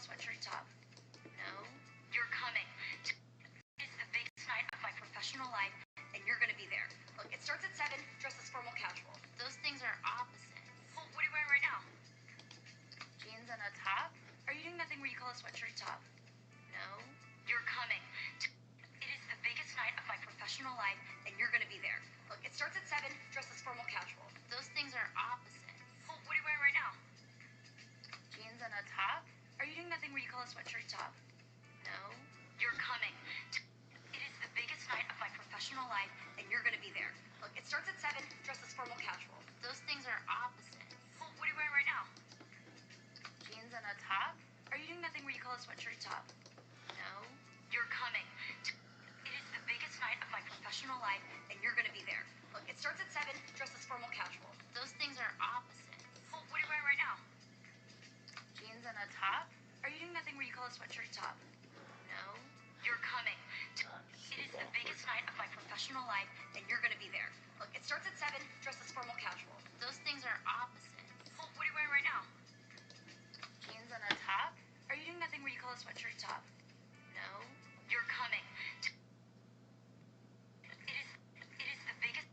sweatshirt top? No? You're coming. It's the biggest night of my professional life, and you're gonna be there. Look, it starts at 7, dress as formal casual. Those things are opposites. Well, what are you wearing right now? Jeans and a top? Are you doing that thing where you call a sweatshirt top? No? You're coming. It is the biggest night of my professional life, and you're gonna be there. Look, it starts at 7, dress as formal casual. Those things are opposites. Well, what are you wearing right now? Jeans and a top? Are you doing that thing where you call a sweatshirt top? No? You're coming. It is the biggest night of my professional life, and you're gonna be there. Look, it starts at 7, dress as formal casual. Those things are opposites. Well, what are you wearing right now? Jeans and a top? Are you doing that thing where you call a sweatshirt top? No? You're coming. It is the biggest night of my professional life, and you're gonna be there. Look, it starts at 7, dress as formal casual. Those things are opposites. Well, what are you wearing right now? Jeans and a top? Are you doing that thing where you call a sweatshirt top? No? You're coming. It is the biggest night of my professional life, and you're gonna be there. Look, it starts at 7, dress as formal casual. Those things are opposites. Well, what are you wearing right now? Jeans and a top? Are you doing that thing where you call a sweatshirt top? No? You're coming. It is the biggest...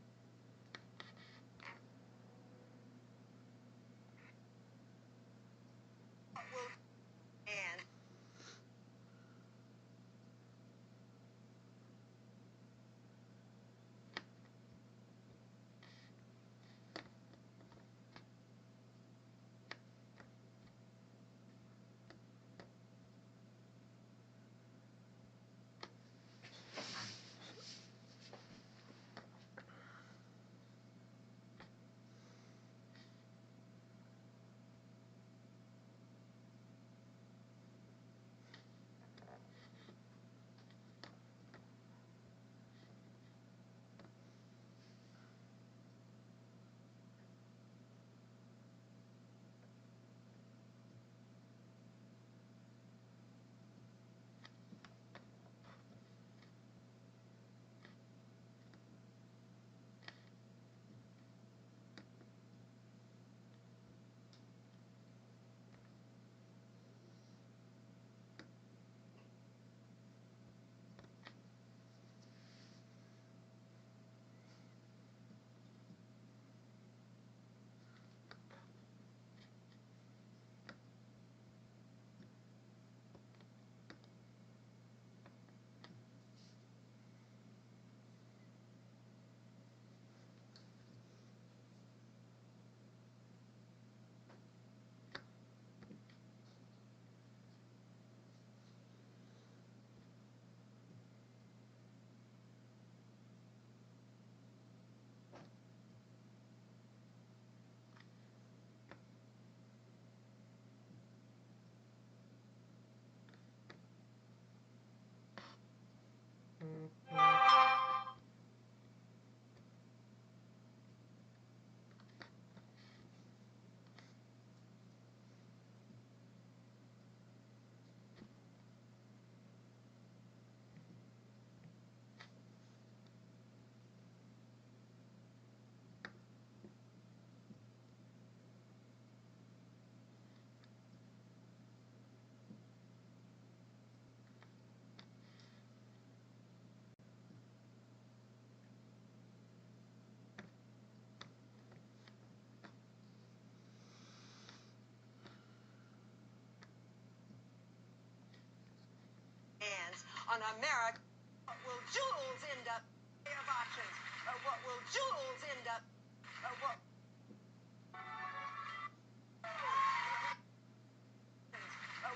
And on America, what will Jules end up? Of options. What will Jules end up?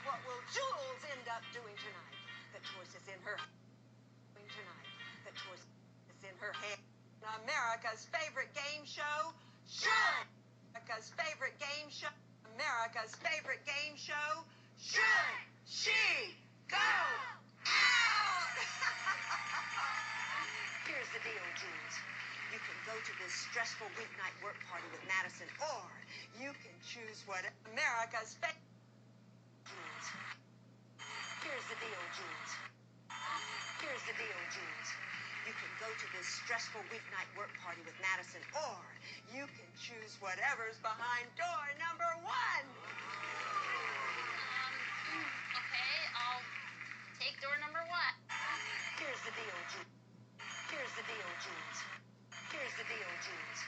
What will Jules end up doing tonight? The choice is in her tonight. The choice is in her hand. America's favorite game show. Should America's favorite game show. America's favorite game show. Should she go out? Here's the deal, Jules. You can go to this stressful weeknight work party with Madison, or you can choose what America's favorite. Jules. Here's the deal, Jules. Here's the deal, Jules. You can go to this stressful weeknight work party with Madison, or you can choose whatever's behind door number 1. Okay, I'll take door number 1. Here's the deal, Jules. Here's the deal, Jules. Here's the deal, Jules.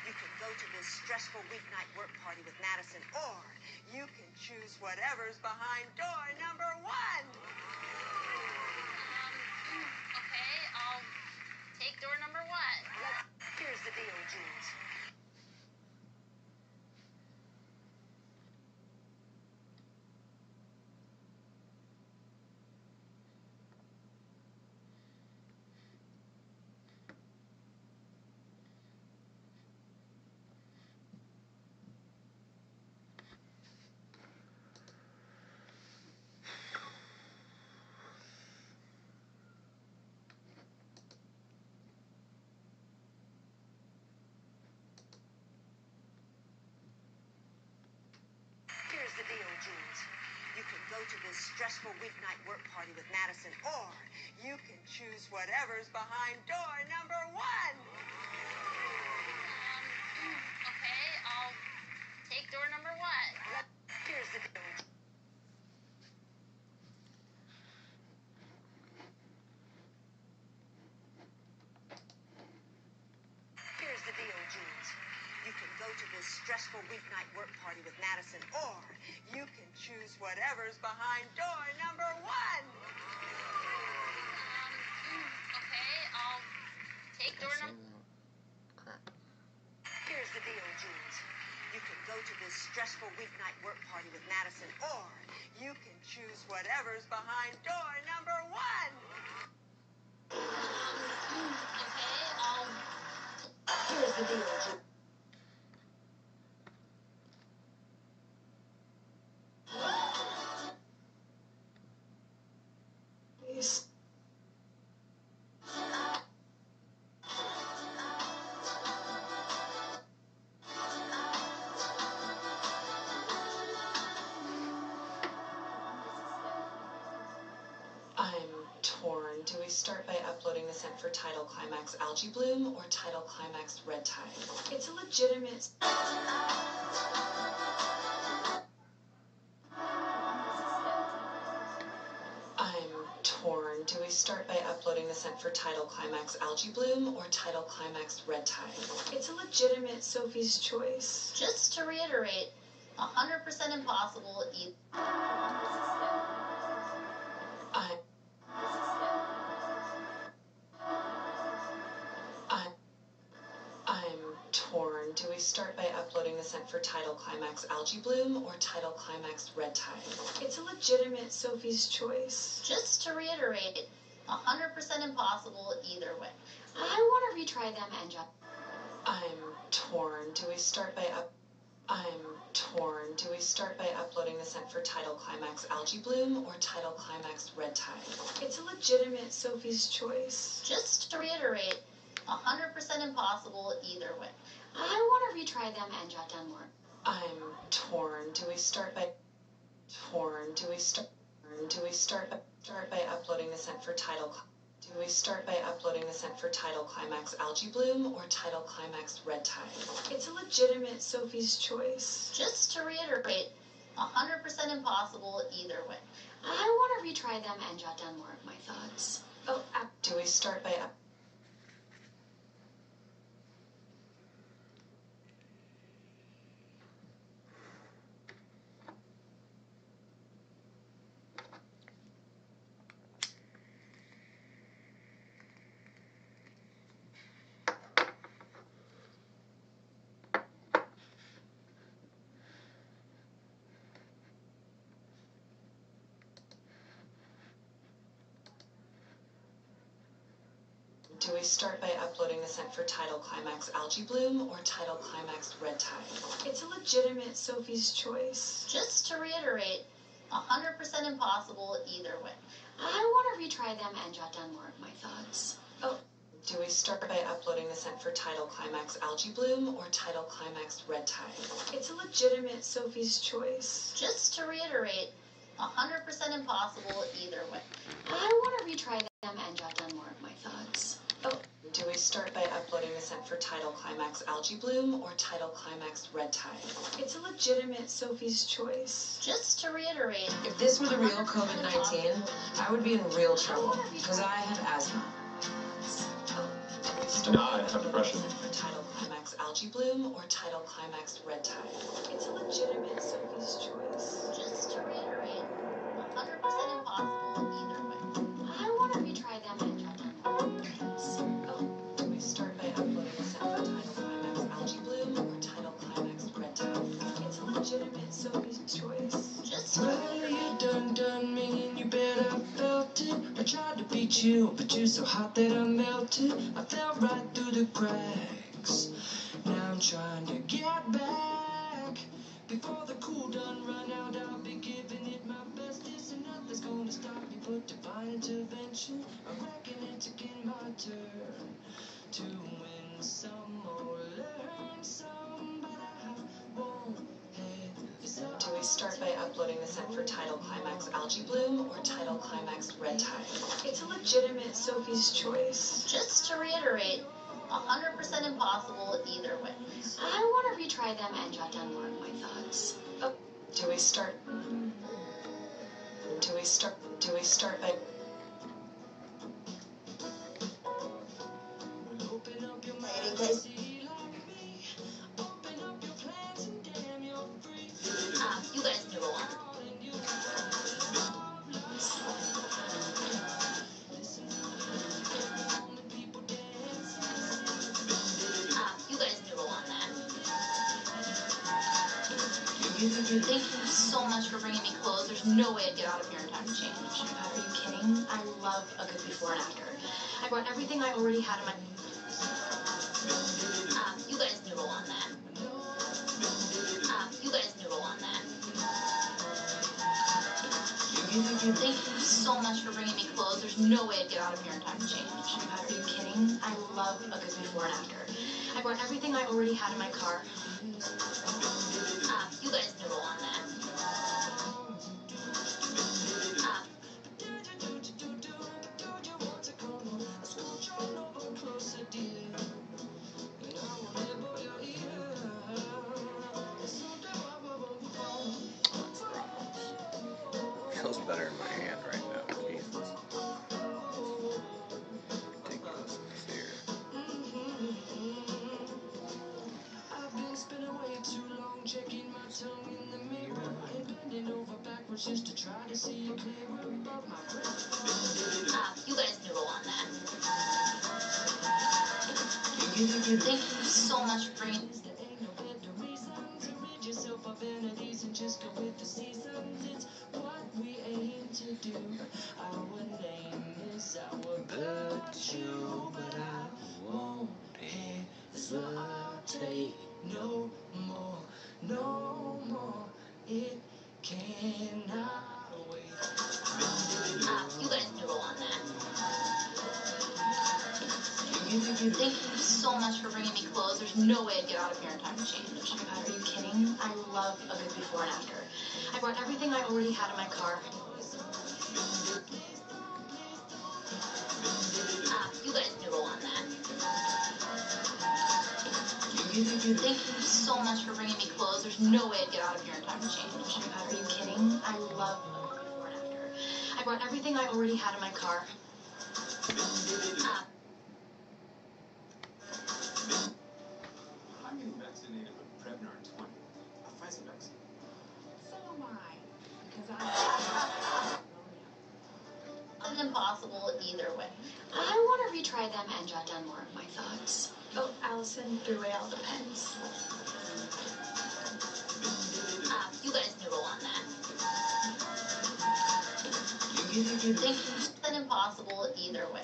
You can go to this stressful weeknight work party with Madison, or you can choose whatever's behind door number 1. Okay, I'll take door number 1. Here's the deal, Jules. Here's the deal, Jules. You can go to this stressful weeknight work party with Madison, or you can choose whatever's behind door number 1. Okay, I'll take door number 1. Here's the deal. Here's the deal, Jules. You can go to this stressful weeknight work party with Madison, or you can choose whatever's behind door number 1. Okay, I'll take door number. Here's the deal, Jules. You can go to this stressful weeknight work party with Madison, or you can choose whatever's behind door number 1. Okay, I'll. Here's the deal, Jules. I'm torn. Do we start by uploading the scent for Tidal Climax Algae Bloom or Tidal Climax Red Tide? It's a legitimate... I'm torn. Do we start by uploading the scent for Tidal Climax Algae Bloom or Tidal Climax Red Tide? It's a legitimate Sophie's choice. Just to reiterate, 100% impossible either. I'm torn. Do we start by uploading the scent for Tidal Climax Algae Bloom or Tidal Climax Red Tide? It's a legitimate Sophie's choice. Just to reiterate, 100% impossible either way. I want to retry them and just... I'm torn. Do we start by uploading the scent for Tidal Climax Algae Bloom or Tidal Climax Red Tide? It's a legitimate Sophie's choice. Just to reiterate, 100% impossible either way. I want to retry them and jot down more. I'm torn. Do we start by uploading the scent for Tidal? Do we start by uploading the scent for Tidal Climax Algae Bloom or Tidal Climax Red Tide? It's a legitimate Sophie's choice. Just to reiterate, 100% impossible either way. I want to retry them and jot down more of my thoughts. Do we start by uploading the scent for Tidal Climax Algae Bloom or Tidal Climax Red Tide? It's a legitimate Sophie's choice. Just to reiterate, 100% impossible either way. I want to retry them and jot down more of my thoughts. Do we start by uploading the scent for Tidal Climax Algae Bloom or Tidal Climax Red Tide? It's a legitimate Sophie's choice. Just to reiterate, 100% impossible either way. I want to retry them and jot down more of my thoughts. Do we start by uploading the scent for Tidal Climax Algae Bloom or Tidal Climax Red Tide? It's a legitimate Sophie's choice. Just to reiterate, If this were the real COVID-19, I would be in real trouble because I have asthma. No, I have depression. For Tidal Climax Algae Bloom or Tidal Climax Red Tide? It's a legitimate Sophie's choice. just to reiterate, 100% impossible either way. I want to retry them and jot down more. Do we start by uploading the scent for Tidal Climax Algae Bloom or Tidal Climax Red Tide? It's a legitimate Sophie's choice. Just to Well, you done me, and you bet I felt it. I tried to beat you, but you're so hot that I melted. I fell right through the cracks. Now I'm trying to get back. Before the cool done run out, I'll be giving it my bestest, and nothing's gonna stop me but divine intervention. I reckon it's again my turn to win some or learn some, but I won't hesitate. Do we start by uploading the scent for Tidal Climax Algae Bloom or Tidal Climax Red Tide? It's a legitimate Sophie's choice. Just to reiterate, 100% impossible either way. I want to retry them and jot down more of my thoughts. Do we start by Open up your mind, Any case? see like me. Open up your plans and damn, you're free. You guys knew one. You guys knew on that. Thank you so much for bringing me clothes. There's no way I'd get out of here in time to change. Are you kidding? I love a good before and after. I brought everything I already had in my... you guys knew on that. You guys knew on that. Thank you so much for bringing me clothes. There's no way I'd get out of here in time to change. Are you kidding? I love a good before and after. I brought everything I already had in my car. You guys knew on that. Feels better in my hand right now. Jesus. Ridiculous. Here. I've been spinning way too long, checking my tongue in the mirror and bending over backwards just to try to see it clearer above my breath. You guys knew on that. Thank you so much for bringing... There ain't no better reason to rid yourself of vanities and just go with the seasons. It's what we aim to do. Our name is our virtue, but I won't hesitate no more, no more. It cannot wait. You guys knew on that. Thank you so much for bringing me clothes. There's no way I'd get out of here in time to change. Are you kidding? I love a good before and after. I brought everything I already had in my car. You guys knew on that. Thank you so much for bringing me clothes. There's no way I'd get out of here in time to change. Are you kidding? I love a good before and after. I brought everything I already had in my car. I'm getting vaccinated with Prevnar 20, a Pfizer vaccine. So am I. Because It's impossible either way. I want to retry them and jot down more of my thoughts. Allison threw away all the pens. You guys knew on that. Thank you. It's impossible either way.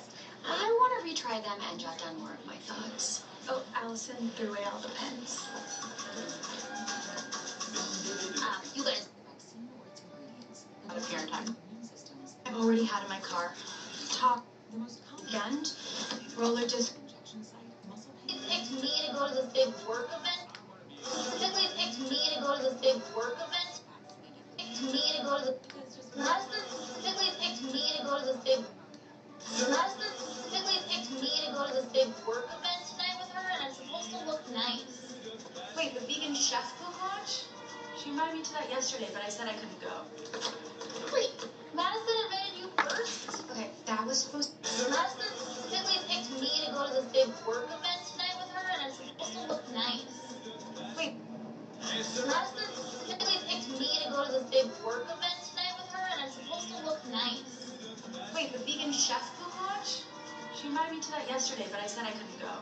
I want to retry them and jot down more of my thoughts. Allison threw away all the pens. You guys out of here in time. I've already had in my car. Talk weekend. Roller just picked me to go to this big work event. Specifically picked me to go to this big work event. Picked me to go to the specifically picked me to go to this big specifically picked me to go to this big vegan chef book launch? She invited me to that yesterday, but I said I couldn't go. Wait, Madison invited you first? Okay, that was supposed to... Madison specifically picked me to go to this big work event tonight with her, and I'm supposed to look nice. Wait, Madison specifically picked me to go to this big work event tonight with her, and I'm supposed to look nice. Wait, the vegan chef book launch? She invited me to that yesterday, but I said I couldn't go.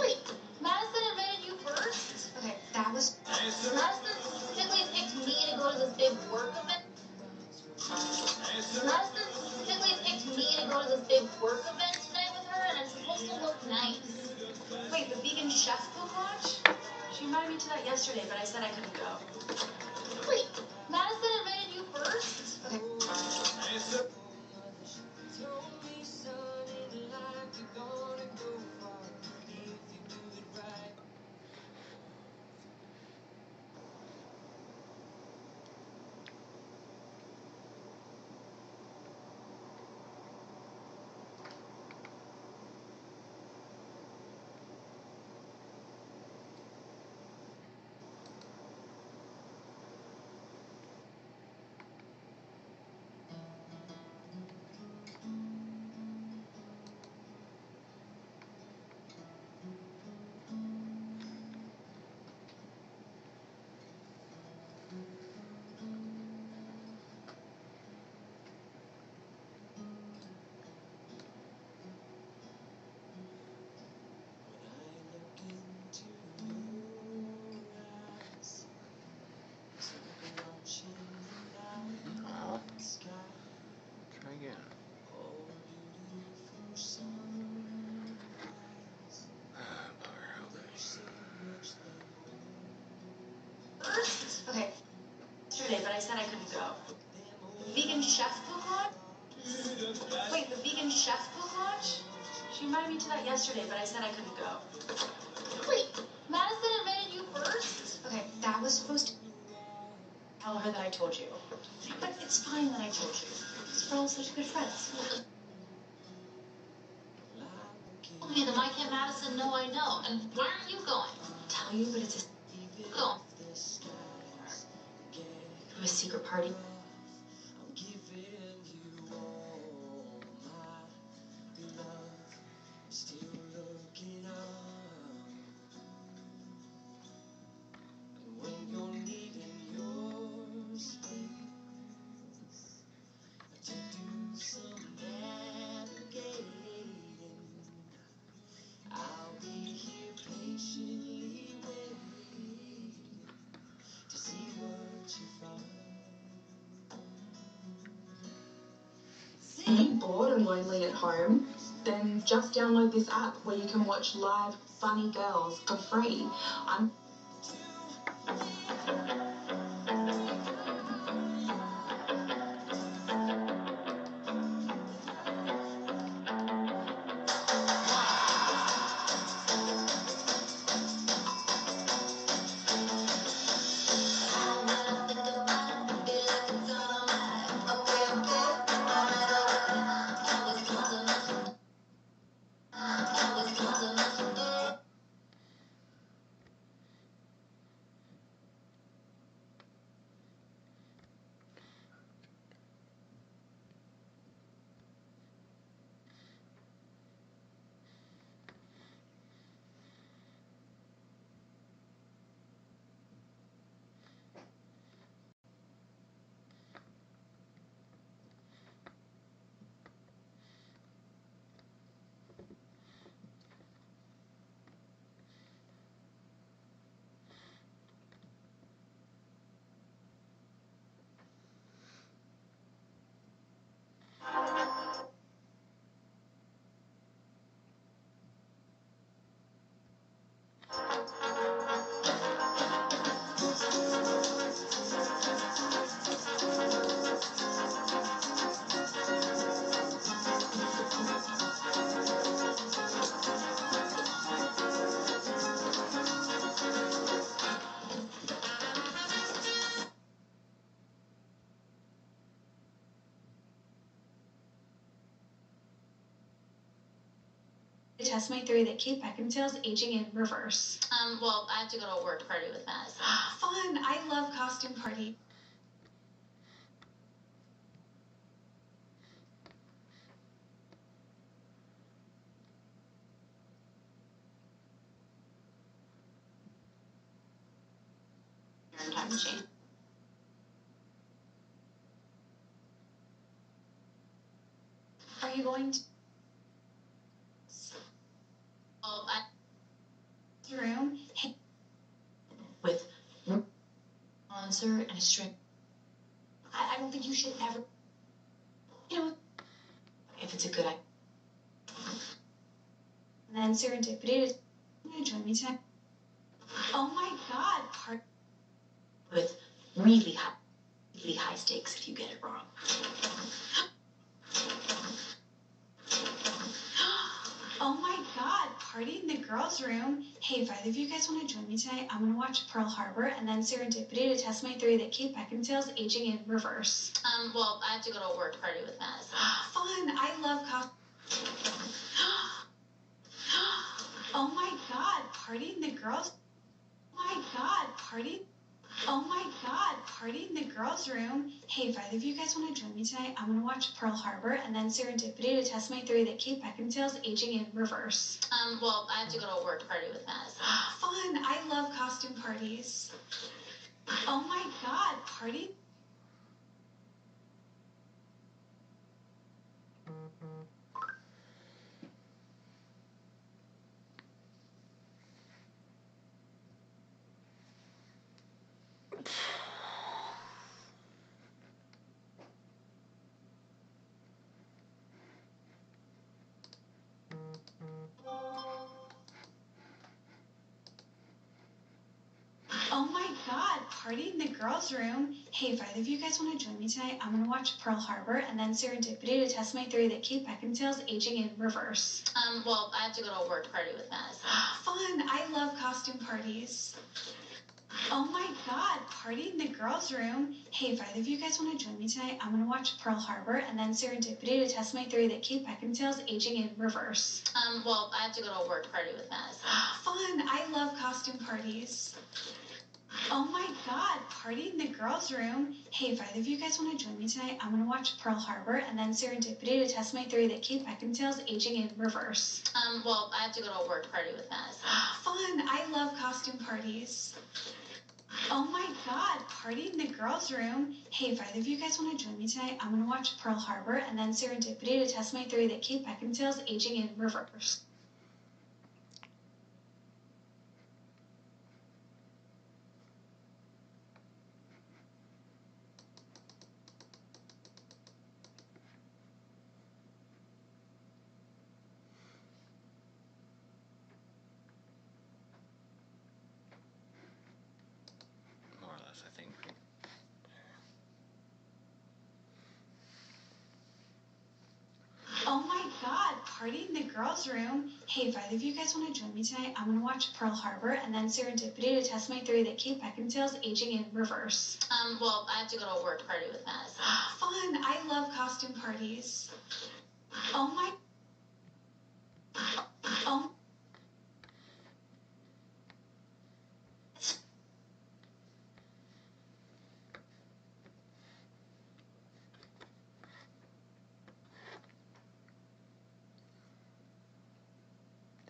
Wait, Madison invited you first? Okay, that was... Madison specifically picked me to go to this big work event. Madison specifically picked me to go to this big work event tonight with her, and I'm supposed to look nice. Wait, the vegan chef book launch? She invited me to that yesterday, but I said I couldn't go. Wait, Madison invited you first? Okay. Try again. Okay. Yesterday, but I said I couldn't go. Vegan chef book launch? Wait, the vegan chef book launch? She invited me to that yesterday, but I said I couldn't go. Wait, Madison invited you first? Okay, that was supposed to... Tell her that I told you. But it's fine that I told you. Because we're all such good friends. Okay, then why can't Madison know I know? And why aren't you going? I'll tell you, but it's a... Go. To a secret party. Bored and lonely at home? Then just download this app where you can watch live funny girls for free. to test my theory that Kate Beckinsale's aging in reverse. Well, I have to go to a work party with Madison. Fun! I love costume party. Time machine. Are you going to Well, the room? Hey, with sponsor and a string. I don't think you should ever. You know, if it's a good idea. and then serendipity to join me tonight. Oh my god, With really high stakes if you get it wrong. Oh my god, party in the girls' room. Hey, if either of you guys want to join me tonight, I'm gonna watch Pearl Harbor and then serendipity to test my theory that Kate Beckinsale's aging in reverse. Well, I have to go to a work party with Madison. Fun! I love Oh my god, party in the girls. Oh my god, party. Oh my god, party in the girls' room. Hey, if either of you guys want to join me tonight, I'm gonna watch Pearl Harbor and then serendipity to test my theory that Kate Beckinsale's aging in reverse. Well, I have to go to a work party with Madison. Fun! I love costume parties. Oh my god, party. Oh my god, party in the girls' room. Hey, if either of you guys want to join me tonight, I'm gonna watch Pearl Harbor and then serendipity to test my theory that Kate Beckinsale's aging in reverse. Well, I have to go to a work party with Madison. Fun! I love costume parties. Oh my god, party in the girls' room. Hey, if either of you guys want to join me tonight, I'm gonna watch Pearl Harbor and then serendipity to test my theory that Kate Beckinsale's aging in reverse. Well, I have to go to a work party with Madison. Fun! I love costume parties. Oh my god, party in the girls' room. Hey, if either of you guys want to join me tonight, I'm gonna watch Pearl Harbor and then serendipity to test my theory that Kate Beckinsale's aging in reverse. Well, I have to go to a work party with Madison. Fun! I love costume parties. Oh my god, party in the girls' room. Hey, if either of you guys want to join me tonight, I'm gonna watch Pearl Harbor and then serendipity to test my theory that Kate Beckinsale's aging in reverse. More or less, I think. Oh my god, party in the girls' room. Hey, if either of you guys want to join me tonight, I'm gonna watch Pearl Harbor and then serendipity to test my theory that Kate Beckinsale's aging in reverse. Well, I have to go to a work party with Madison. Fun! I love costume parties. Oh my. Oh.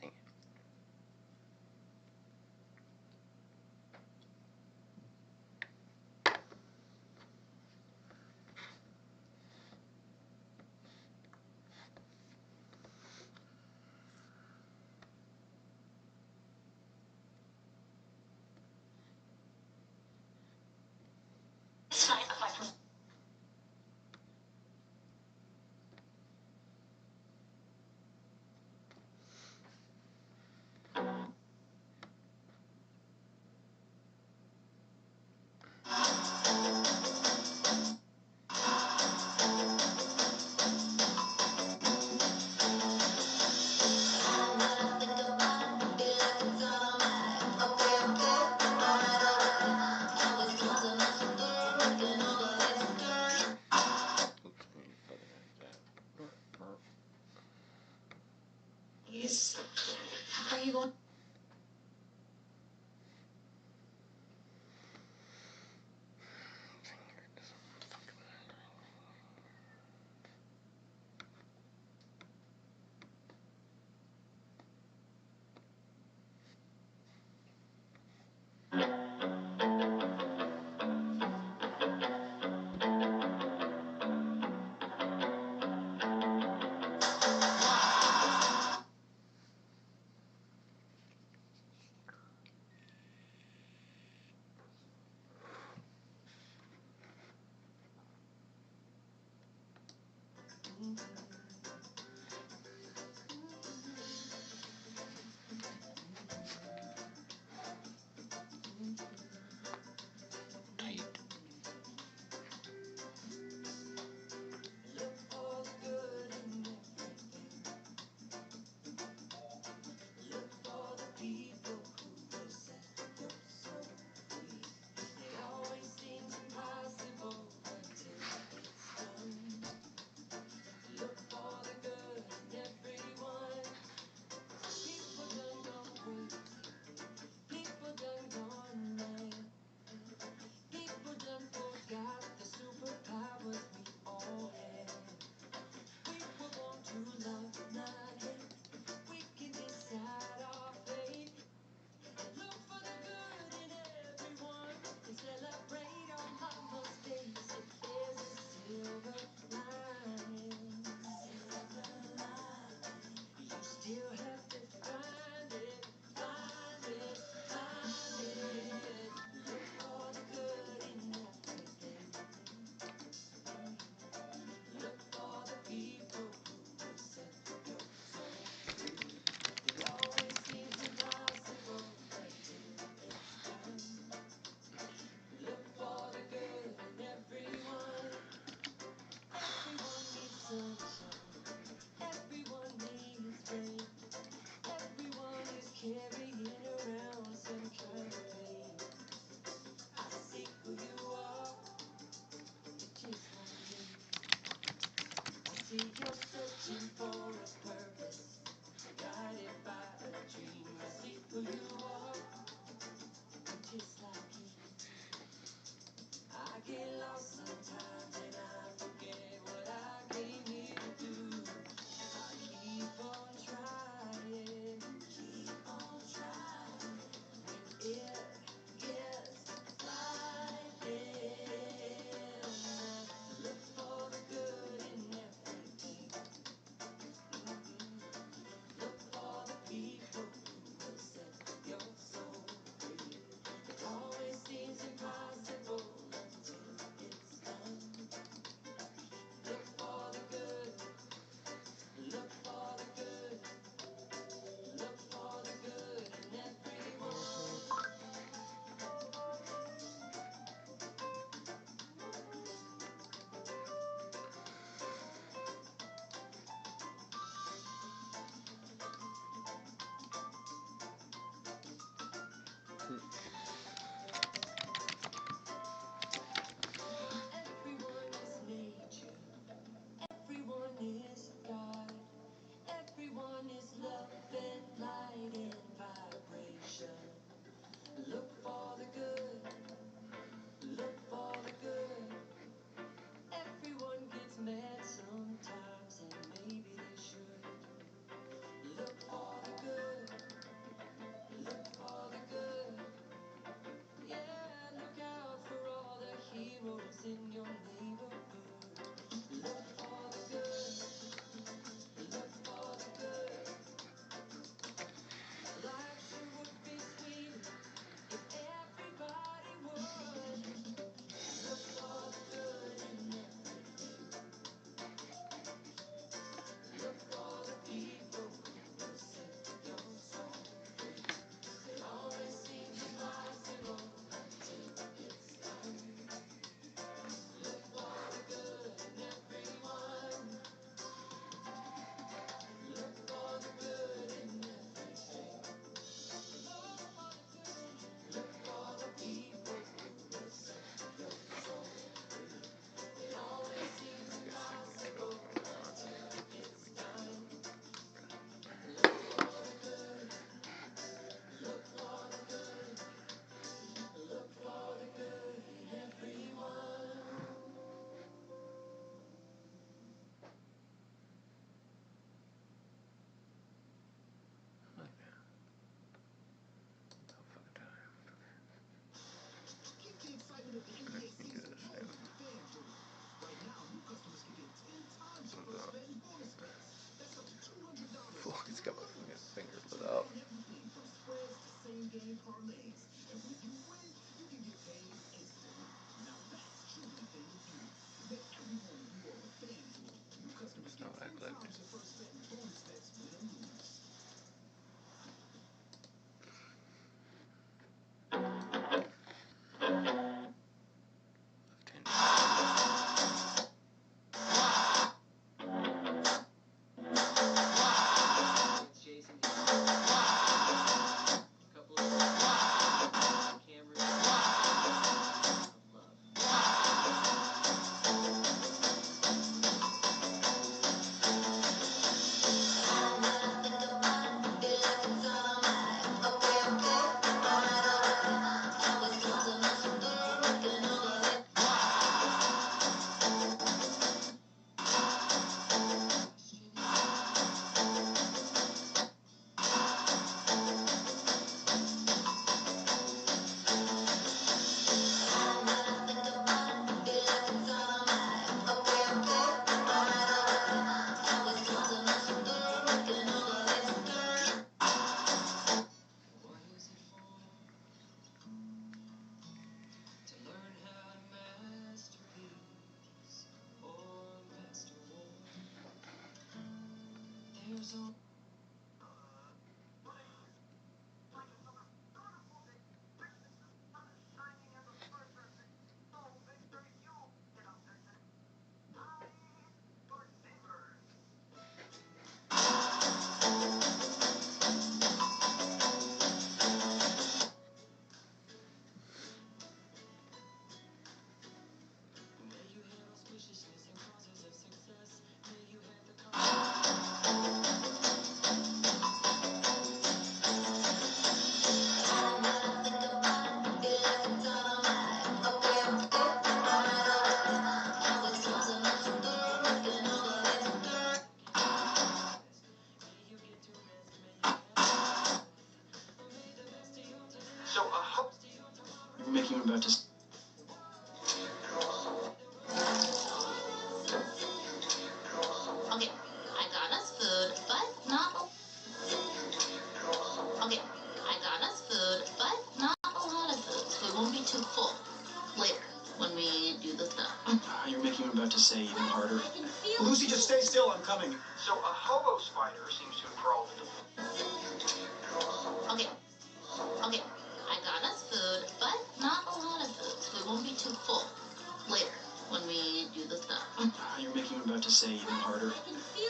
Dang it. Oh, I clicked. You're making him about to. Okay, I got us food, but not. Okay, I got us food, but not a lot of food, so we won't be too full later when we do the stuff. You're making him about to say even harder. Lucy, just stay still. I'm coming. So a hobo spider seems to have crawled into Okay, okay, I got us food, but not a lot of food, so we won't be too full later when we do the stuff. You're making him about to say even harder.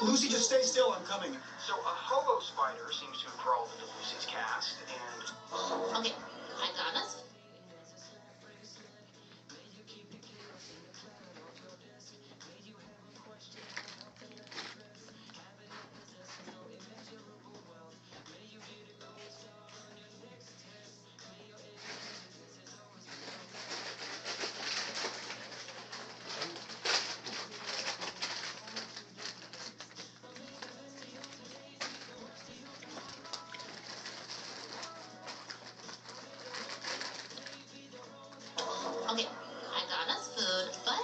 Lucy, just stay still. I'm coming. So a hobo spider seems to have crawled into Lucy's cast, and Okay, I got us. Okay, I got us food, but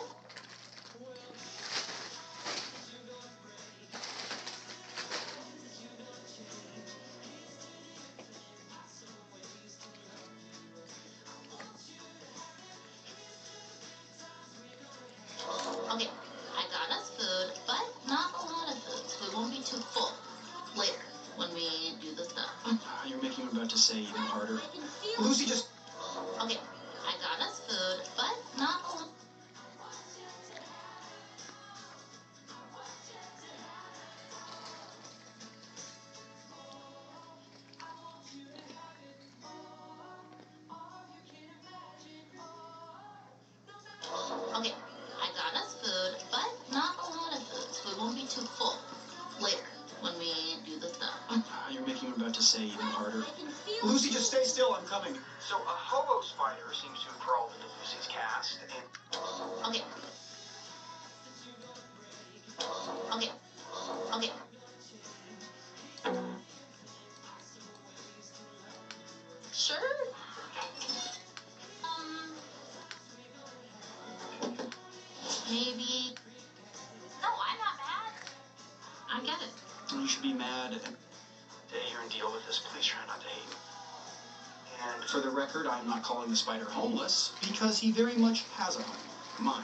okay, I got us food, but not a lot of food, so we won't be too full later when we do the stuff. You're making him about to say even harder. Lucy, just. Okay, I got us food, but not a lot. Okay, I got us food, but not a lot of food, so we won't be too full later when we do the stuff. You're making him about to say even harder. Lucy, just stay still. I'm coming. so a hobo spider seems to have crawled into Lucy's cast, and Okay. Okay. Okay. Sure. Maybe. No, I'm not mad. I get it. You should be mad. to hear and deal with this. Please try not to hate me. And For the record, I'm not calling the spider homeless, because he very much has a home. Mine.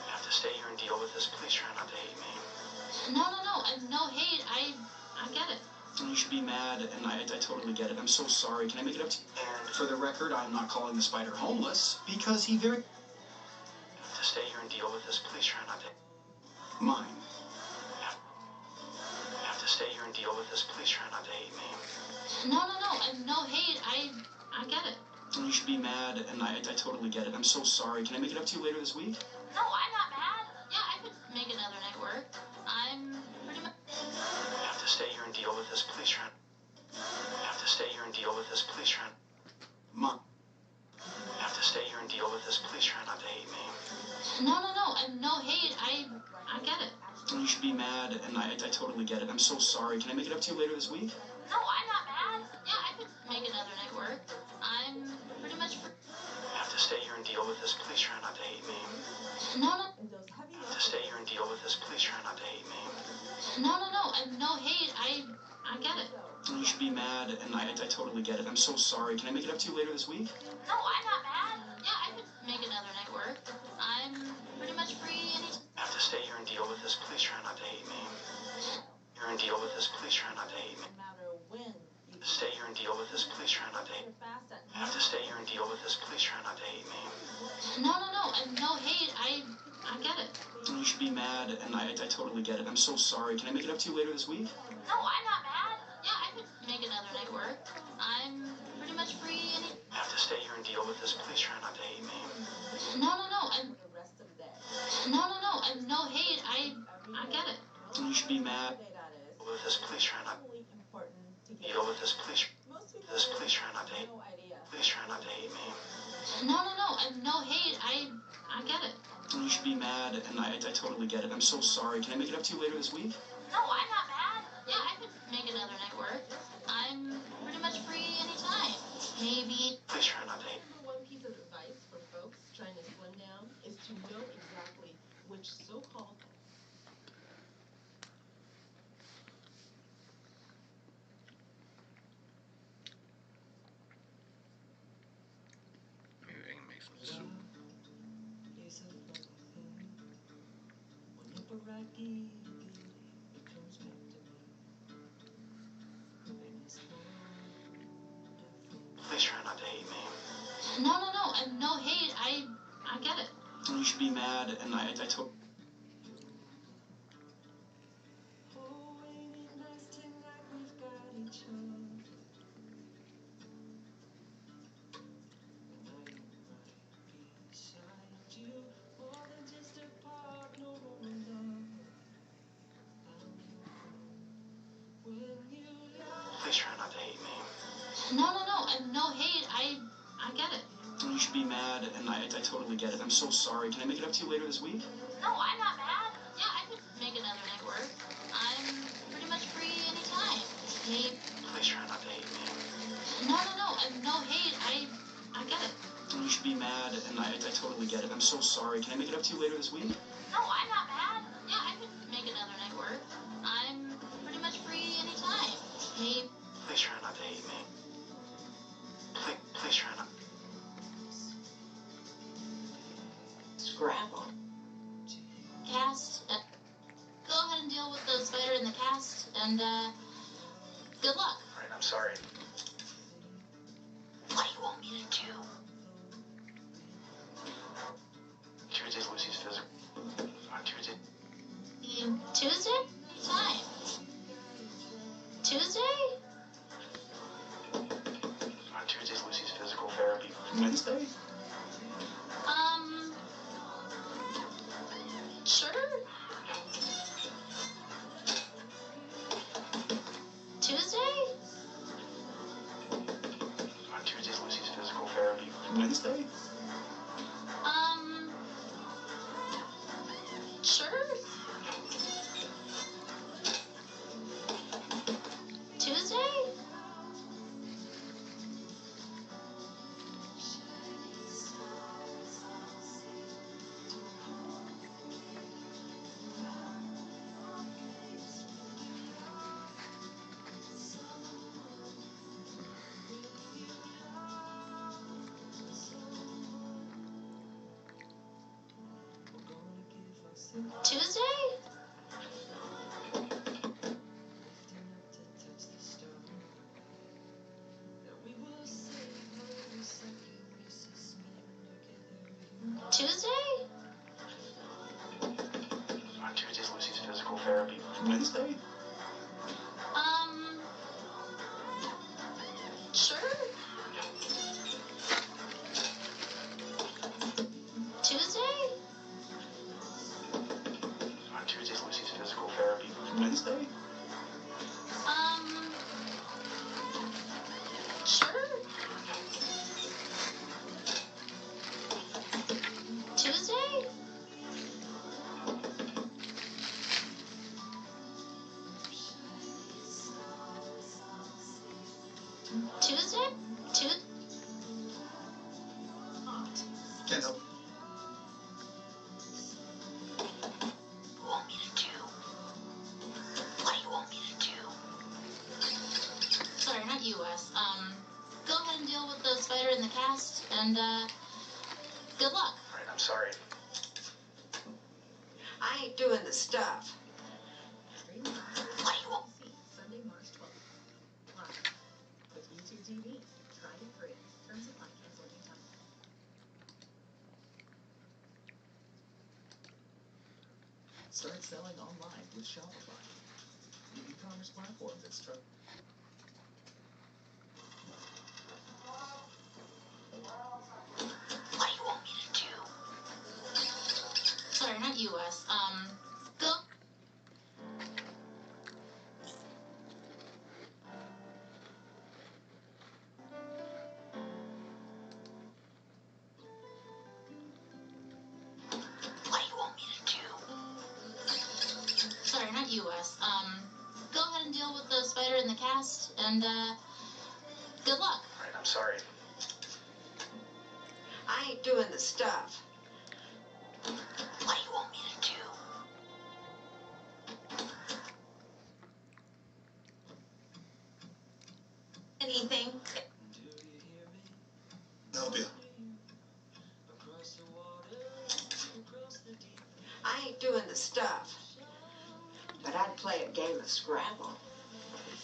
I have to stay here and deal with this. Please try not to hate me. No, no hate. I get it. You should be mad, and I totally get it. I'm so sorry. Can I make it up to you? And for the record, I'm not calling the spider homeless, because he very... I have to stay here and deal with this. Please try not to... Mine. I have to stay here and deal with this. Please try not to hate me. No hate. I get it. You should be mad, and I totally get it. I'm so sorry. Can I make it up to you later this week? No, I'm not mad. Yeah, I could make another night work. I'm pretty much... I have to stay here and deal with this. Please try... I have to stay here and deal with this. Please try... Mom. I have to stay here and deal with this. Please try not to hate me. No hate. I get it. You should be mad, and I totally get it. I'm so sorry. Can I make it up to you later this week? No, I'm not mad. Yeah, I could make another night work. I'm pretty much... I have to stay here and deal with this. Please try not to hate me. No. I have to stay here and deal with this. Please try not to hate me. No hate. I get it. You should be mad, and I totally get it. I'm so sorry. Can I make it up to you later this week? No, I'm not mad. Yeah, I could make another night work. I'm pretty much free anytime. I have to stay here and deal with this. Please try not to hate me. Here and deal with this. Please try not to hate me. Stay here and deal with this. Please try not to hate me. I have to stay here and deal with this. Please try not to hate me. No hate. I get it. You should be mad, and I totally get it. I'm so sorry. Can I make it up to you later this week? No, I'm not mad. Yeah, I could make another night work. I'm pretty much free anytime. I have to stay here and deal with this. Please try not to hate me. No hate. I get it. You should be mad. Deal with this. Please try not. Deal with this. Please. This. Please try not to hate. Please try not to hate me. No hate. I get it. You should be mad, and I totally get it. I'm so sorry. Can I make it up to you later this week? No, I'm not mad. Yeah, I could make another night work. I'm pretty much free anytime. Maybe. Please try not to hate. One piece of advice for folks trying to slim down is to know exactly which so-called Maybe I can make some soup. Please try not to hate me. No hate. I get it. You should be mad, and I totally... Please try not to hate me. No hate. I get it. You should be mad, and I totally get it. I'm so sorry. Can I make it up to you later this week? No, I'm not mad. Yeah, I could make another night work. I'm pretty much free anytime. Maybe. Please try not to hate me. No hate. I get it. You should be mad, and I totally get it. I'm so sorry. Can I make it up to you later this week? No, I'm not mad. Yeah, I could make another night work. I'm pretty much free anytime. Maybe. Please try not to hate me. Please try not. Scrabble. Cast. Go ahead and deal with the spider in the cast, and good luck. Alright, I'm sorry. What do you want me to do? Tuesday's Lucy's physical. On Tuesday. Tuesday? Time. Tuesday? On Tuesday's Lucy's physical therapy. Wednesday? Sure. Tuesday? On Tuesday's Lucy's physical therapy. Wednesday? Sure. Tuesday? Tuesday? Tuesday? On Tuesday's Lucy's physical therapy. Wednesday? Sure. Tuesday? On Tuesday's Lucy's physical therapy. Wednesday? Sure. Tuesday? Tuesday? Can't help. Want me to do? What do you want me to do? Sorry, not you, Wes. Go ahead and deal with the spider in the cast, and, good luck. Alright, I'm sorry. I ain't doing the stuff. What do you want? Sunday, March 12th. Live. With YouTube TV. Try it free. Terms apply. Cancel anytime. Start selling online with Shopify, the e-commerce platform that's trusted. What do you want me to do? Sorry, not you, Wes. Go. What do you want me to do? Sorry, not you, Wes. Go ahead and deal with the spider in the cast, and, good luck. Alright, I'm sorry. I ain't doing the stuff. What do you want me to do? Anything? Help you. I ain't doing the stuff. But I'd play a game of Scrabble.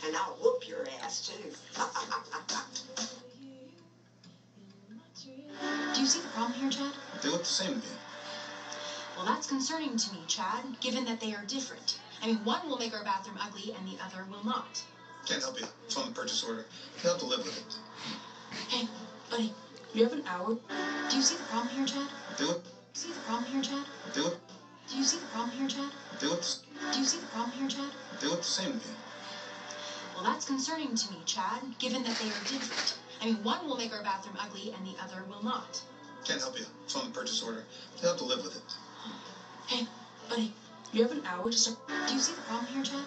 And I'll whoop your ass, too. Do you see the problem here, Chad? They look the same to me. Well, that's concerning to me, Chad, given that they are different. I mean, one will make our bathroom ugly and the other will not. Can't help you. It's on the purchase order. You'll have to live with it. Hey, buddy, you have an hour? Do you see the problem here, Chad? They look. Do you see the problem here, Chad? They look. Do you see the problem here, Chad? They look. Do you see the problem here, Chad? They look the same to me. Well, that's concerning to me, Chad, given that they are different. I mean, one will make our bathroom ugly and the other will not. Can't help you. It's on the purchase order. You'll have to live with it. Hey, buddy, you have an hour to start. Do you see the problem here, Chad?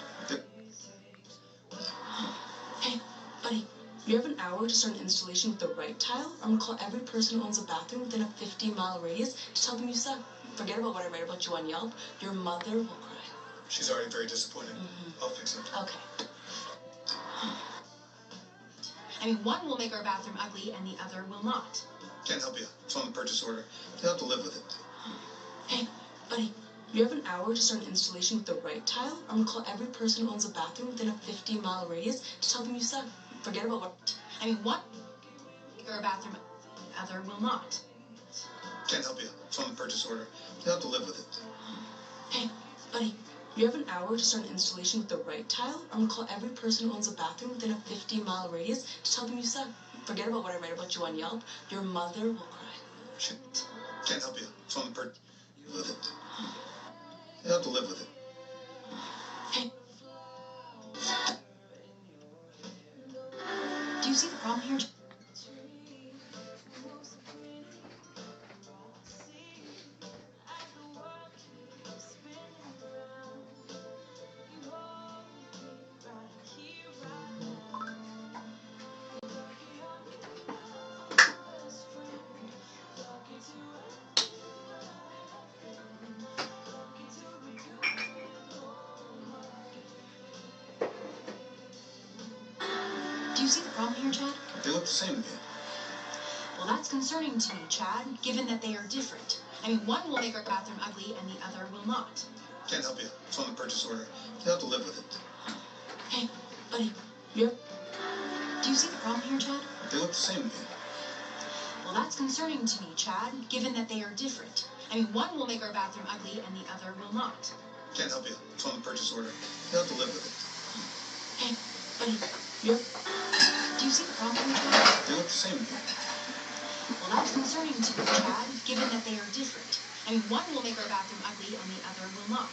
Hey, buddy, you have an hour to start an installation with the right tile. I'm gonna call every person who owns a bathroom within a 50-mile radius to tell them you suck. Forget about what I write about you on Yelp. Your mother will cry. She's already very disappointed. I'll fix it. Okay. I mean, one will make our bathroom ugly and the other will not. Can't help you. It's on the purchase order. You'll have to live with it. Hey, buddy, you have an hour to start an installation with the right tile. I'm gonna call every person who owns a bathroom within a 50-mile radius to tell them you suck. Forget about what. I mean, one will make our bathroom, the other will not. Can't help you. It's on the purchase order. You'll have to live with it. Hey, buddy, you have an hour to start an installation with the right tile. I'm gonna call every person who owns a bathroom within a 50-mile radius to tell them you suck. Forget about what I write about you on Yelp. Your mother will cry. Shit. Can't help you. It's on the purchase. With it. You'll have to live with it. Hey. Do you see the problem here? Do you see the problem here, Chad? They look the same to me. Well, that's concerning to me, Chad, given that they are different. I mean, one will make our bathroom ugly and the other will not. Can't help you. It's on the purchase order. You'll have to live with it. Hey, buddy, do you see the problem here, Chad? They look the same to me. Well, that's concerning to me, Chad, given that they are different. I mean, one will make our bathroom ugly and the other will not. Can't help you. It's on the purchase order. You'll have to live with it. Hey, buddy, do you see the problem here, Chad? They look the same to me. Well, that's concerning to me, Chad, given that they are different. I mean, one will make our bathroom ugly and the other will not.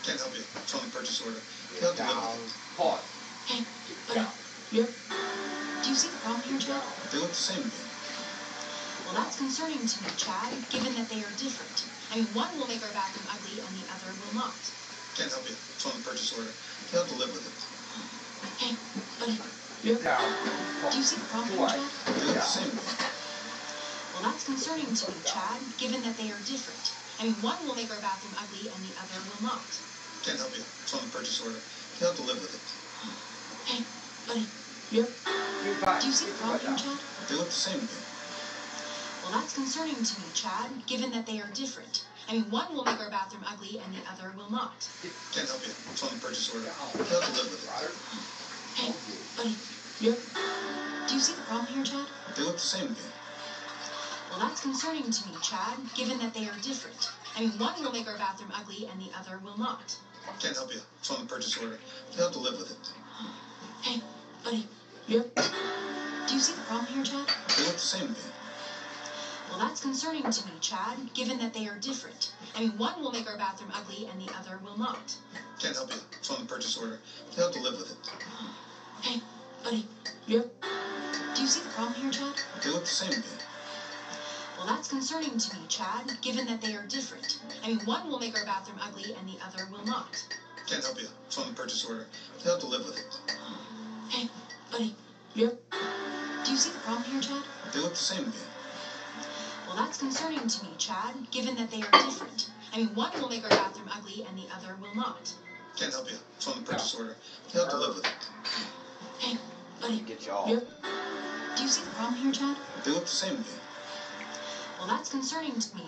Can't help you. It's on the purchase order. You'll have to live with it. Pause. Hey, buddy, do you see the problem here, Chad? They look the same to me. Well, that's concerning to me, Chad, given that they are different. I mean, one will make our bathroom ugly and the other will not. Can't help you. It's on the purchase order. You'll have to live with it. Hey, buddy, do you see the problem here, Chad? They look the same to me. Well, that's concerning to me, Chad, given that they are different. I mean, one will make our bathroom ugly and the other will not. Can't help you. It's on the purchase order. You'll have to live with it. Hey, buddy, do you see the problem here, Chad? They look the same to me. Well, that's concerning to me, Chad, given that they are different. I mean, one will make our bathroom ugly and the other will not. Can't help you. It's on the purchase order. You'll have to live with it. Hey, buddy, do you see the problem here, Chad? They look the same to me. Well, that's concerning to me, Chad, given that they are different. I mean, one will make our bathroom ugly and the other will not. Can't help you. It's on the purchase order. You'll have to live with it. Hey, buddy, do you see the problem here, Chad? They look the same to me. Well, that's concerning to me, Chad, given that they are different. I mean, one will make our bathroom ugly and the other will not. Can't help you. It's on the purchase order. You'll have to live with it. Hey, buddy, do you see the problem here, Chad? They look the same to me. Well, that's concerning to me, Chad, given that they are different. I mean, one will make our bathroom ugly and the other will not. Can't help you. It's on the purchase order. You'll have to live with it. Hey, buddy, do you see the problem here, Chad? They look the same to me. Well, that's concerning to me, Chad, given that they are different. I mean, one will make our bathroom ugly and the other will not. Can't help you. It's on the purchase order. You'll have to live with it. Hey, buddy, Get y'all. do you see the problem here, Chad? They look the same to me. Well, that's concerning to me.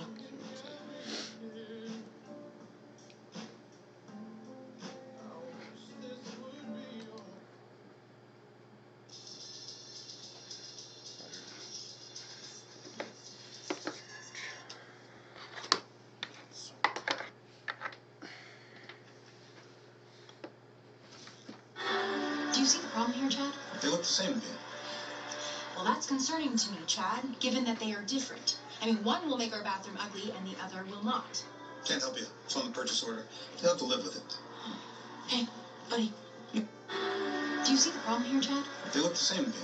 Do you see the problem here, Chad? They look the same to me. Well, that's concerning to me, Chad, given that they are different. I mean, one will make our bathroom ugly and the other will not. Can't help you. It's on the purchase order. You'll have to live with it. Hey, buddy, do you see the problem here, Chad? They look the same to me.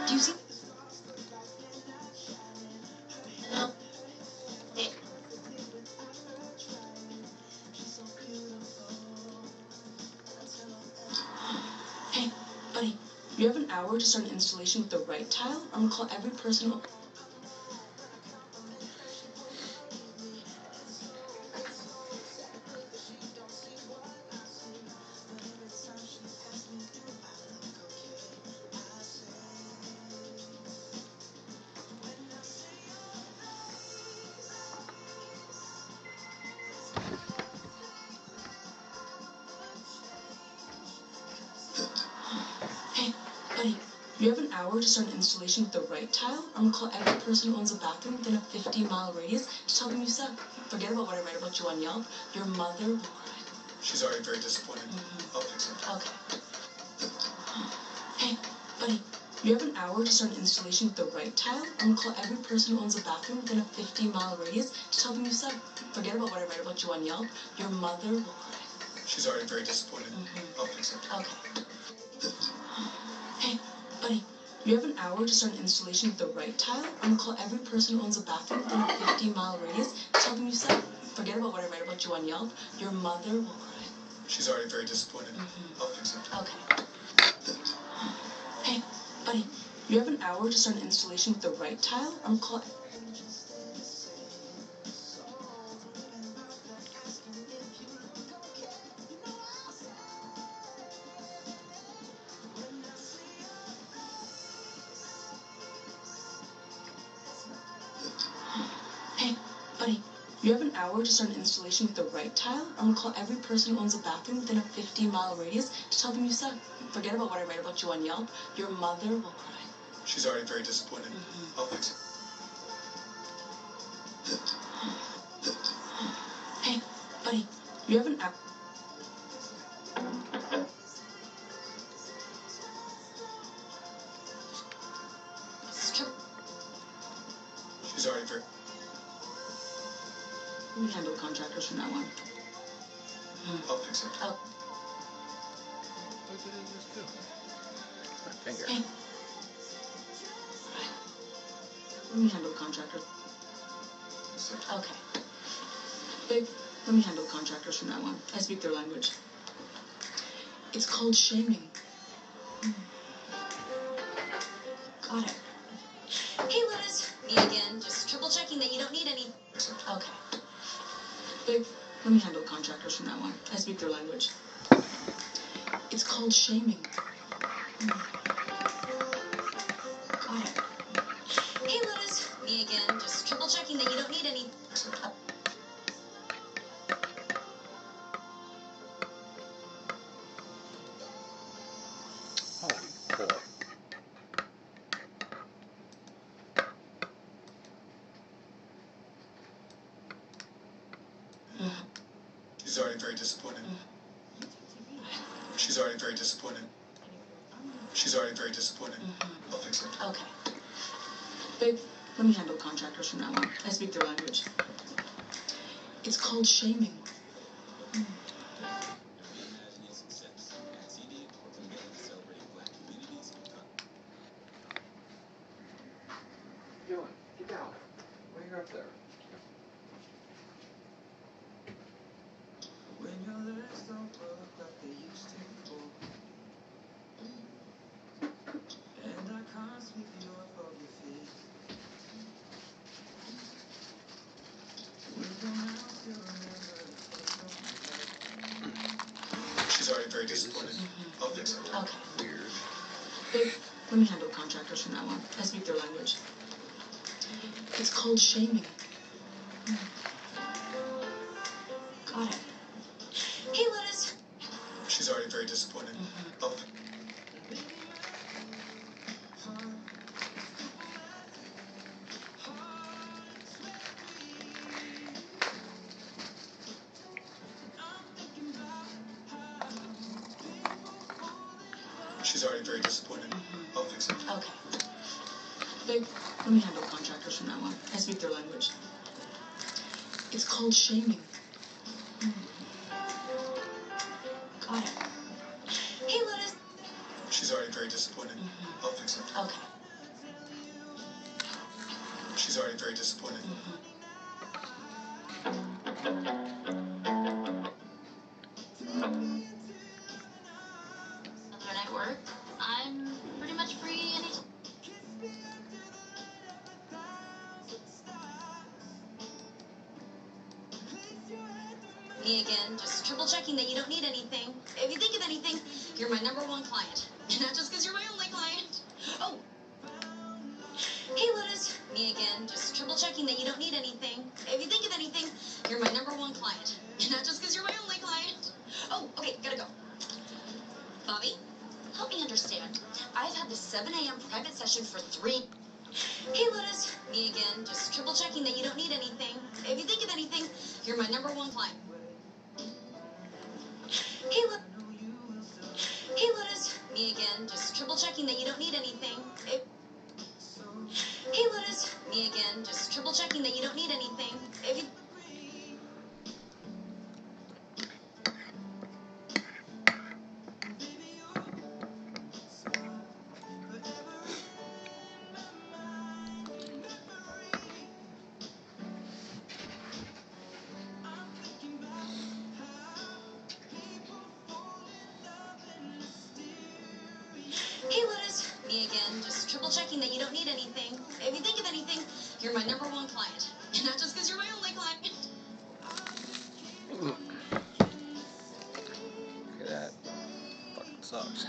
Do you see? Hey, buddy, you have an hour to start an installation with the right tile. I'm gonna call every person. Hey, buddy, you have an hour to start an installation with the right tile. I'm gonna call every person who owns a bathroom within a 50-mile radius to tell them you suck. Forget about what I read about you on Yelp. Your mother will cry. She's already very disappointed. I'll fix it. Okay. Hey, buddy, you have an hour to start an installation with the right tile. I'm gonna call every person who owns a bathroom within a 50-mile radius to tell them you suck. Forget about what I read about you on Yelp. Your mother will cry. She's already very disappointed. I'll fix it. Okay. Hey, buddy, you have an hour to start an installation with the right tile. I'm gonna call every person who owns a bathroom within a 50-mile radius to tell them you suck. Forget about what I read about you on Yelp. Your mother will cry. She's already very disappointed. I'll fix it. Okay. Hey, buddy, you have an hour to start an installation with the right tile. I'm gonna call. You have an hour to start an installation with the right tile. I'm gonna call every person who owns a bathroom within a 15-mile radius to tell them you suck. Forget about what I write about you on Yelp. Your mother will cry. She's already very disappointed. I'll fix it. Hey, buddy, you have an hour. She's already very... We handle contractors from now on. I'll fix it. Oh. What did I just do? My finger. Hey. Let me handle contractors. Okay. Babe, let me handle contractors from now on. I speak their language. It's called shaming. Got it. Hey, Liz. Me again. Just triple checking that you don't need any. Okay. Babe, let me handle contractors from now on. I speak their language. It's called shaming. Got it. Hey, Liz. Me again. Just triple checking that you don't need any. Holy boy. She's already very disappointed. She's already very disappointed. She's already very disappointed. I'll fix it. Okay. Babe, let me handle contractors from now on. I speak their language. It's called shaming. Dylan, get down. Why are you up there? When your legs don't work like they used to before, and I can't sweep you off of your feet. With your mouth still remember the taste of your head. She's already very disappointed. I'll fix it. Okay. Weird. Babe, let me handle contractors from now on. I speak their language. It's called shaming. Got it. Hey, Liz. She's already very disappointed. I'll fix it. She's already very disappointed. I'll fix it. Okay. Babe, let me handle contractors from now on. I speak their language. It's called shaming. Got it. Hey, Liz. She's already very disappointed. I'll fix it. Okay. She's already very disappointed. Other night work. I'm pretty much free anytime. Me again. Just triple checking that you don't need anything. If you think of anything, you're my #1 client. Not just because you're my only client. Oh. Hey, Liz. Me again. Just triple checking that you don't need anything. If you think of anything, you're my #1 client. Not just because you're my only client. Oh, okay. Gotta go. Bobby, help me understand. I've had this 7 a.m. private session for 3. Hey, Liz. Me again. Just triple checking that you don't need anything. If you think of anything, you're my #1 client. Hey, Hey, Liz. Me again. Just triple checking that you don't need anything. Hey, Liz. Me again. Just triple checking that you don't need anything. If you... Hey, Liz. Me again. Just triple checking that you don't need anything. If you think of anything, you're my #1 client. Not just because you're my only client. Look at that. Fucking sucks.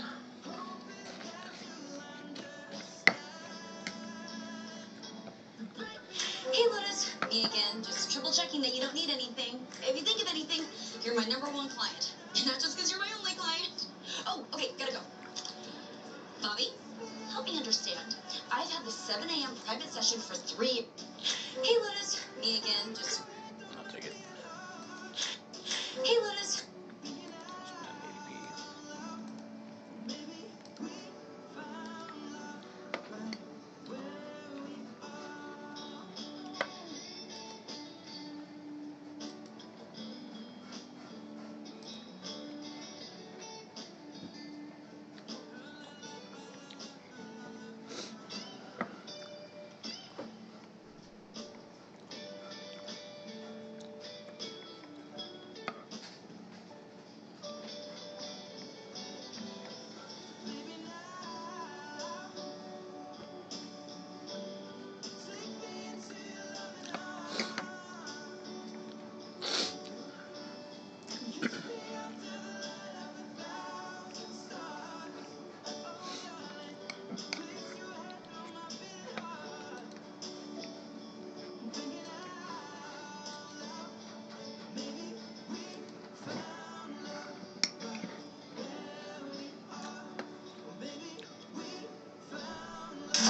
Hey, Liz. Me again, just triple checking that you don't need anything. If you think of anything, you're my #1 client. Not just because you're my only client. Oh, okay, gotta go. Bobby, help me understand. I've had the 7 a.m. private session for 3 years. Hey, Lotus. Me again, just... I'll take it. Hey, Lotus. It's 1080p.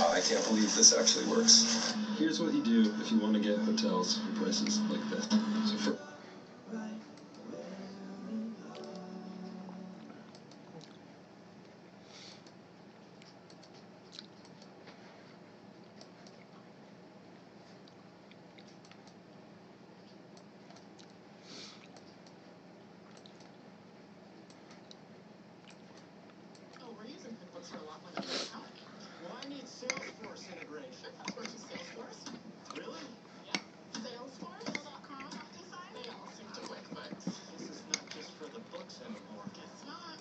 I can't believe this actually works. Here's what you do if you want to get hotels for prices like this. So for Oh, we're using QuickBooks for a lot more than an account. Well, I need Salesforce integration. Of course, it's Salesforce. Really? Yeah. Salesforce.com, DocuSign, they all sync to QuickBooks. This is not just for the books anymore. Guess not.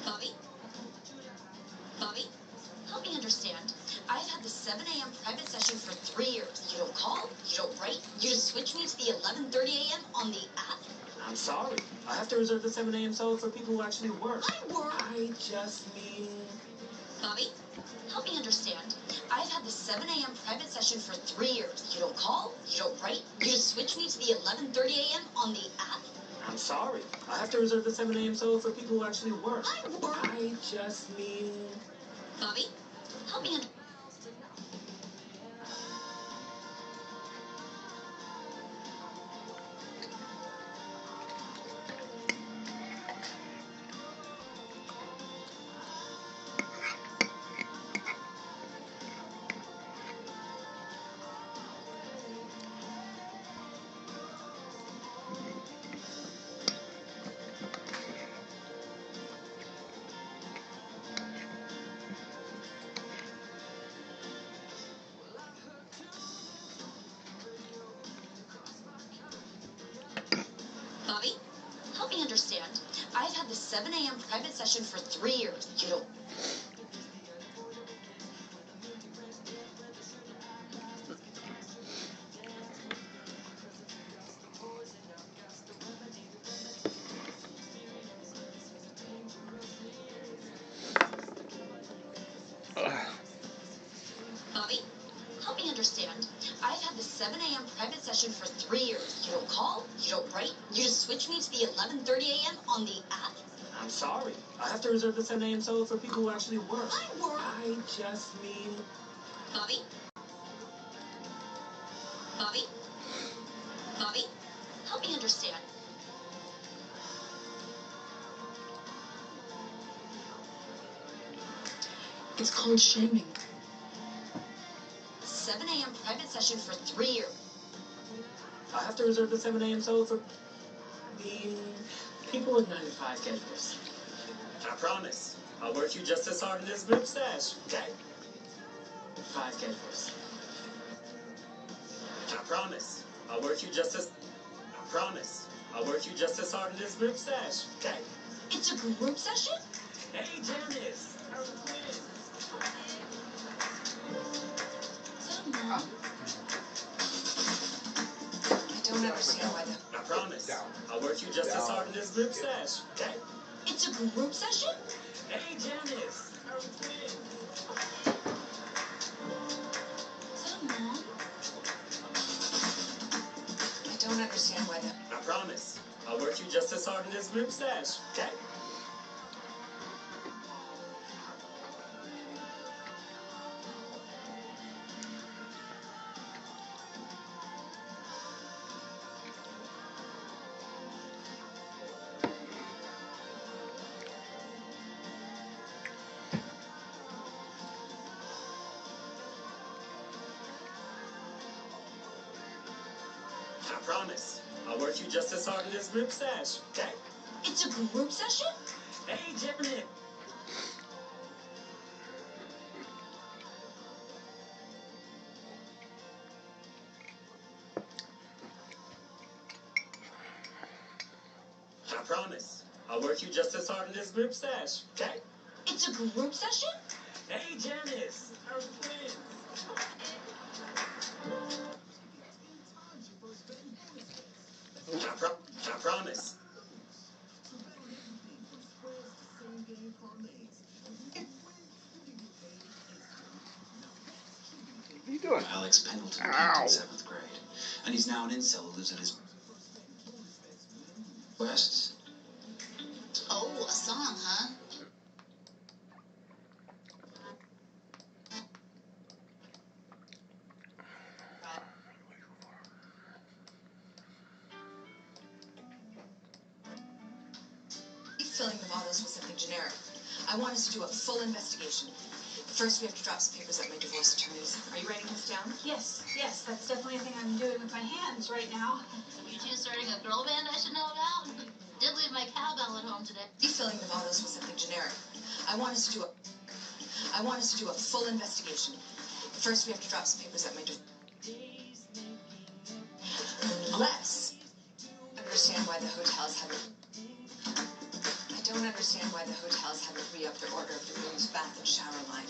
Bobby? Bobby? Help me understand. I've had the 7 a.m. private session for 3 years. You don't call, you don't write, you just switch me to the 11:30 a.m. on the app. I'm sorry. I have to reserve the 7 a.m. solo for people who actually work. I work. I just mean... Bobby, help me understand. I've had the 7 a.m. private session for 3 years. You don't call, you don't write, you just switch me to the 11:30 a.m. on the app. I'm sorry. I have to reserve the 7 a.m. solo for people who actually work. I work. I just mean... Bobby, help me understand. Bobby, help me understand. I've had the 7 a.m. private session for 3 years. You don't... Bobby, help me understand. I've had the 7 a.m. private session for 3 years. You don't call, you don't write, you just switch me to the 11:30 a.m. on the app. I'm sorry. I have to reserve the 7 a.m. solo for people who actually work. I work. I just mean... Bobby? Bobby? Bobby, help me understand. It's called shaming. 7 a.m. private session for 3 years. I have to reserve the 7 a.m. solo for... people with 9 to 5 schedules. I promise. I'll work you just as hard in this group stash, okay? 5 schedules. I promise. I'll work you just as... I promise. I'll work you just as hard in this group sesh, okay? It's a group session? Hey, Janice. How's it going? Mom? I don't understand why the... I promise. I'll work you just as hard in this group sesh, okay? It's a group session? Hey, Janice. How's it going? Mom? I don't understand why the... I promise. I'll work you just as hard in this group sesh, okay? I promise. I'll work you just as hard in this group sesh, okay? It's a group session? Hey, Janice. I promise. I'll work you just as hard in this group sesh, okay? It's a group session? Hey, Janice. How's it going? I promise. What are you doing? Alex Pendleton Ow. peaked in 7th grade, and he's now an incel who lives in his Wests. Oh, a song, huh? Filling the bottles with something generic. I want us to do a full investigation. First, we have to drop some papers at my divorce attorneys. Are you writing this down? Yes, that's definitely a thing I'm doing with my hands right now. You two starting a girl band I should know about? Did leave my cowbell at home today. Refilling the bottles with something generic. I want us to do a full investigation. First, we have to drop some papers at my divorce. Unless understand why the hotels haven't. I don't understand why the hotels haven't re-upped their order of the room's bath and shower line.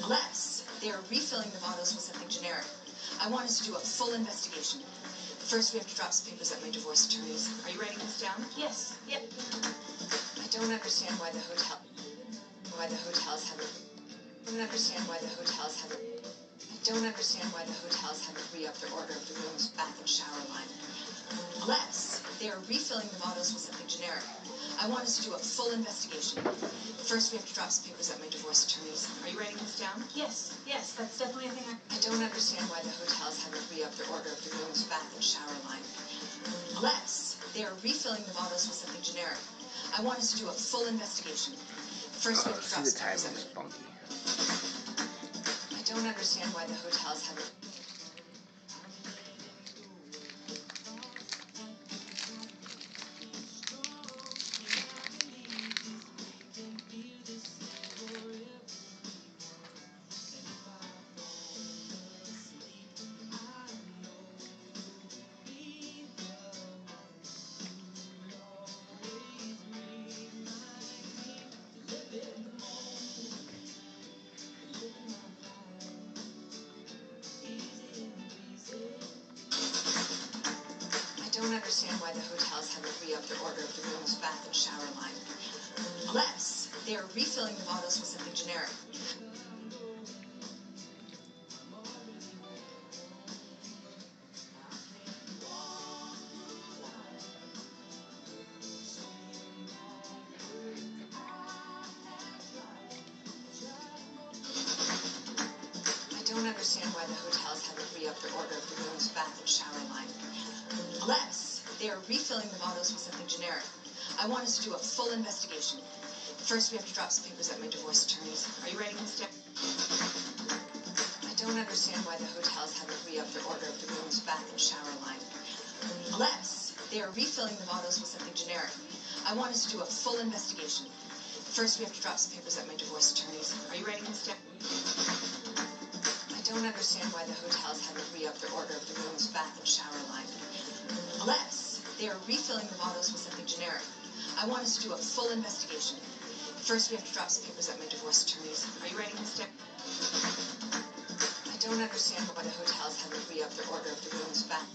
Unless they are refilling the bottles with something generic. I want us to do a full investigation. First, we have to drop some papers at my divorce attorneys. Are you writing this down? Yes, yep. I don't understand why the hotels haven't. I don't understand why the hotels haven't. I don't understand why the hotels haven't re-upped their order of the room's bath and shower line. Unless they are refilling the bottles with something generic. I want us to do a full investigation. First, we have to drop some papers at my divorce attorneys. Are you writing this down? Yes, that's definitely a thing I don't understand why the hotels haven't re-upped their order of the room's bath and shower line. Unless they are refilling the bottles with something generic. I want us to do a full investigation. First, we have to drop See, the some papers timing at is my... funky. I don't understand why the hotels haven't... I don't understand why the hotels haven't re-upped their order of the room's bath and shower line. Unless they are refilling the bottles with something generic. I don't understand why the hotels haven't re-upped their order of the room's bath and shower line. Unless they are refilling the bottles with something generic. I want us to do a full investigation. First, we have to drop some papers at my divorce attorneys. Are you writing this down? I don't understand why the hotels haven't re-upped their order of the room's bath and shower line. Unless they are refilling the bottles with something generic. I want us to do a full investigation. First, we have to drop some papers at my divorce attorneys. Are you writing this down? I don't understand. understand why the hotels haven't re-upped their order of the room's bath and shower line. Unless they are refilling the bottles with something generic. I want us to do a full investigation. First, we have to drop some papers at my divorce attorneys. Are you writing this down? I don't understand why the hotels haven't re-upped their order of the room's bath.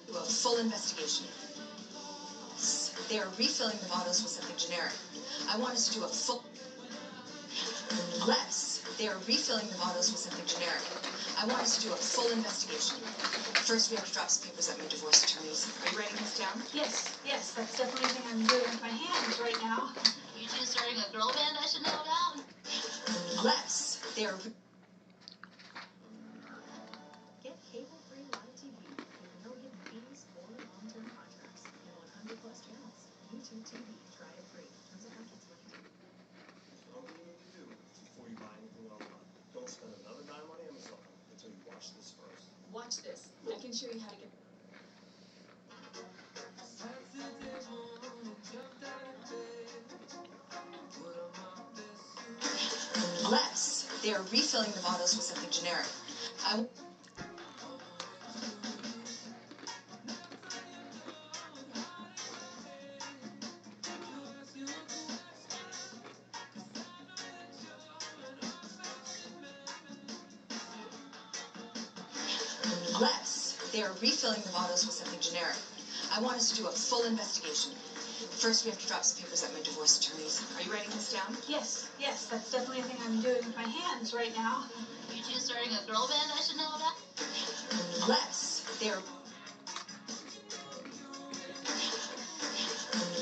Do a full investigation. They are refilling the bottles with something generic. I want us to do a full... Unless they are refilling the bottles with something generic. I want us to do a full investigation. First, we have to drop some papers at my divorce attorneys. Are you writing this down? Yes, that's definitely a thing I'm doing with my hands right now. You two starting a girl band I should know about? Unless they are... Get cable-free live TV with no hidden fees or long-term contracts and 100+ channels. YouTube TV, try it free. Terms and conditions apply. What do you need to do before you buy anything online? Don't spend another dime on Amazon until you watch this first. Watch this. I can show you how to get... Unless they are refilling the bottles with something generic. Unless they are refilling the bottles with something generic. I want us to do a full investigation. First, we have to drop some papers at my divorce attorneys. Are you writing this down? Yes, that's definitely a thing I'm doing with my hands right now. You two starting a girl band I should know about? Unless they are...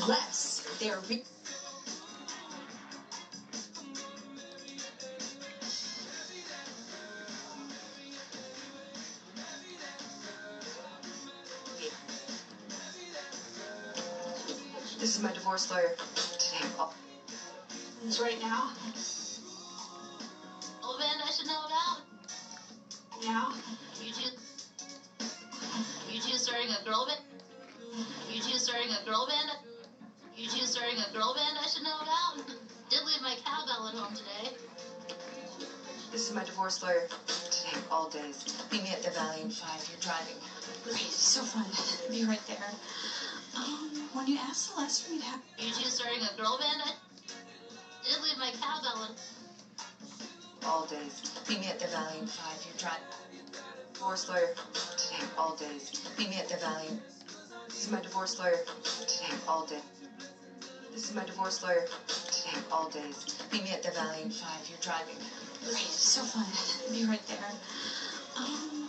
Unless they are... This is my divorce lawyer. Today, It's right now. Girl band I should know about? Now. You two starting a girl band? You two starting a girl band? You two starting a girl band I should know about? Did leave my cowbell at home today. This is my divorce lawyer. Today, all days. Meet me at the Valley in 5. You're driving. Great, so fun. Be right there. When you asked Celeste for me to have... You two starting a girl band? I did leave my cowbell at... All days. Meet me at the Valley in 5. You're driving. Divorce lawyer. Today, all days. Meet me at the Valley. This is my divorce lawyer. Today, all day. This is my divorce lawyer. Today, all days. Meet me at the Valley in 5. You're driving. Great, so fun. Be right there.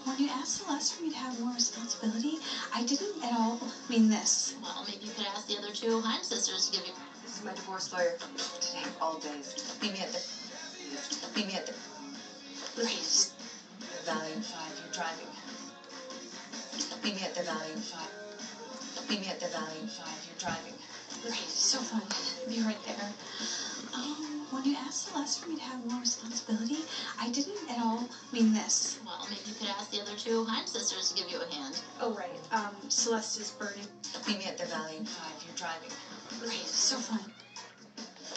When you asked Celeste for me to have more responsibility, I didn't at all mean this. Well, maybe you could ask the other two Heim sisters to give you... This is my divorce lawyer. Today, all days. Meet me at the... Meet me at the... Great. The Valley in 5. You're driving. Meet me at the Valley in 5. Meet me at the Valley in 5. You're driving. Great, so fun. Be right there. When you asked Celeste for me to have more responsibility, I didn't at all mean this. Well, maybe you could ask the other two Heim sisters to give you a hand. Oh, right. Celeste is burning. Meet me at the Valley in 5. You're driving. Great, so fun.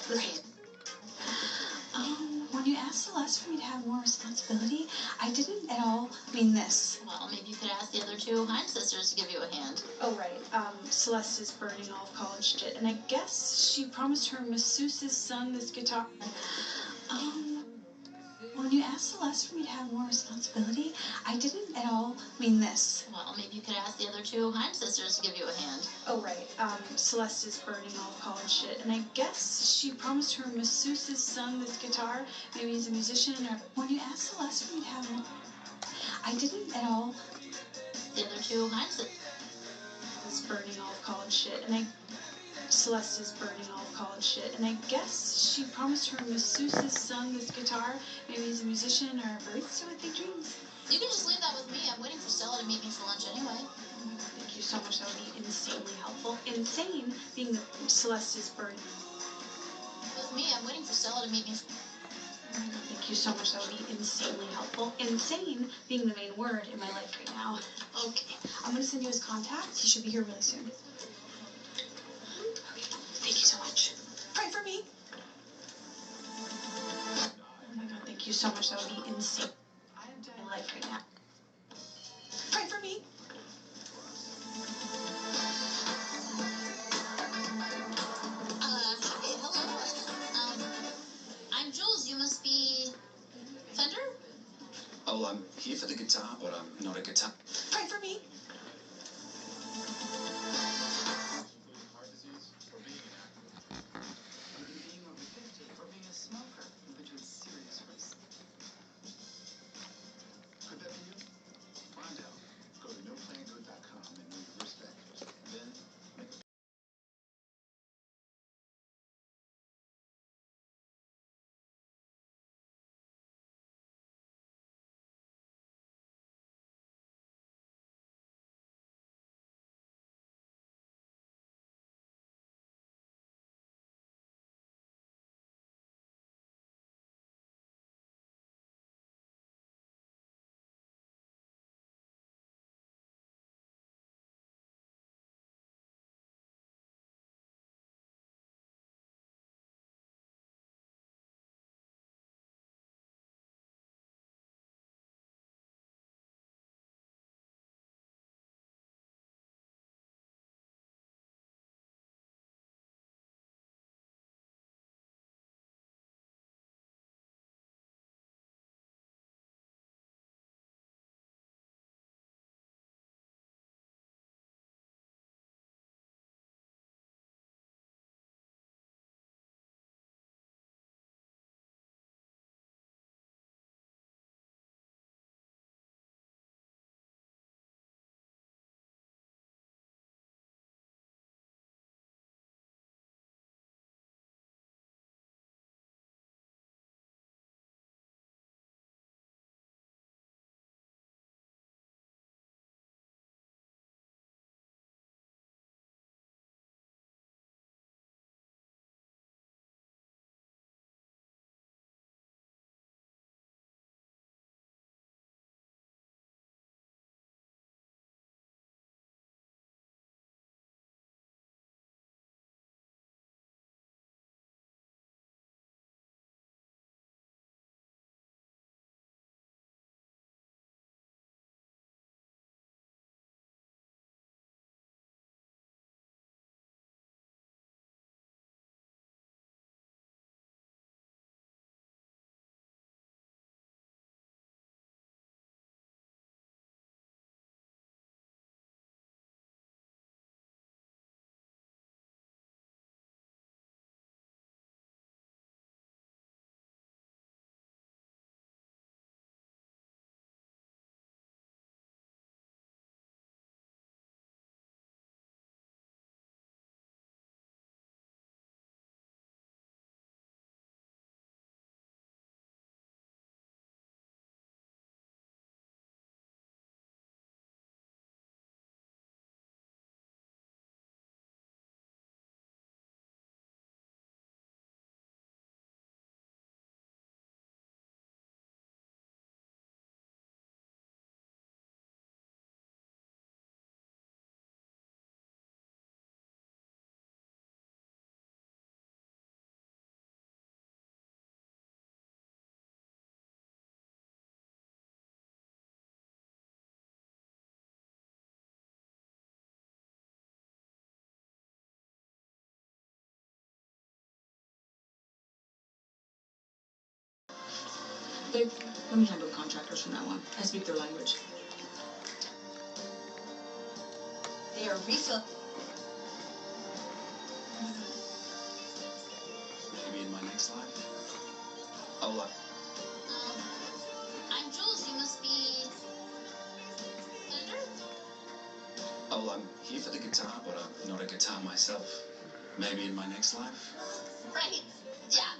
Great. When you asked Celeste for me to have more responsibility, I didn't at all mean this. Well, maybe you could ask the other two Heim sisters to give you a hand. Oh, right. Celeste is burning all of college shit, and I guess she promised her masseuse's son this guitar. When you asked Celeste for me to have more responsibility, I didn't at all mean this. Well, maybe you could ask the other two Heim sisters to give you a hand. Oh, right. Celeste is burning all of college shit, and I guess she promised her masseuse's son this guitar. Maybe he's a musician, or... When you asked Celeste for me to have more... I didn't at all... The other two Heim sisters is burning all of college shit, and Celeste is burning all of college shit, and I guess she promised her masseuse's son this guitar. Maybe he's a musician or a barista with big dreams. You can just leave that with me. I'm waiting for Stella to meet me for lunch anyway. Oh my god, thank you so much. That would be insanely helpful. Insane being that Celeste is burning. With me, I'm waiting for Stella to meet me. Thank you so much. That would be insanely helpful. Insane being the main word in my life right now. Okay. I'm going to send you his contact. He should be here really soon. Okay. Thank you so much. Pray for me. Oh my God. Thank you so much. That would be insane in my life right now. Pray for me. Hi, hello. I'm Jules. You must be Fender? Oh, I'm here for the guitar, but I'm not a guitar. Pray for me. Heart disease or being an actor. Being over 50 or being a smoker can put you at serious risk. Could that be you? Find out. Go to noplangood.com and know your risk factors. Then make a Babe, let me handle the contractors from now on. I speak their language. They are refill. Maybe in my next life. Oh, look. I'm Jules. You must be Fender? Oh, I'm here for the guitar, but I'm not a guitar myself. Maybe in my next life. Right. Yeah.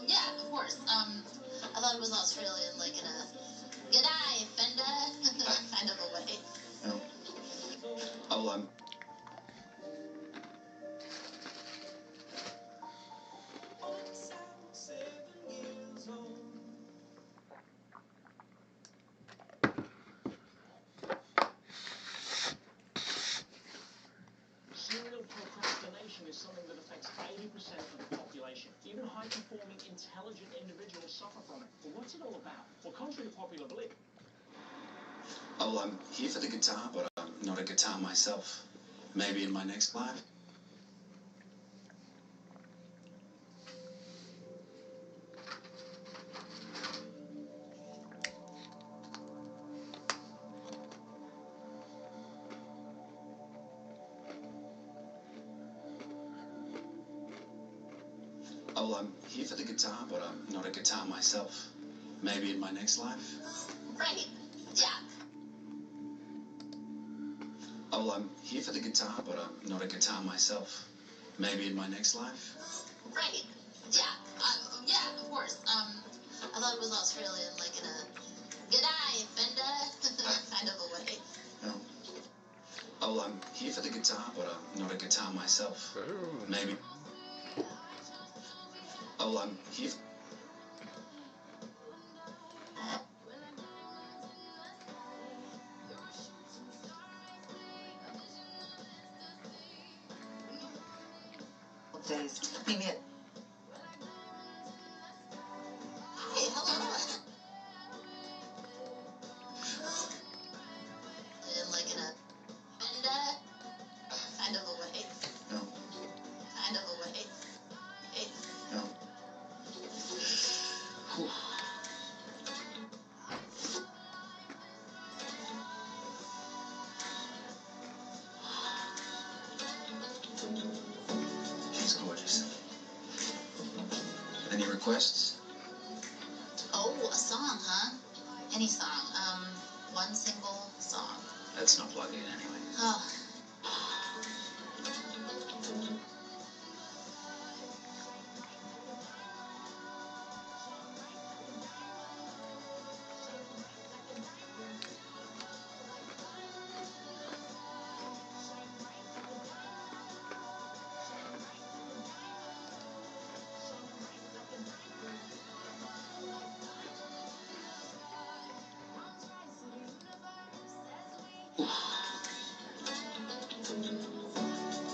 Yeah, of course. I thought it was Australian, like in a good eye, Fender kind of a way. No. Oh, I'm high-performing, intelligent individuals suffer from it. Well, what's it all about? Well, contrary to popular belief. Oh, I'm here for the guitar, but I'm not a guitar myself. Maybe in my next life. Oh, I'm here for the guitar, but I'm not a guitar myself. Maybe in my next life. Right. Yeah. Oh, I'm here for the guitar, but I'm not a guitar myself. Maybe in my next life. Right. Yeah. Yeah, of course. I thought it was Australian, like in a "G'day, Fender" kind of a way. No. Oh, I'm here for the guitar, but I'm not a guitar myself. Maybe. Oh, I'm here. Days. Meet me at Hey, hello. Like in a Fender kind of a way. No. Kind of a way. Hey. No. Whew. She's gorgeous. Any requests? Oh, a song, huh? Any song. One single song. That's not plugging in anyway. Oh.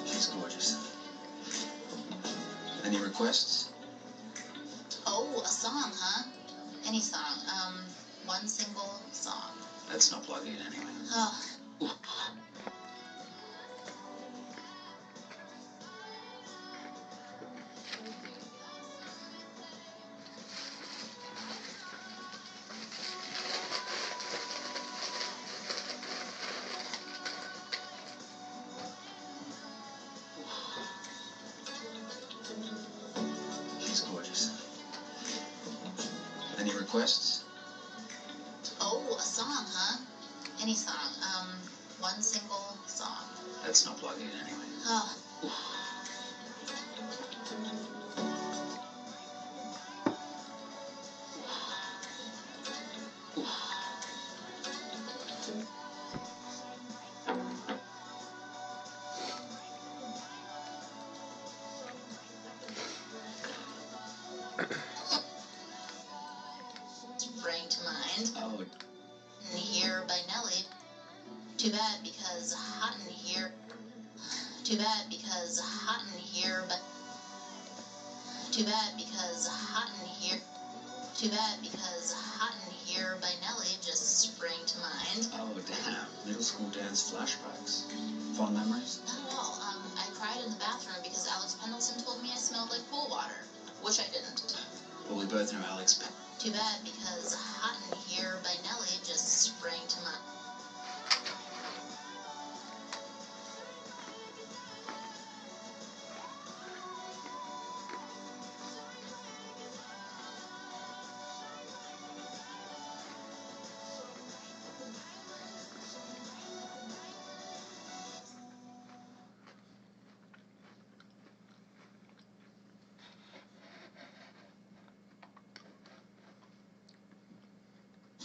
She's gorgeous. Any requests? Oh, a song, huh? Any song. One single song. That's not plugging in anyway. Oh. She's gorgeous. Any requests? Oh, a song, huh? Any song. One single song. That's not plugging in anyway. Oh. Sprang to mind. Oh, Here by Nelly. Too bad because hot in here. Too bad because hot in here, but too bad because hot in here. Too bad because hot in here by Nelly just sprang to mind. oh, damn. Middle school dance flashbacks. Fond memories? Not at all. I cried in the bathroom because Alex Pendleton told me I smelled like pool water, which I didn't. Well, we both know Alex. Too bad because hot in here by Nelly just sprang to mind.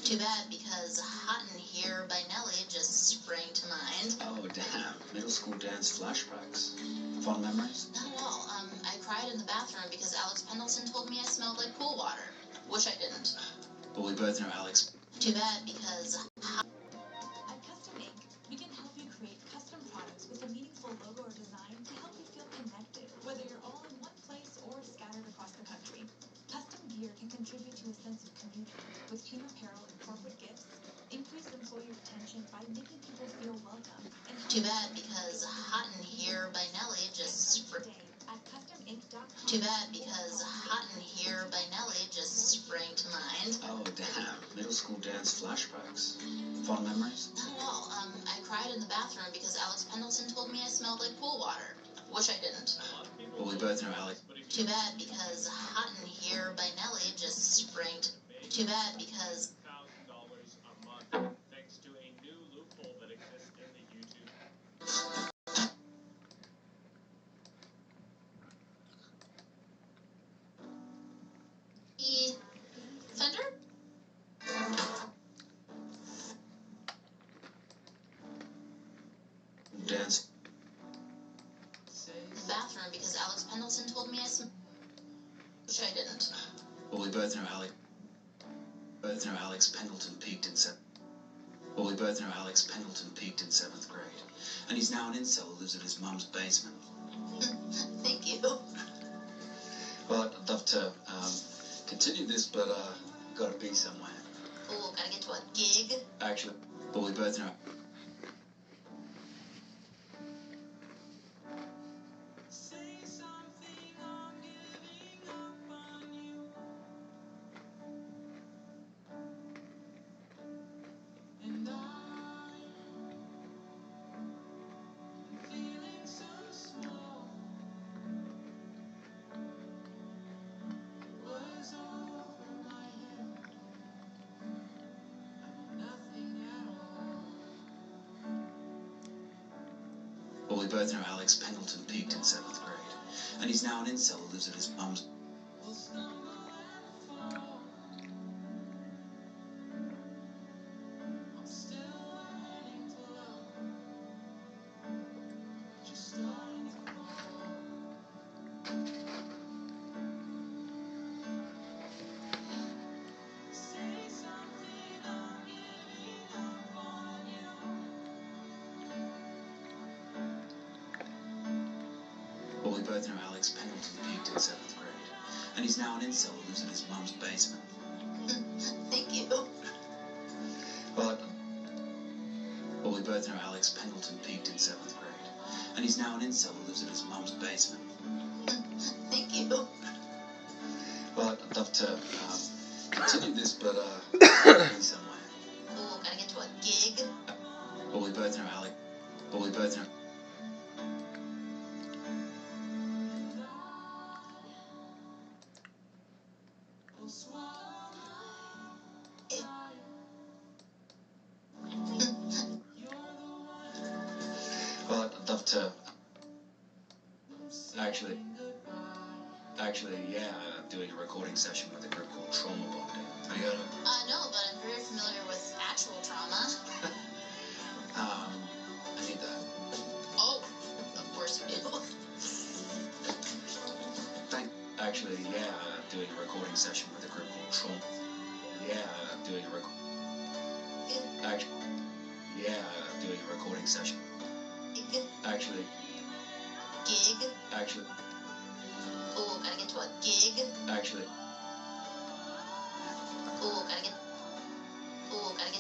Too bad because hot in here by Nelly just sprang to mind. Oh, damn. Middle school dance flashbacks. Fond memories? Not at all. I cried in the bathroom because Alex Pendleton told me I smelled like pool water, which I didn't. Well, we both know Alex. Too bad because At Custom Ink, we can help you create custom products with a meaningful logo or design to help you feel connected, whether you're all in one place or scattered across the country. can contribute to a sense of community with team apparel and corporate gifts. Increase employee retention by making people feel welcome. And Too bad, because Hot in Here by Nelly just at customink.com. Too bad, because Hot in Here by Nelly just sprang to mind. Oh, damn. Middle school dance flashbacks. Fond memories? Not at all. I cried in the bathroom because Alex Pendleton told me I smelled like pool water. Wish I didn't. Well, we both know Alex. Too bad, because Hot in Here by Nelly just sprang to... Too bad, because... $1,000 a month, thanks to a new loophole that exists in the YouTube. Fender? Dance. Bathroom because Alex Pendleton told me I Wish I didn't. Well, we both know Alex Pendleton peaked in Well, we both know Alex Pendleton peaked in 7th grade. And he's now an incel who lives in his mum's basement. Thank you. Well, I'd love to continue this, but gotta be somewhere. Ooh, gotta get to a gig. Actually, well, we both know. Well, we both know Alex Pendleton peaked in 7th grade. And he's now an incel who lives in his mum's... Well, we both know Alex Pendleton peaked in 7th grade. And he's now an incel who lives in his mum's basement. Thank you. Well, we both know Alex Pendleton peaked in 7th grade. And he's now an incel who lives in his mum's basement. Thank you. Well, I'd love to continue this, but gotta be somewhere. Ooh, gotta get to a gig. Well, we both know Alex... Well, we both know... Well, I'd love to... Actually, yeah, I'm doing a recording session with a group called Trauma Bonding. Have you heard of it? No, but I'm very familiar with actual trauma. I need that. Oh, of course you do. Actually, yeah, I'm doing a recording session with a group called Trauma. Yeah, I'm doing a recording session. Actually. Gig? Actually. Ooh, gotta get to a gig. Actually. Ooh, gotta get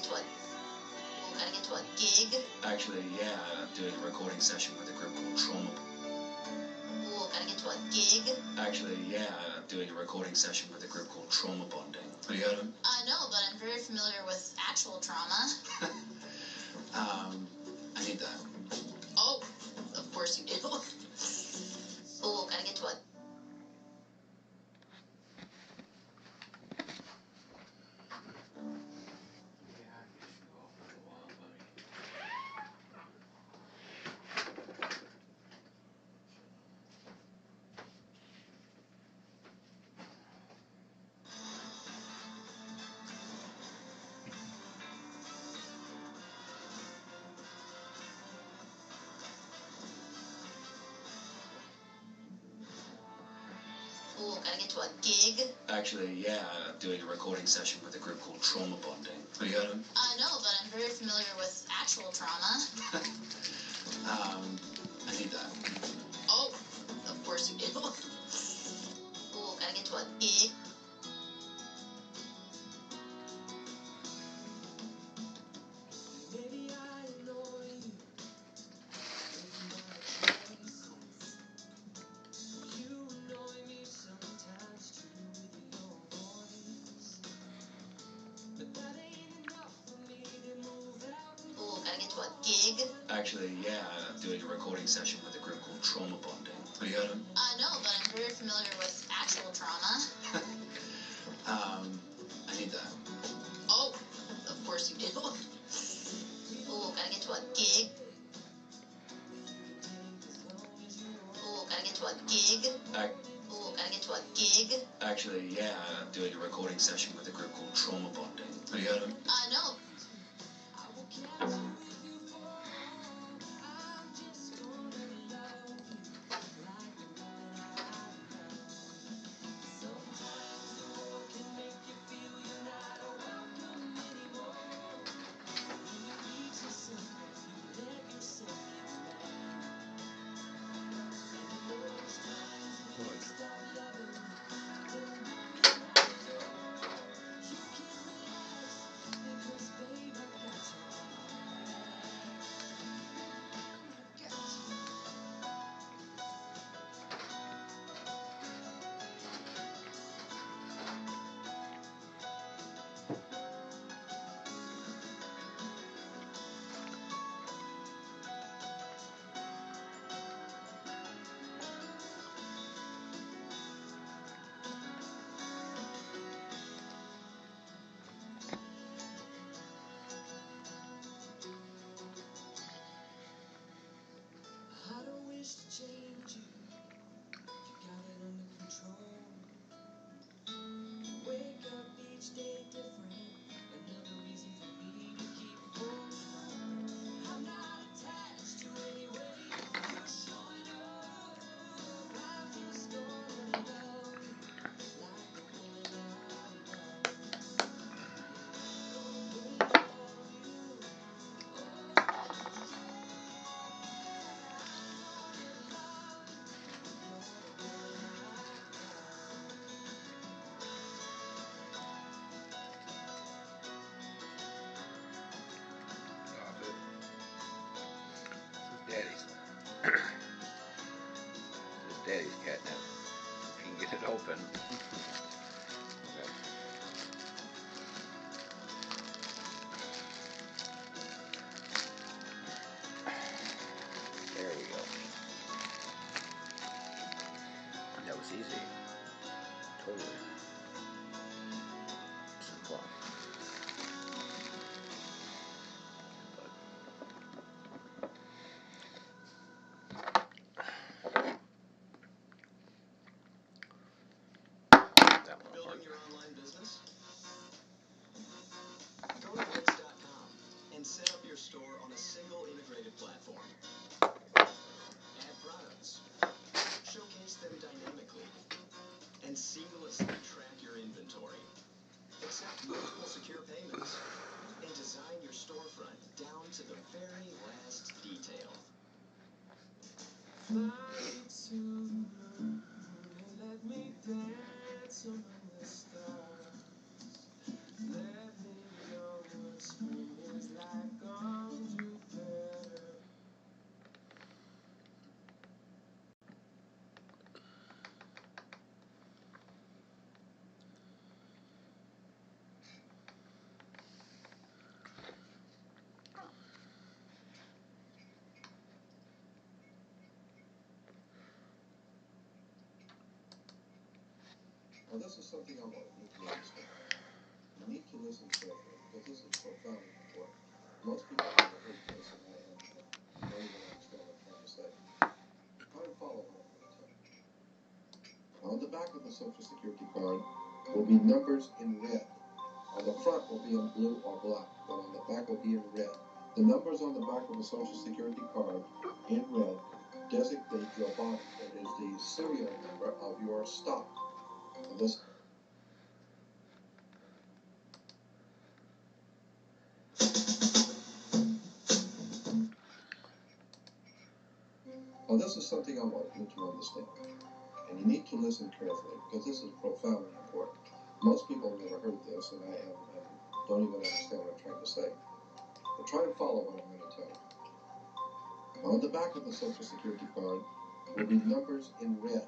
to a gig. Actually, yeah, I'm doing a recording session with a group called Trauma. Ooh, gotta get to a gig. Actually, yeah, I'm doing a recording session with a group called Trauma Bonding. Have you heard of it? No, but I'm very familiar with actual trauma. I need that. Oh, of course you do. Ooh, gotta get to a... Ooh, gotta get to a gig. Actually, yeah, I'm doing a recording session with a group called Trauma Bonding. Have you heard of it? No, but I'm very familiar with actual trauma. I need that. Oh, of course you do. Ooh, gotta get to a gig. gig? Actually, yeah, I'm doing a recording session with a group called Trauma Bonding. Have you heard of them? No, but I'm very familiar with actual trauma. I need that. Oh, of course you do. Ooh, gotta get to a gig. Ooh, gotta get to a gig. Ooh, gotta get to a gig. Actually, yeah, I'm doing a recording session with a group called Trauma Bonding. Have you heard of them? No. Change you, you got it under control. Wake up each day different, another reason for me to keep holding on. I'm not attached to any way you're showing up. I'm just gonna love you like a woman I love. Gonna wait on you. Daddy's. This is Daddy's catnip. If you can get it open. Okay. There we go. That was easy. Totally. Simple. Building your online business? Go to Wix.com and set up your store on a single integrated platform. Add products, showcase them dynamically, and seamlessly track your inventory. Accept multiple secure payments, and design your storefront down to the very last detail. Fly to the moon and let me dance among the stars. Let me know what spring is like on Jupiter. Now, this is something I want you to understand. You need to listen carefully because this is profoundly important. Most people have never heard this, and I don't even understand what I'm trying to say. Try and follow what I'm going to tell you. On the back of the Social Security card will be numbers in red. On the front will be in blue or black, but on the back will be in red. The numbers on the back of a Social Security card in red designate your body. It is the serial number of your stock. And this Now, this is something I want you to understand, and you need to listen carefully because this is profoundly important. Most people have never heard this, and I don't even understand what I'm trying to say. But try and follow what I'm going to tell you. On the back of the Social Security card will be numbers in red.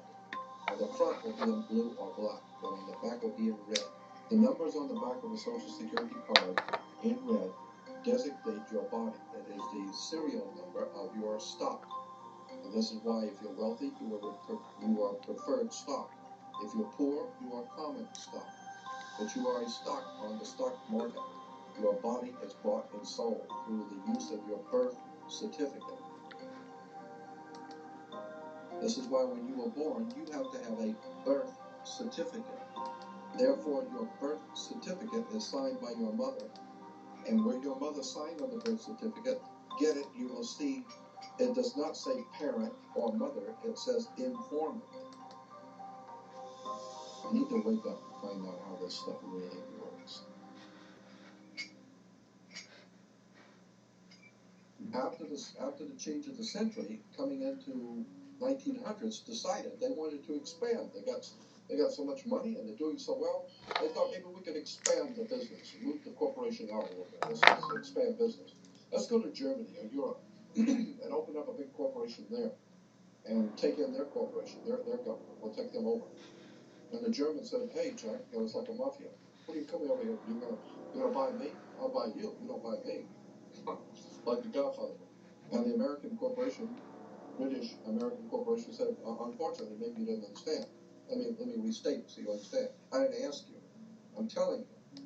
On the front will be in blue or black, but on the back will be in red. The numbers on the back of a Social Security card in red designate your body. It is the serial number of your stock. And this is why if you're wealthy, you are preferred stock. If you're poor, you are common stock. But you are a stock on the stock market. Your body is bought and sold through the use of your birth certificate. This is why when you were born, you have to have a birth certificate. Therefore, your birth certificate is signed by your mother. And where your mother signed on the birth certificate, get it, you will see it does not say parent or mother, it says informant. You need to wake up and find out how this stuff really works. After the change of the century, coming into 1900s, decided they wanted to expand. They got so much money and they're doing so well, they thought maybe we could expand the business, move the corporation out a little bit. Let's expand business. Let's go to Germany or Europe and open up a big corporation there and take in their corporation, their government. We'll take them over. And the Germans said, hey, Jack, it was like a mafia. What are you coming over here? You're gonna buy me? I'll buy you. You don't buy me. Like the Godfather. And the American corporation, British American corporation said, unfortunately, maybe you didn't understand. Let me restate so you understand. I didn't ask you. I'm telling you.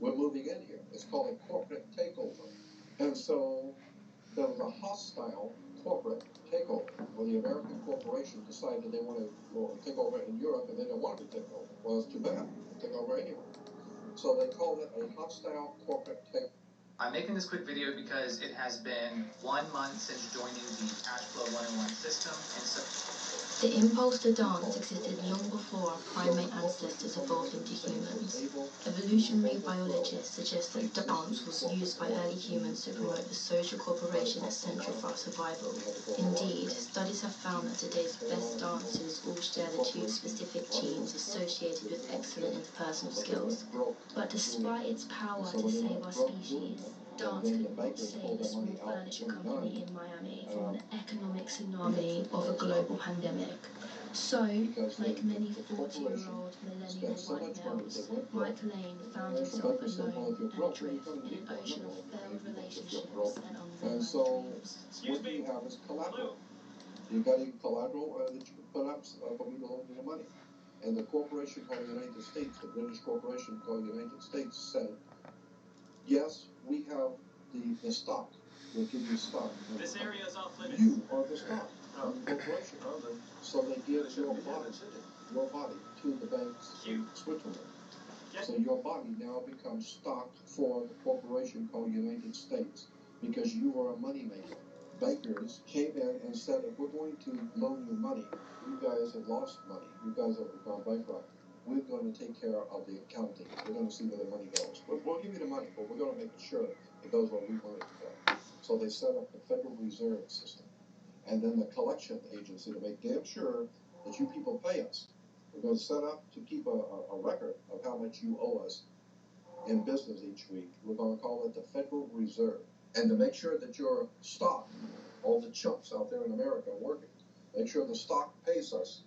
We're moving in here. It's called a corporate takeover. And so there was a hostile corporate takeover where the American corporation decided they wanted to take over in Europe and they didn't want to be taken over. Well, it's too bad. Take over anyway. So they called it a hostile corporate takeover. I'm making this quick video because it has been 1 month since joining the Cashflow 101 system, and so the impulse to dance existed long before our primate ancestors evolved into humans. Evolutionary biologists suggest that dance was used by early humans to promote the social cooperation essential for our survival. Indeed, studies have found that today's best dancers all share the two specific genes associated with excellent interpersonal skills. But despite its power to save our species, dance could not save a small furniture company in Miami from an economic tsunami of a global pandemic. So, like many 40-year-old millennial white males, Mike Lane found himself alone and adrift in an ocean of failed relationships and unrealized dreams. What you have is collateral. You got any collateral that you can put up for me to loan you the money. And the corporation called the United States, the British corporation called the United States, said, yes, we have the stock. We'll give you stock. This area is off limits. You are the stock of the corporation. So they give your body to the banks in Switzerland. So your body now becomes stock for the corporation called United States because you are a moneymaker. Bankers came in and said, if we're going to loan you money, you guys have lost money. You guys have gone bankrupt. We're going to take care of the accounting. We're going to see where the money goes. We'll give you the money, but we're going to make sure it goes where we want it to go. So they set up the Federal Reserve System. And then the collection agency to make damn sure that you people pay us. We're going to set up to keep a record of how much you owe us in business each week. We're going to call it the Federal Reserve. And to make sure that your stock, all the chumps out there in America are working, make sure the stock pays us.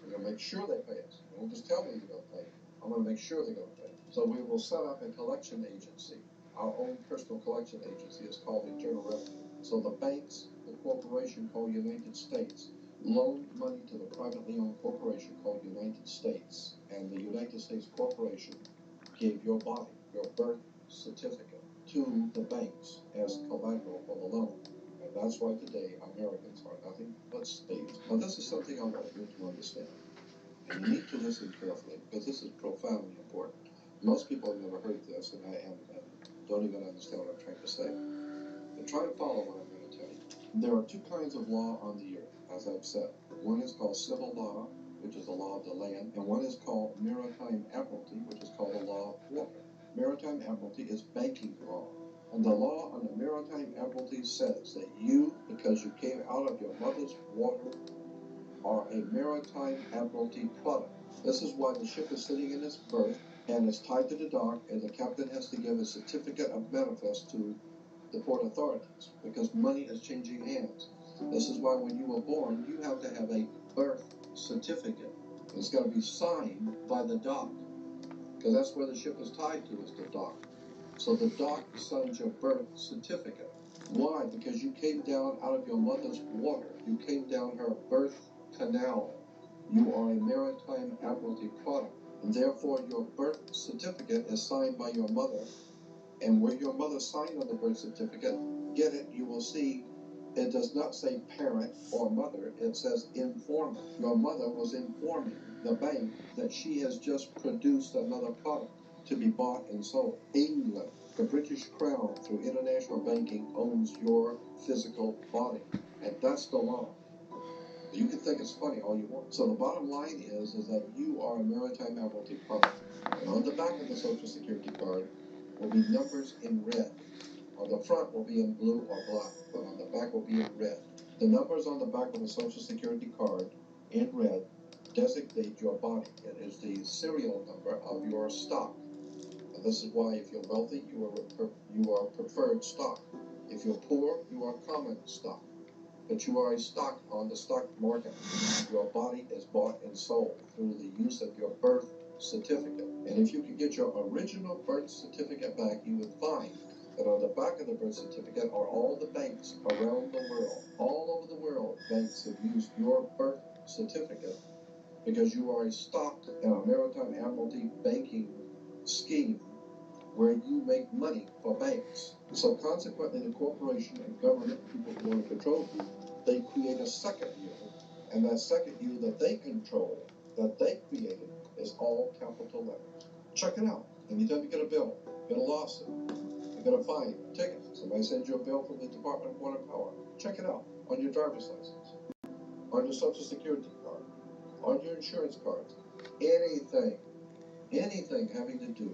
We're going to make sure they pay us. Don't just tell me they're going to pay. I'm going to make sure they're going to pay. So we will set up a collection agency. Our own personal collection agency is called Internal Revenue. So the banks, the corporation called United States, loaned money to the privately owned corporation called United States. And the United States corporation gave your body, your birth certificate, to the banks as collateral for the loan. And that's why today Americans are nothing but slaves. Now this is something I want you to understand. And you need to listen carefully because this is profoundly important. Most people have never heard this and don't even understand what I'm trying to say. But try to follow what I'm going to tell you. There are two kinds of law on the earth, as I've said. One is called civil law, which is the law of the land, and one is called maritime admiralty, which is called the law of water. Maritime admiralty is banking law. And the law on the maritime admiralty says that you, because you came out of your mother's water, are a maritime admiralty product. This is why the ship is sitting in its berth and is tied to the dock, and the captain has to give a certificate of manifest to the port authorities because money is changing hands. This is why when you were born, you have to have a birth certificate. It's got to be signed by the dock because that's where the ship is tied to, is the dock. So the doc signs your birth certificate. Why? Because you came down out of your mother's water. You came down her birth canal. You are a maritime admiralty product. And therefore, your birth certificate is signed by your mother. And where your mother signed on the birth certificate, get it, you will see it does not say parent or mother. It says informant. Your mother was informing the bank that she has just produced another product to be bought and sold. England, the British Crown, through international banking, owns your physical body. And that's the law. You can think it's funny all you want. So the bottom line is that you are a maritime admiralty product. And on the back of the Social Security card will be numbers in red. On the front will be in blue or black, but on the back will be in red. The numbers on the back of the Social Security card in red designate your body. It is the serial number of your stock. And this is why if you're wealthy, you are preferred stock. If you're poor, you are common stock. But you are a stock on the stock market. Your body is bought and sold through the use of your birth certificate. And if you could get your original birth certificate back, you would find that on the back of the birth certificate are all the banks around the world. All over the world, banks have used your birth certificate because you are a stock in a maritime admiralty banking scheme where you make money for banks. So consequently, the corporation and government, people who want to control you, they create a second you, and that second you that they control, that they created, is all capital letters. Check it out. Anytime you get a bill, get a lawsuit, you get a fine, a ticket, somebody sends you a bill from the Department of Water and Power, check it out on your driver's license, on your Social Security card, on your insurance cards, anything having to do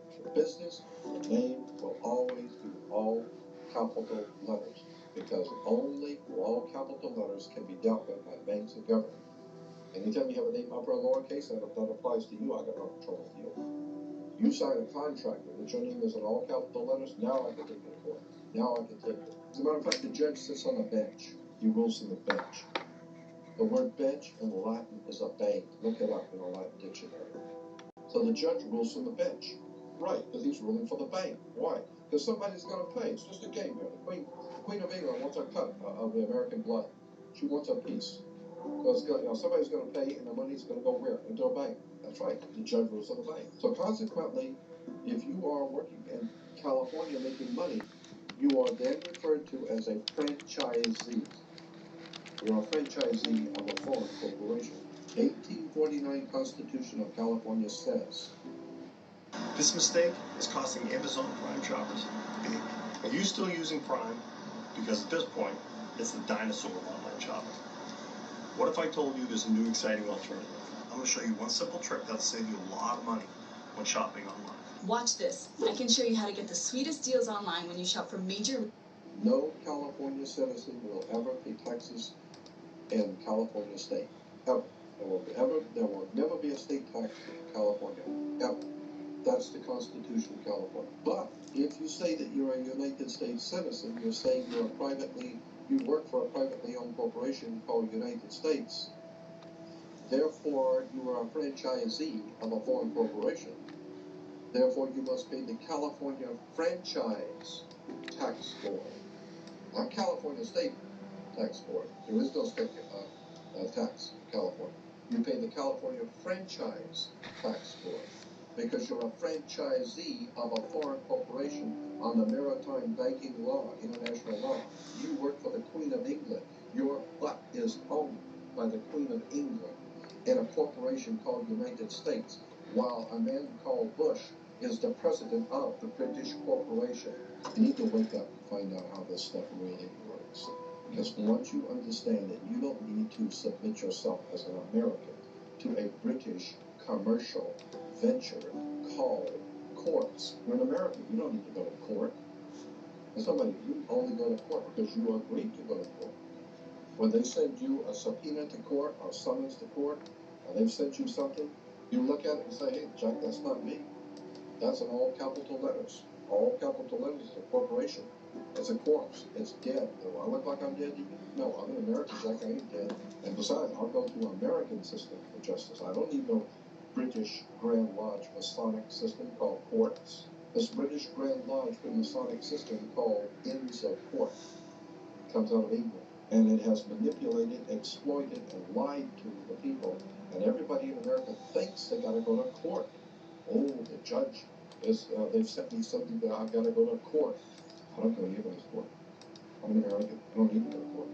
with business, the name will always be all capital letters, because only all capital letters can be dealt with by banks and government. Anytime you have a name upper or lowercase, that applies to you. I got no control of you. You sign a contract that your name is in all capital letters, now I can take it to court. Now I can take it. As a matter of fact, the judge sits on a bench. He rules from the bench. The word bench in Latin is a bank. Look it up in a Latin dictionary. So the judge rules from the bench. Right, because he's ruling for the bank. Why? Because somebody's going to pay. It's just a game here. The Queen of England wants a cut of the American blood. She wants a piece. Because somebody's going to pay, and the money's going to go where? Into a bank. That's right. The judge rules of the bank. So consequently, if you are working in California making money, you are then referred to as a franchisee. You're a franchisee of a foreign corporation. 1849 Constitution of California says, This mistake is costing Amazon Prime shoppers big. Are you still using Prime? Because at this point, it's the dinosaur of online shopping. What if I told you there's a new exciting alternative? I'm going to show you one simple trick that'll save you a lot of money when shopping online. Watch this. I can show you how to get the sweetest deals online when you shop for major... No California citizen will ever pay taxes in California state. Ever. There will never be a state tax in California. Ever. That's the Constitution of California. But if you say that you're a United States citizen, you're saying you work for a privately owned corporation called United States. Therefore, you are a franchisee of a foreign corporation. Therefore, you must pay the California Franchise Tax Board. Not California State Tax Board. There is no state tax in California. You pay the California Franchise Tax Board because you're a franchisee of a foreign corporation on the maritime banking law, international law. You work for the Queen of England. Your butt is owned by the Queen of England in a corporation called United States, while a man called Bush is the president of the British corporation. You need to wake up and find out how this stuff really works. Because once you understand that you don't need to submit yourself as an American to a British commercial venture called courts. You're an American. You don't need to go to court. You only go to court because you agreed to go to court. When they send you a subpoena to court or summons to court, or they've sent you something, you look at it and say, hey, Jack, that's not me. That's in all capital letters. All capital letters is a corporation. It's a corpse. It's dead. Do I look like I'm dead to you? No, I'm an American, Jack. I ain't dead. And besides, I'll go to an American system for justice. I don't need no British Grand Lodge Masonic system called courts. This British Grand Lodge Masonic system called Inns of Court comes out of England. And it has manipulated, exploited, and lied to the people. And everybody in America thinks they gotta go to court. Oh, the judge is, they've sent me something that I've gotta go to court. I don't go to court. I'm an American. I don't need to go to court.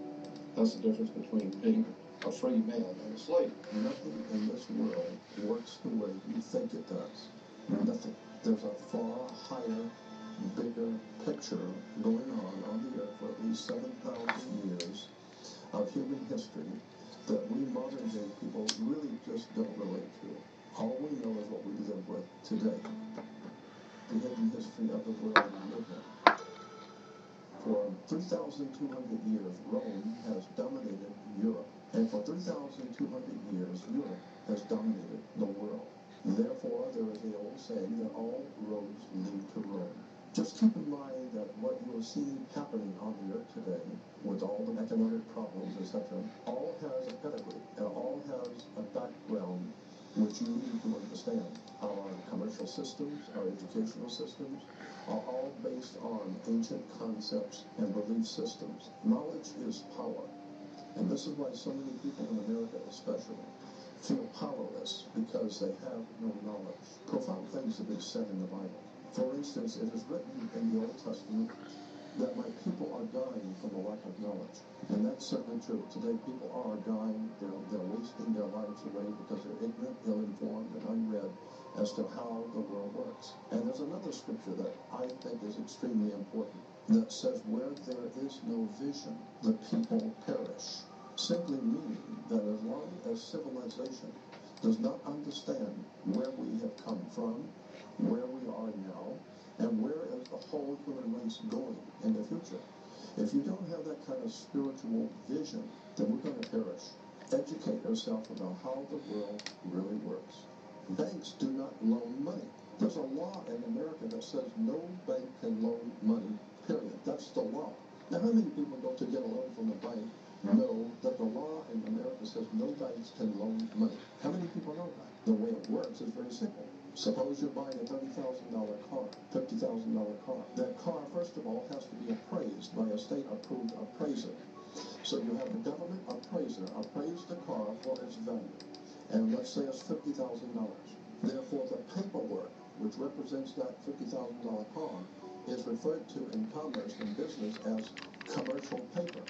That's the difference between being a free man and a slave. Nothing in this world works the way you think it does. Nothing. There's a far higher, bigger picture going on the earth for at least 7,000 years of human history that we modern day people really just don't relate to. All we know is what we live with today. The hidden history of the world we live in. For 3,200 years, Rome has dominated Europe. And for 3,200 years, Europe has dominated the world. Therefore, there is the old saying that all roads lead to Rome. Just keep in mind that what you are seeing happening on the earth today, with all the economic problems, etc., all has a pedigree, and all has a background which you need to understand. Our commercial systems, our educational systems, are all based on ancient concepts and belief systems. Knowledge is power. And this is why so many people in America especially feel powerless, because they have no knowledge. Profound things have been said in the Bible. For instance, it is written in the Old Testament that my people are dying from a lack of knowledge. And that's certainly true. Today people are dying, they're wasting their lives away because they're ignorant, ill-informed, and unread as to how the world works. And there's another scripture that I think is extremely important that says, where there is no vision, the people perish. Simply meaning that as long as civilization does not understand where we have come from, where we are now, and where is the whole human race going in the future, if you don't have that kind of spiritual vision, then we're going to perish. Educate yourself about how the world really works. Banks do not loan money. There's a law in America that says no bank can loan money, period. That's the law. Now, how many people go to get a loan from a bank know that the law in America says no banks can loan money? How many people know that? The way it works is very simple. Suppose you're buying a $30,000 car, $50,000 car. That car, first of all, has to be appraised by a state-approved appraiser. So you have the government appraiser appraise the car for its value. And let's say it's $50,000. Therefore, the paperwork, which represents that $50,000 car, is referred to in commerce and business as commercial paper.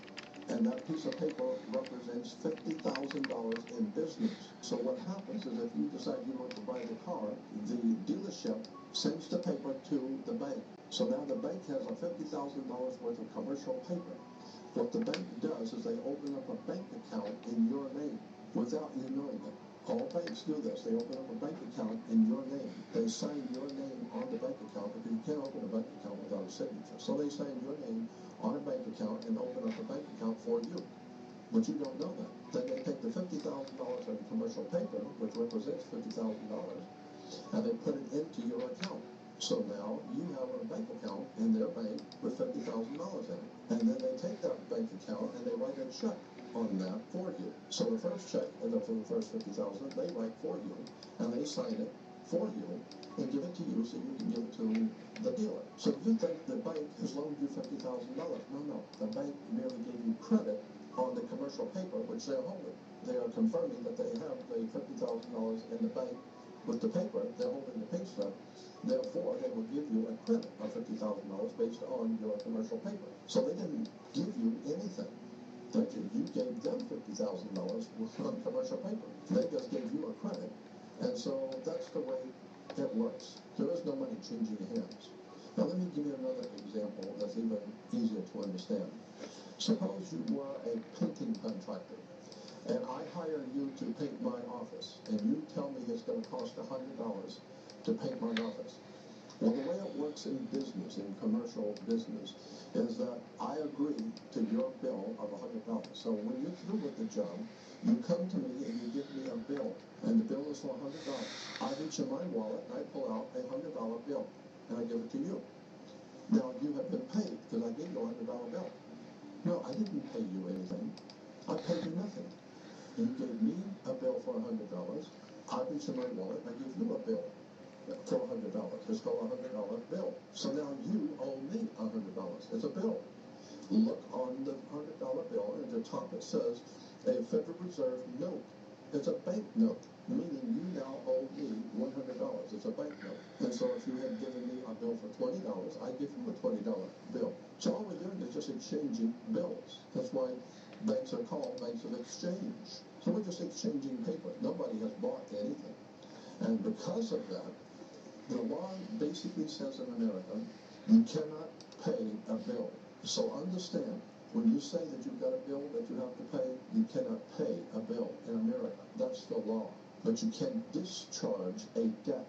And that piece of paper represents $50,000 in business. So what happens is if you decide you want to buy the car, the dealership sends the paper to the bank. So now the bank has a $50,000 worth of commercial paper. What the bank does is they open up a bank account in your name without you knowing it. All banks do this. They open up a bank account in your name. They sign your name on the bank account because you can't open a bank account without a signature. So they sign your name on a bank account and open up a bank account for you. But you don't know that. Then they take the $50,000 of commercial paper, which represents $50,000, and they put it into your account. So now you have a bank account in their bank with $50,000 in it. And then they take that bank account and they write a check on that for you. So the first check, for the first $50,000, they write for you, and they sign it for you and give it to you so you can give it to the dealer. So you think the bank has loaned you $50,000. No. The bank merely gave you credit on the commercial paper which they're holding. They are confirming that they have the $50,000 in the bank with the paper. They're holding the pay stub. Therefore, they will give you a credit of $50,000 based on your commercial paper. So they didn't give you anything. You gave them $50,000 on commercial paper. They just gave you a credit. And so that's the way it works. There is no money changing hands. Now let me give you another example that's even easier to understand. Suppose you were a painting contractor, and I hire you to paint my office, and you tell me it's going to cost $100 to paint my office. Well, the way it works in business, in commercial business, is that I agree to your bill of $100. So when you're through with the job, you come to me and you give me a bill, and the bill is for $100. I reach in my wallet and I pull out a $100 bill, and I give it to you. Now, you have been paid because I gave you a $100 bill. No, I didn't pay you anything. I paid you nothing. You gave me a bill for $100. I reach in my wallet and I give you a bill for $100. It's called a $100 bill. So now you owe me $100. It's a bill. Look on the $100 bill, and at the top it says a Federal Reserve note. It's a bank note, meaning you now owe me $100. It's a bank note. And so if you had given me a bill for $20, I give you a $20 bill. So all we're doing is just exchanging bills. That's why banks are called banks of exchange. So we're just exchanging paper. Nobody has bought anything. And because of that, the law basically says in America, you cannot pay a bill. So understand, when you say that you've got a bill that you have to pay, you cannot pay a bill in America. That's the law. But you can discharge a debt.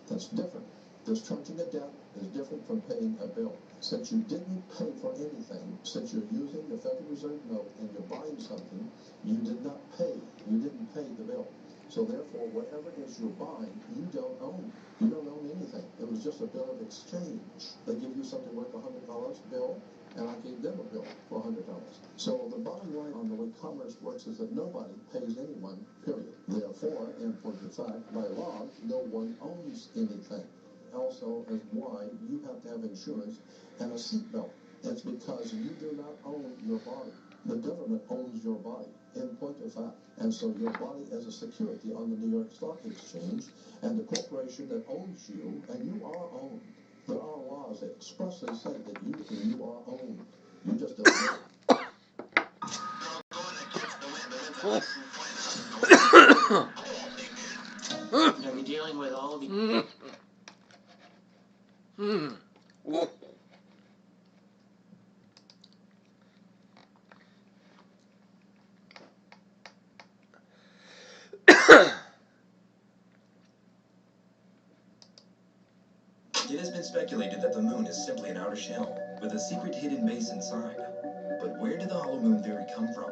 That's different. Discharging a debt is different from paying a bill. Since you didn't pay for anything, since you're using the Federal Reserve note and you're buying something, you did not pay. You didn't pay the bill. So therefore, whatever it is you're buying, you don't own. You don't own anything. It was just a bill of exchange. They give you something worth $100 bill, and I gave them a bill for $100. So the bottom line on the way commerce works is that nobody pays anyone, period. Therefore, in point of fact, by law, no one owns anything. Also, is why you have to have insurance and a seatbelt. It's because you do not own your body. The government owns your body, in point of fact. And so your body is a security on the New York Stock Exchange, and the corporation that owns you, and you are owned. There are laws that expressly say that you are owned. You just don't know. Now we're dealing with all of the... It has been speculated that the moon is simply an outer shell, with a secret hidden base inside. But where did the hollow moon theory come from?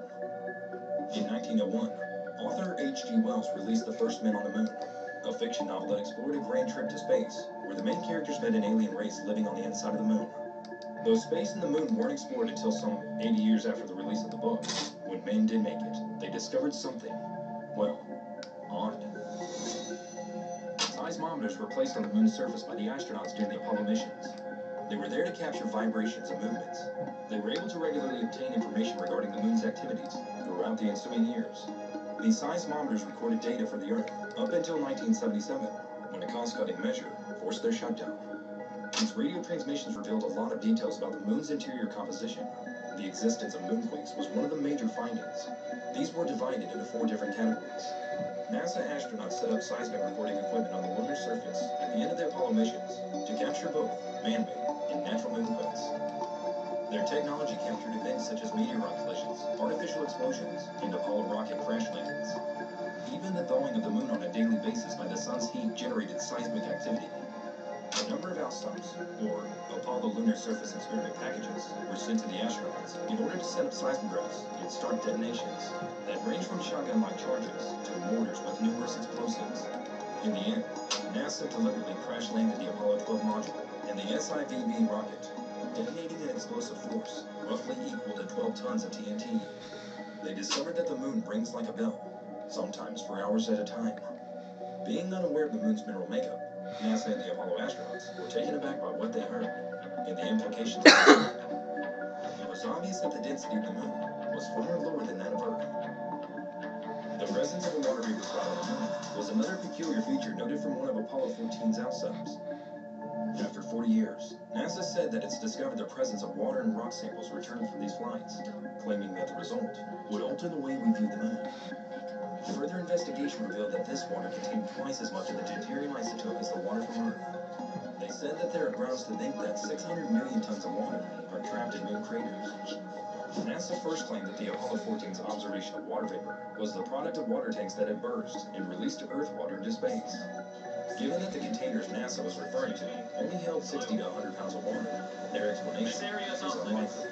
In 1901, author H.G. Wells released The First Men on the Moon, a fiction novel that explored a grand trip to space, where the main characters met an alien race living on the inside of the moon. Though space and the moon weren't explored until some 80 years after the release of the book, when men did make it, they discovered something, well, odd. Seismometers were placed on the moon's surface by the astronauts during the Apollo missions. They were there to capture vibrations and movements. They were able to regularly obtain information regarding the moon's activities throughout the ensuing years. These seismometers recorded data for the Earth up until 1977, when a cost-cutting measure forced their shutdown. These radio transmissions revealed a lot of details about the moon's interior composition. The existence of moonquakes was one of the major findings. These were divided into 4 different categories. NASA astronauts set up seismic recording equipment on the lunar surface at the end of their Apollo missions to capture both man-made and natural moonquakes. Their technology captured events such as meteorite collisions, artificial explosions, and Apollo rocket crash landings. Even the thawing of the moon on a daily basis by the sun's heat generated seismic activity. A number of outstops, or Apollo lunar surface experiment packages, were sent to the astronauts in order to set up seismographs and start detonations that range from shotgun-like charges to mortars with numerous explosives. In the end, NASA deliberately crash-landed the Apollo 12 module and the SIVB rocket, detonating an explosive force roughly equal to 12 tons of TNT. They discovered that the moon rings like a bell, sometimes for hours at a time. Being unaware of the moon's mineral makeup, NASA and the Apollo astronauts were taken aback by what they heard and the implications of it. It was obvious that the density of the moon was far lower than that of Earth. The presence of a water vapor cloud on the moon was another peculiar feature noted from one of Apollo 14's outstops. After 40 years, NASA said that it's discovered the presence of water and rock samples returned from these flights, claiming that the result would alter the way we view the moon. Further investigation revealed that this water contained twice as much of the deuterium isotope as the water from Earth. They said that there are grounds to think that 600 million tons of water are trapped in moon craters. NASA first claimed that the Apollo 14's observation of water vapor was the product of water tanks that had burst and released Earth water into space. Given that the containers NASA was referring to only held 60 to 100 pounds of water, their explanation is unlikely.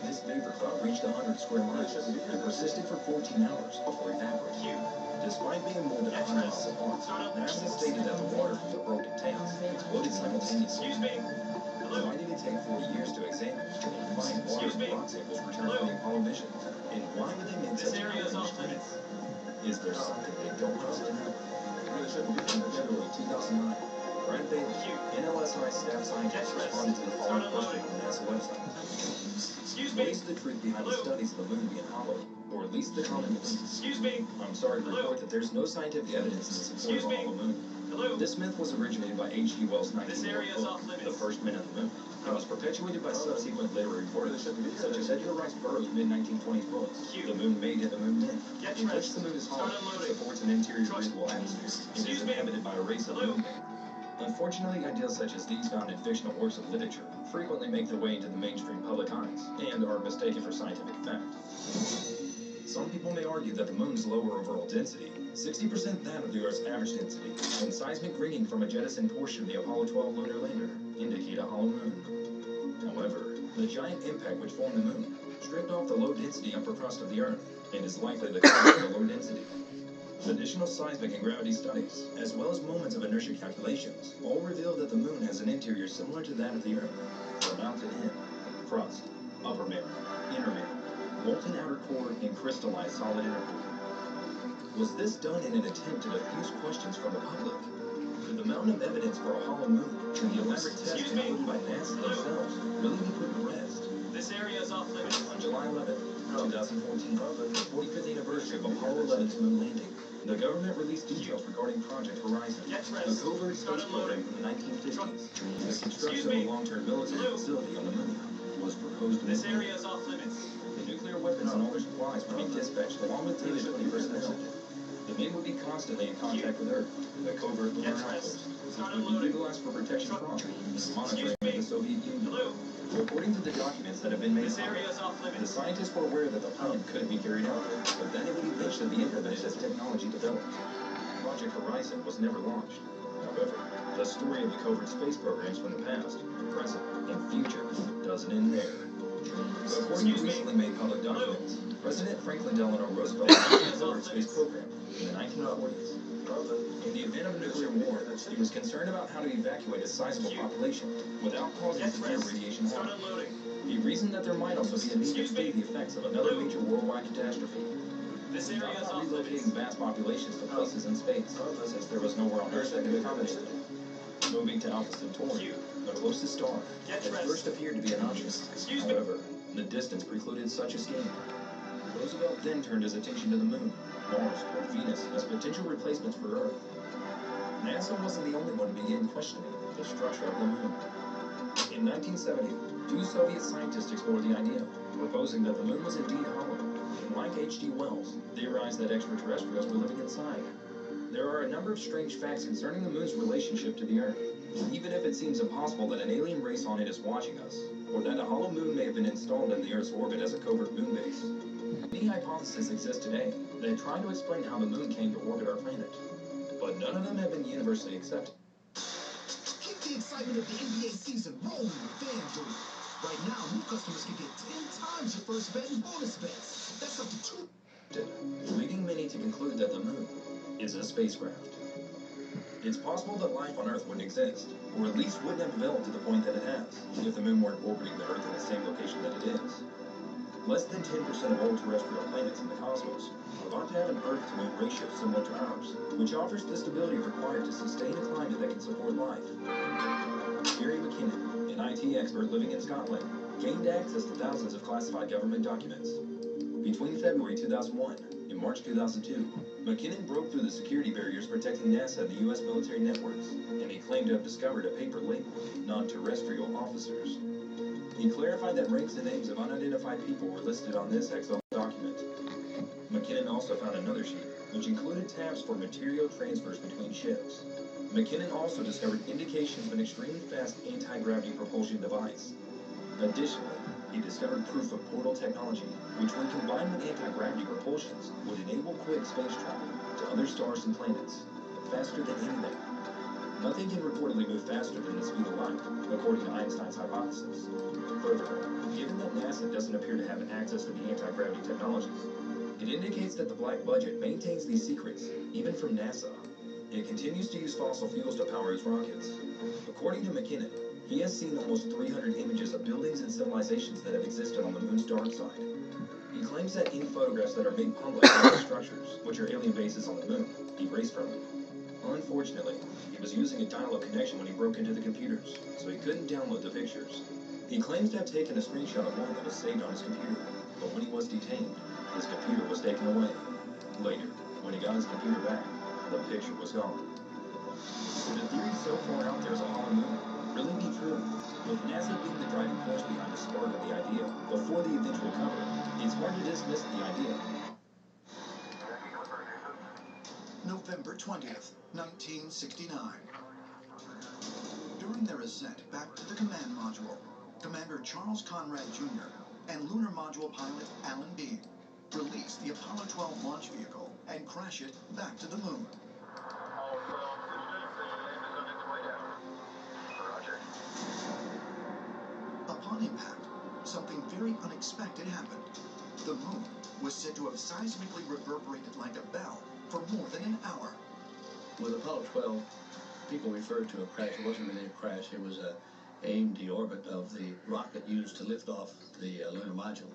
This vapor cloud reached 100 square miles and persisted for 14 hours before evaporating. Despite being more than 100 miles apart, NASA stated that the water from the broken tanks exploded simultaneously. Why did it take 40 years to examine and find water and rock samples returned from the Apollo missions? And why would they make such a huge claim? Is there something they don't want us to know? February 2009, Brad Bailey, NLSI staff scientist, responded to the following question on the NASA website. What is the truth behind the studies of the moon being hollow, or at least the common myth? I'm sorry to report that there's no scientific evidence in support of a hollow moon. This myth was originated by H.G. Wells' 1904 book, The First Men of the Moon. It was perpetuated by subsequent literary works, such as Edgar Rice Burroughs' mid-1920s book, The Moon Made and the Moon Myth, in which the moon is hollow, supports an interior breathable atmosphere, and is inhabited by a race of moon men. Unfortunately, ideas such as these found in fictional works of literature frequently make their way into the mainstream public eyes, and are mistaken for scientific fact. Some people may argue that the moon's lower overall density, 60% that of the Earth's average density, and seismic ringing from a jettisoned portion of the Apollo 12 lunar lander indicate a hollow moon. However, the giant impact which formed the moon stripped off the low-density upper crust of the Earth, and is likely the cause of the low density. Additional seismic and gravity studies, as well as moments of inertia calculations, all reveal that the moon has an interior similar to that of the Earth, with a mountain in, crust, upper mantle, inner mantle, molten outer core, and crystallized solid inner core. Was this done in an attempt to diffuse questions from the public? Could the mountain of evidence for a hollow moon and the elaborate tests concluded by NASA themselves really be put to rest? This area is off limits. On July 11, 2014, the 45th anniversary of Apollo 11's moon landing, the government released details regarding Project Horizon, a covert space program from the 1950s. The construction of a long-term military facility on the moon was proposed. This area is off limits. The nuclear weapons and all their supplies would be dispatched along with military personnel. The men would be constantly in contact with Earth, the covert lunar outpost, which would be utilized for protection from and monitoring of the Soviet Union. According to the documents that have been made public, the scientists were aware that the plan could be carried out, but then it would eventually be implemented as technology developed. Project Horizon was never launched. However, the story of the covert space programs from the past, present, and future doesn't end there. According to recently made public documents, President Franklin Delano Roosevelt launched the covert space program in the 1940s. In the event of a nuclear war, he was concerned about how to evacuate a sizable population without causing severe radiation harm. He reasoned that there might also be a need to study the effects of another major worldwide catastrophe. He thought about relocating vast populations to places in space, since there was nowhere on Earth that could accommodate them. Moving to Alpha Centauri, the closest star, at first appeared to be an option. However, the distance precluded such a scheme. Roosevelt then turned his attention to the Moon, Mars, or Venus as potential replacements for Earth. NASA wasn't the only one to begin questioning the structure of the Moon. In 1970, two Soviet scientists explored the idea, proposing that the Moon was indeed hollow, and like H.G. Wells, theorized that extraterrestrials were living inside. There are a number of strange facts concerning the Moon's relationship to the Earth, even if it seems impossible that an alien race on it is watching us, or that a hollow moon may have been installed in the Earth's orbit as a covert moon base. Many hypotheses exist today that try to explain how the Moon came to orbit our planet, but none of them have been universally accepted. Keep the excitement of the NBA season rolling with FanDuel. Right now, new customers can get 10 times your first bet in bonus bets. That's up to 2. Leading many to conclude that the Moon is a spacecraft. It's possible that life on Earth wouldn't exist, or at least wouldn't have developed to the point that it has, if the Moon weren't orbiting the Earth in the same location that it is. Less than 10% of all terrestrial planets in the cosmos are thought to have an Earth-to-Moon ratio similar to ours, which offers the stability required to sustain a climate that can support life. Gary McKinnon, an IT expert living in Scotland, gained access to thousands of classified government documents. Between February 2001 and March 2002, McKinnon broke through the security barriers protecting NASA and the U.S. military networks, and he claimed to have discovered a paper labeled non-terrestrial officers. He clarified that ranks and names of unidentified people were listed on this Excel document. McKinnon also found another sheet, which included tabs for material transfers between ships. McKinnon also discovered indications of an extremely fast anti-gravity propulsion device. Additionally, he discovered proof of portal technology, which when combined with anti-gravity propulsions, would enable quick space travel to other stars and planets, faster than anything. Nothing can reportedly move faster than the speed of light, according to Einstein's hypothesis. Furthermore, given that NASA doesn't appear to have access to the anti-gravity technologies, it indicates that the black budget maintains these secrets, even from NASA. It continues to use fossil fuels to power its rockets. According to McKinnon, he has seen almost 300 images of buildings and civilizations that have existed on the Moon's dark side. He claims that any photographs that are made public of the structures, which are alien bases on the Moon, erased from it. Unfortunately, he was using a dial-up connection when he broke into the computers, so he couldn't download the pictures. He claims to have taken a screenshot of one that was saved on his computer, but when he was detained, his computer was taken away. Later, when he got his computer back, the picture was gone. Could the theory so far out there as a hollow moon really be true? With NASA being the driving force behind the spark of the idea before the eventual cover, it's hard to dismiss the idea. November 20th, 1969. During their ascent back to the command module, Commander Charles Conrad Jr. and lunar module pilot Alan Bean release the Apollo 12 launch vehicle and crash it back to the moon. Upon impact, something very unexpected happened. The moon was said to have seismically reverberated like a bell for more than an hour. With Apollo 12, people referred to a crash. It wasn't really a crash. It was a aimed deorbit of the rocket used to lift off the lunar module.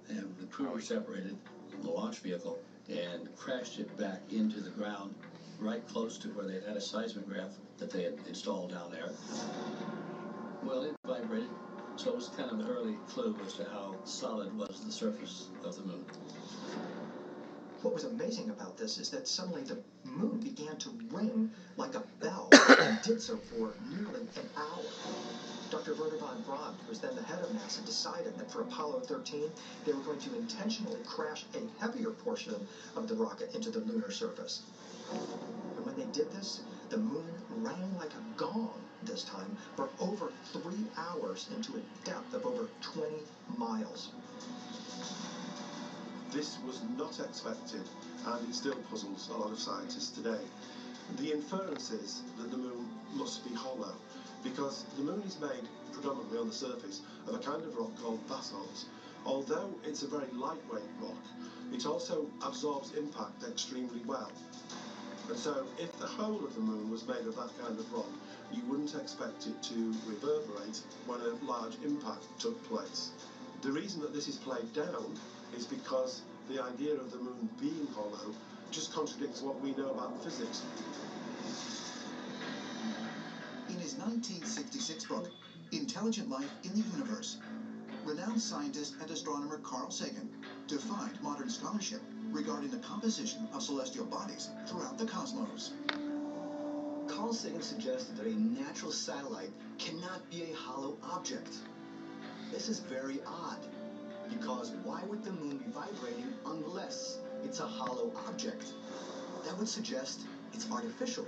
And the crew separated from the launch vehicle and crashed it back into the ground right close to where they had a seismograph that they had installed down there. Well, it vibrated, so it was kind of an early clue as to how solid was the surface of the moon. What was amazing about this is that suddenly the moon began to ring like a bell and did so for nearly an hour. Dr. Werner von Braun, who was then the head of NASA, decided that for Apollo 13, they were going to intentionally crash a heavier portion of the rocket into the lunar surface. And when they did this, the moon rang like a gong this time for over 3 hours into a depth of over 20 miles. This was not expected, and it still puzzles a lot of scientists today. The inference is that the moon must be hollow, because the moon is made predominantly on the surface of a kind of rock called basalt. Although it's a very lightweight rock, it also absorbs impact extremely well. And so, if the whole of the moon was made of that kind of rock, you wouldn't expect it to reverberate when a large impact took place. The reason that this is played down is because the idea of the moon being hollow just contradicts what we know about physics. In his 1966 book, Intelligent Life in the Universe, renowned scientist and astronomer Carl Sagan defined modern scholarship regarding the composition of celestial bodies throughout the cosmos. Carl Sagan suggested that a natural satellite cannot be a hollow object. This is very odd, because why would the moon be vibrating unless it's a hollow object? That would suggest it's artificial.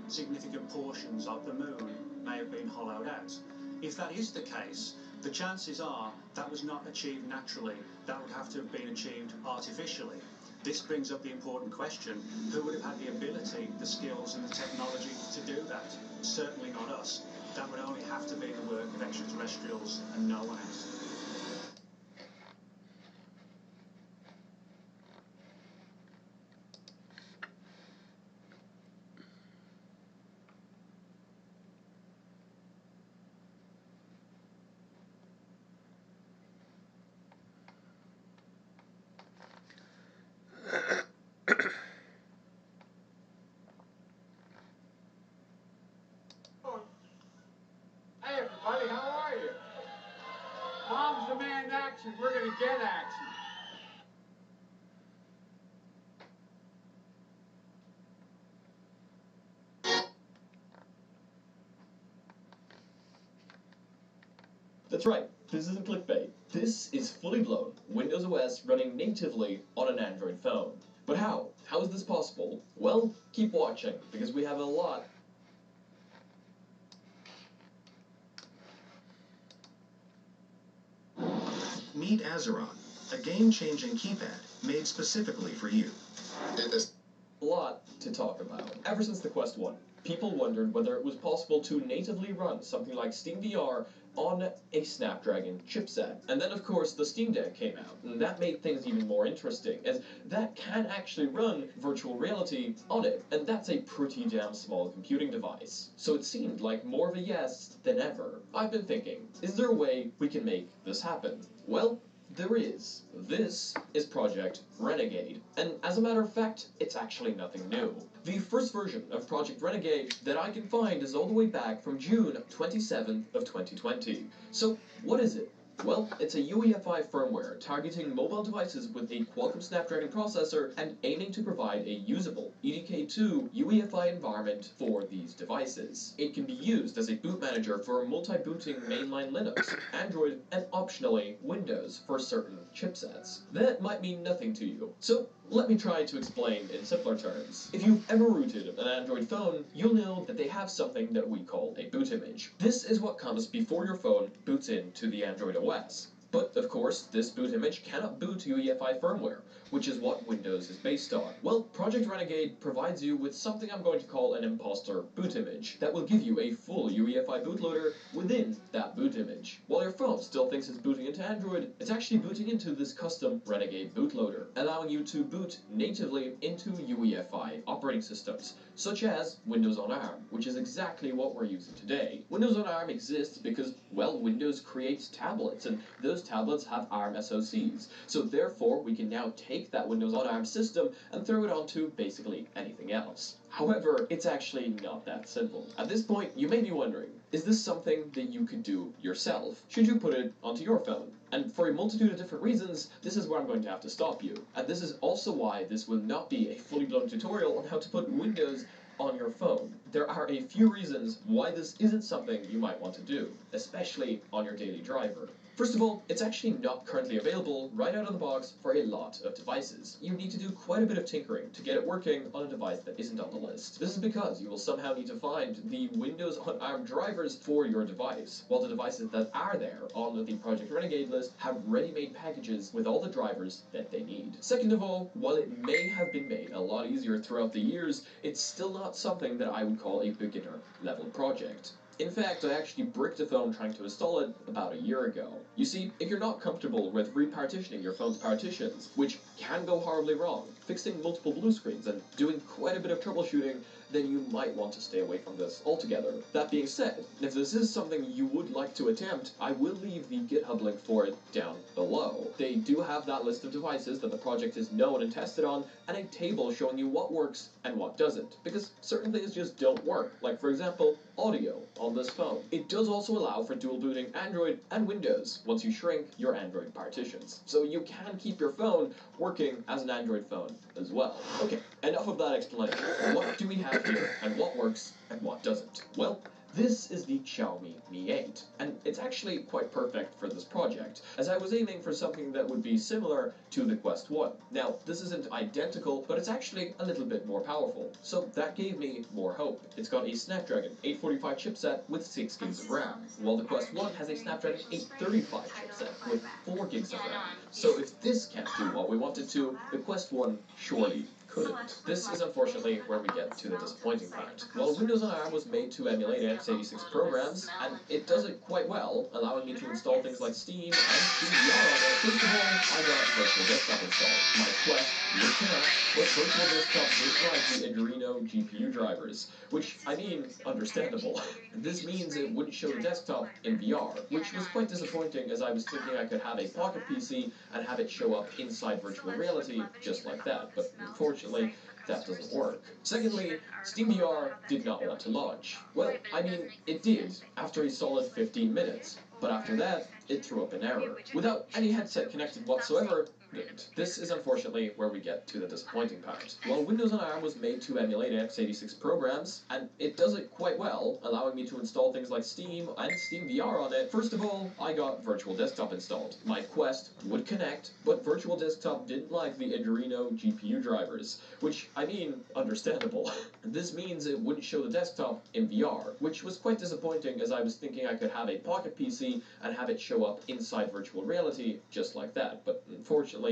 Significant portions of the moon may have been hollowed out. If that is the case, the chances are that was not achieved naturally. That would have to have been achieved artificially. This brings up the important question: who would have had the ability, the skills and the technology to do that? Certainly not us. That would only have to be the work of extraterrestrials and no one else. Hey everybody, how are you? Moms demand action. We're gonna get action. That's right, this isn't clickbait. This is fully blown Windows OS running natively on an Android phone. But how? How is this possible? Well, keep watching, because we have a lot. Meet Azeron, a game-changing keypad made specifically for you. A lot to talk about. Ever since the Quest 1, people wondered whether it was possible to natively run something like SteamVR on a Snapdragon chipset. And then, of course, the Steam Deck came out, and that made things even more interesting, as that can actually run virtual reality on it, and that's a pretty damn small computing device. So it seemed like more of a yes than ever. I've been thinking, is there a way we can make this happen? Well, there is. This is Project Renegade, and as a matter of fact, it's actually nothing new. The first version of Project Renegade that I can find is all the way back from June 27th of 2020. So, what is it? Well, it's a UEFI firmware targeting mobile devices with a Qualcomm Snapdragon processor and aiming to provide a usable EDK2 UEFI environment for these devices. It can be used as a boot manager for multi-booting mainline Linux, Android, and optionally Windows for certain chipsets. That might mean nothing to you, so let me try to explain in simpler terms. If you've ever rooted an Android phone, you'll know that they have something that we call a boot image. This is what comes before your phone boots into the Android OS. But, of course, this boot image cannot boot UEFI firmware, which is what Windows is based on. Well, Project Renegade provides you with something I'm going to call an imposter boot image that will give you a full UEFI bootloader within that boot image. While your phone still thinks it's booting into Android, it's actually booting into this custom Renegade bootloader, allowing you to boot natively into UEFI operating systems, such as Windows on ARM, which is exactly what we're using today. Windows on ARM exists because, well, Windows creates tablets, and those tablets have ARM SoCs. So therefore, we can now take that Windows on ARM system and throw it onto basically anything else. However, it's actually not that simple. At this point, you may be wondering, is this something that you could do yourself? Should you put it onto your phone? And for a multitude of different reasons, this is where I'm going to have to stop you. And this is also why this will not be a fully blown tutorial on how to put Windows on your phone. There are a few reasons why this isn't something you might want to do, especially on your daily driver. First of all, it's actually not currently available right out of the box for a lot of devices. You need to do quite a bit of tinkering to get it working on a device that isn't on the list. This is because you will somehow need to find the Windows on ARM drivers for your device, while the devices that are there on the Project Renegade list have ready-made packages with all the drivers that they need. Second of all, while it may have been made a lot easier throughout the years, it's still not something that I would call a beginner-level project. In fact, I actually bricked a phone trying to install it about a year ago. You see, if you're not comfortable with repartitioning your phone's partitions, which can go horribly wrong, fixing multiple blue screens and doing quite a bit of troubleshooting, then you might want to stay away from this altogether. That being said, if this is something you would like to attempt, I will leave the GitHub link for it down below. They do have that list of devices that the project is known and tested on, and a table showing you what works and what doesn't, because certain things just don't work, like for example, audio on this phone. It does also allow for dual booting Android and Windows once you shrink your Android partitions, so you can keep your phone working as an Android phone as well. Okay, enough of that explanation. What do we have here, and what works and what doesn't? Well, this is the Xiaomi Mi 8, and it's actually quite perfect for this project, as I was aiming for something that would be similar to the Quest 1. Now, this isn't identical, but it's actually a little bit more powerful, so that gave me more hope. It's got a Snapdragon 845 chipset with 6 gigs of RAM, while the Quest 1 has a Snapdragon 835 chipset with 4 gigs of RAM. So if this can't do what we want it to, the Quest 1 surely couldn't. This is unfortunately where we get to the disappointing part. While Windows on ARM was made to emulate x86 programs, and it does it quite well, allowing me to install things like Steam and SteamVR on it, first of all, I got Virtual Desktop installed. My Quest would connect, but Virtual Desktop dislikes the Adreno GPU drivers, which, I mean, understandable. This means it wouldn't show the desktop in VR, which was quite disappointing as I was thinking I could have a Pocket PC and have it show up inside virtual reality just like that, but unfortunately, that doesn't work. Secondly, SteamVR did not want to launch. Well, I mean, it did, after a solid 15 minutes, but after that, it threw up an error. Without any headset connected whatsoever, this is unfortunately where we get to the disappointing part. While Windows on ARM was made to emulate x86 programs, and it does it quite well, allowing me to install things like Steam and SteamVR on it, first of all, I got Virtual Desktop installed. My Quest would connect, but Virtual Desktop didn't like the Adreno GPU drivers, which, I mean, understandable. This means it wouldn't show the desktop in VR, which was quite disappointing as I was thinking I could have a Pocket PC and have it show up inside virtual reality just like that, but unfortunately,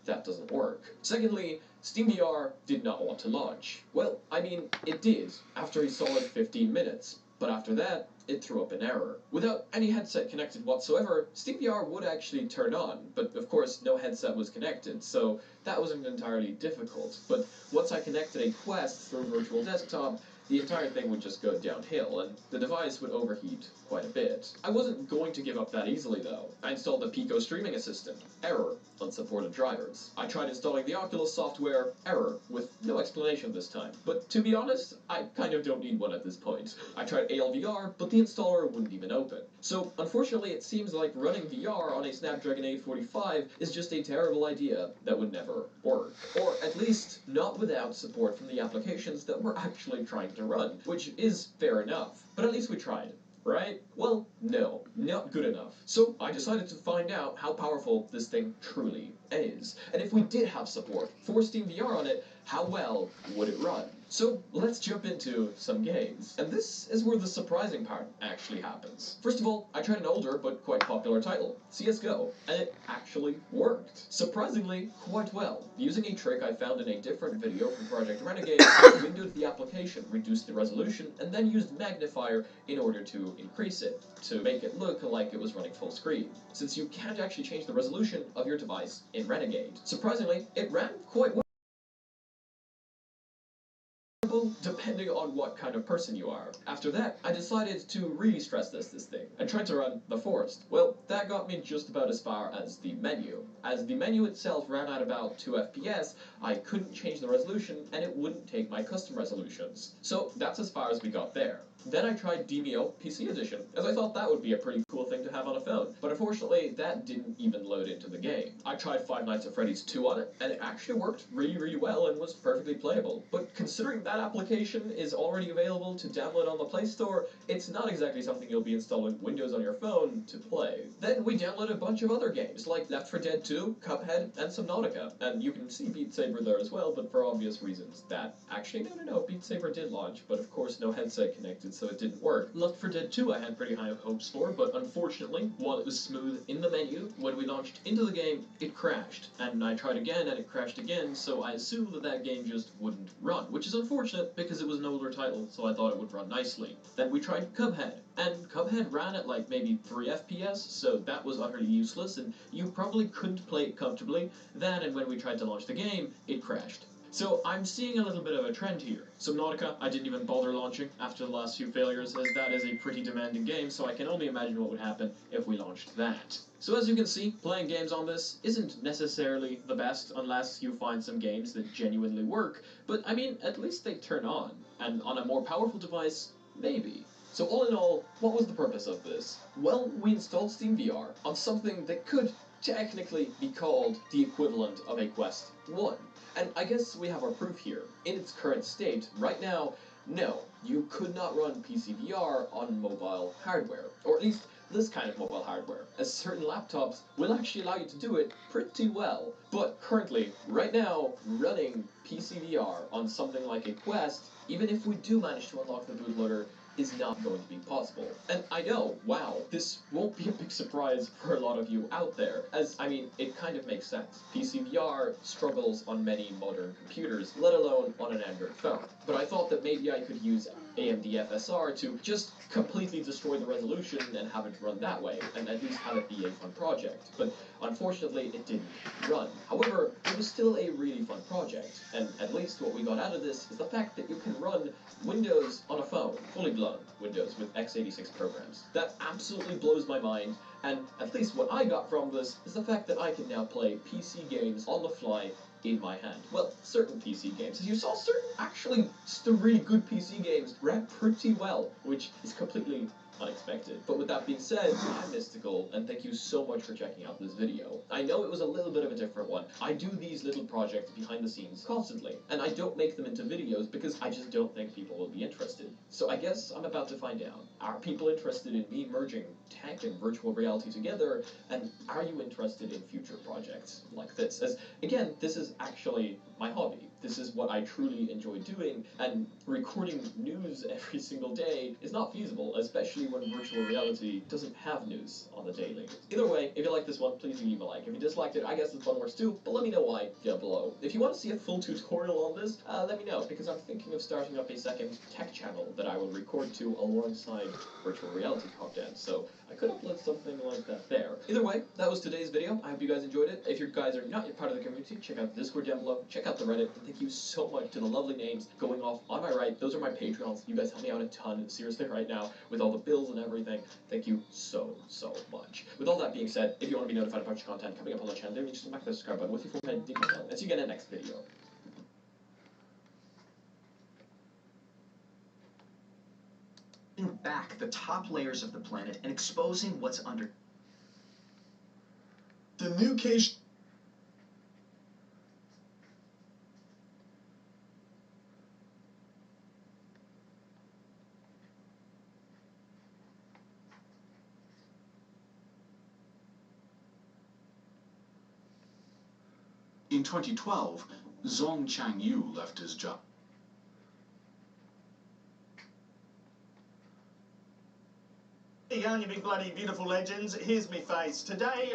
that doesn't work. Secondly, SteamVR did not want to launch. Well, I mean, it did, after a solid 15 minutes, but after that, it threw up an error. Without any headset connected whatsoever, SteamVR would actually turn on, but of course no headset was connected, so that wasn't entirely difficult. But once I connected a Quest through Virtual Desktop, the entire thing would just go downhill, and the device would overheat quite a bit. I wasn't going to give up that easily, though. I installed the Pico Streaming Assistant. Error. Unsupported drivers. I tried installing the Oculus software. Error. With no explanation this time. But to be honest, I kind of don't need one at this point. I tried ALVR, but the installer wouldn't even open. So, unfortunately, it seems like running VR on a Snapdragon 845 is just a terrible idea that would never work. Or at least, not without support from the applications that we're actually trying to run, which is fair enough. But at least we tried. Right? Well, no, not good enough. So I decided to find out how powerful this thing truly is. And if we did have support for SteamVR on it, how well would it run? So let's jump into some games. And this is where the surprising part actually happens. First of all, I tried an older but quite popular title, CSGO, and it actually worked. Surprisingly, quite well. Using a trick I found in a different video from Project Renegade, I windowed the application, reduced the resolution, and then used magnifier in order to increase it, to make it look like it was running full screen, since you can't actually change the resolution of your device in Renegade. Surprisingly, it ran quite well, depending on what kind of person you are. After that, I decided to really stress test this thing, and tried to run The Forest. Well, that got me just about as far as the menu. As the menu itself ran at about 2 FPS, I couldn't change the resolution, and it wouldn't take my custom resolutions. So that's as far as we got there. Then I tried Demio PC Edition, as I thought that would be a pretty cool thing to have on a phone. But unfortunately, that didn't even load into the game. I tried Five Nights at Freddy's 2 on it, and it actually worked really well and was perfectly playable. But considering that application is already available to download on the Play Store, it's not exactly something you'll be installing Windows on your phone to play. Then we downloaded a bunch of other games, like Left 4 Dead 2, Cuphead, and Subnautica. And you can see Beat Saber there as well, but for obvious reasons. No, Beat Saber did launch, but of course no headset connected, so it didn't work. Left 4 Dead 2 I had pretty high hopes for, but unfortunately, while it was smooth in the menu, when we launched into the game, it crashed. And I tried again, and it crashed again, so I assumed that that game just wouldn't run, which is unfortunate because it was an older title, so I thought it would run nicely. Then we tried Cuphead, and Cuphead ran at like maybe 3 FPS, so that was utterly useless, and you probably couldn't play it comfortably. Then, and when we tried to launch the game, it crashed. So I'm seeing a little bit of a trend here. Subnautica, I didn't even bother launching after the last few failures, as that is a pretty demanding game, so I can only imagine what would happen if we launched that. So as you can see, playing games on this isn't necessarily the best unless you find some games that genuinely work, but I mean, at least they turn on. And on a more powerful device, maybe. So all in all, what was the purpose of this? Well, we installed SteamVR on something that could technically be called the equivalent of a Quest 1. And I guess we have our proof here. In its current state, right now, no, you could not run PCVR on mobile hardware, or at least this kind of mobile hardware, as certain laptops will actually allow you to do it pretty well. But currently, right now, running PCVR on something like a Quest, even if we do manage to unlock the bootloader, is not going to be possible. And I know, wow, this won't be a big surprise for a lot of you out there, as, I mean, it kind of makes sense. PCVR struggles on many modern computers, let alone on an Android phone. But I thought that maybe I could use AMD FSR to just completely destroy the resolution and have it run that way, and at least have it be a fun project. But unfortunately, it didn't run. However, it was still a really fun project, and at least what we got out of this is the fact that you can run Windows on a phone, fully blown Windows with x86 programs. That absolutely blows my mind, and at least what I got from this is the fact that I can now play PC games on the fly in my hand. Well, certain PC games. As you saw, actually really good PC games ran pretty well, which is completely unexpected. But with that being said, I'm Mystical, and thank you so much for checking out this video. I know it was a little bit of a different one. I do these little projects behind the scenes constantly, and I don't make them into videos because I just don't think people will be interested. So I guess I'm about to find out. Are people interested in me merging tech and virtual reality together, and are you interested in future projects like this? As, again, this is actually my hobby. This is what I truly enjoy doing, and recording news every single day is not feasible, especially when virtual reality doesn't have news on the daily. Either way, if you like this one, please leave a like. If you disliked it, I guess it's fun worse too, but let me know why down below. If you want to see a full tutorial on this, let me know, because I'm thinking of starting up a second tech channel that I will record to alongside virtual reality content, so I could upload something like that there. Either way, that was today's video. I hope you guys enjoyed it. If you guys are not yet part of the community, check out the Discord down below, check out out the Reddit. And thank you so much to the lovely names going off on my right. Those are my Patreons. You guys help me out a ton, seriously, right now, with all the bills and everything. Thank you so much. With all that being said, if you want to be notified about your content coming up on the channel, then just smack the subscribe button with your forehead, dig my bell, and see you again in the next video. Back the top layers of the planet and exposing what's under. The new case. In 2012, Zhong Changyu left his job. Hey, you big bloody beautiful legends. Here's me face. Today,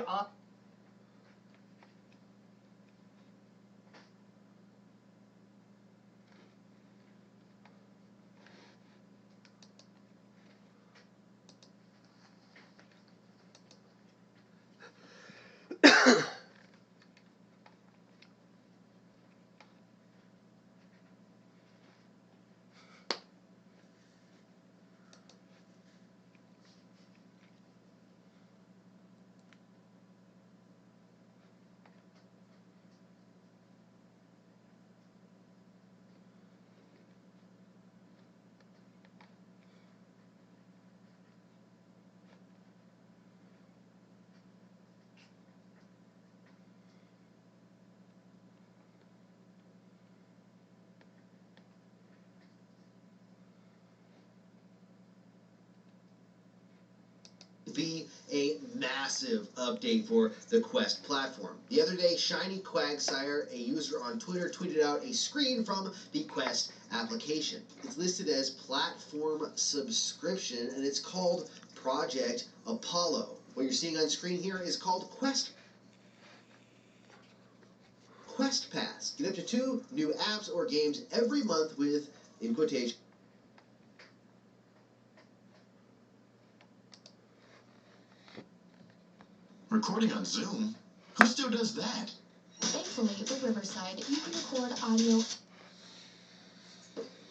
be a massive update for the Quest platform. The other day, Shiny Quagsire, a user on Twitter, tweeted out a screen from the Quest application. It's listed as platform subscription, and it's called Project Apollo. What you're seeing on screen here is called Quest Pass. Get up to 2 new apps or games every month with, in quotation, Recording on Zoom? Who still does that? Thankfully, with Riverside, you can record audio.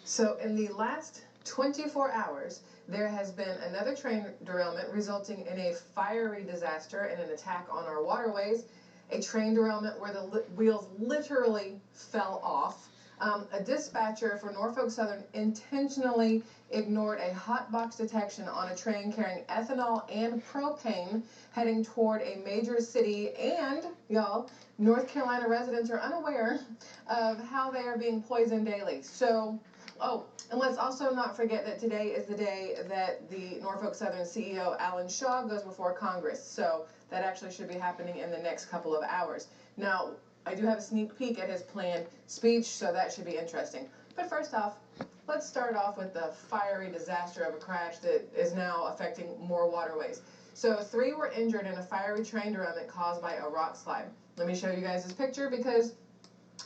So in the last 24 hours, there has been another train derailment resulting in a fiery disaster and an attack on our waterways. A train derailment where the wheels literally fell off. A dispatcher for Norfolk Southern intentionally ignored a hot box detection on a train carrying ethanol and propane heading toward a major city, and, y'all, North Carolina residents are unaware of how they are being poisoned daily. So, and let's also not forget that today is the day that the Norfolk Southern CEO, Alan Shaw, goes before Congress. So that actually should be happening in the next couple of hours. Now, I do have a sneak peek at his planned speech, so that should be interesting. But first off, let's start off with the fiery disaster of a crash that is now affecting more waterways. So 3 were injured in a fiery train derailment caused by a rock slide. Let me show you guys this picture because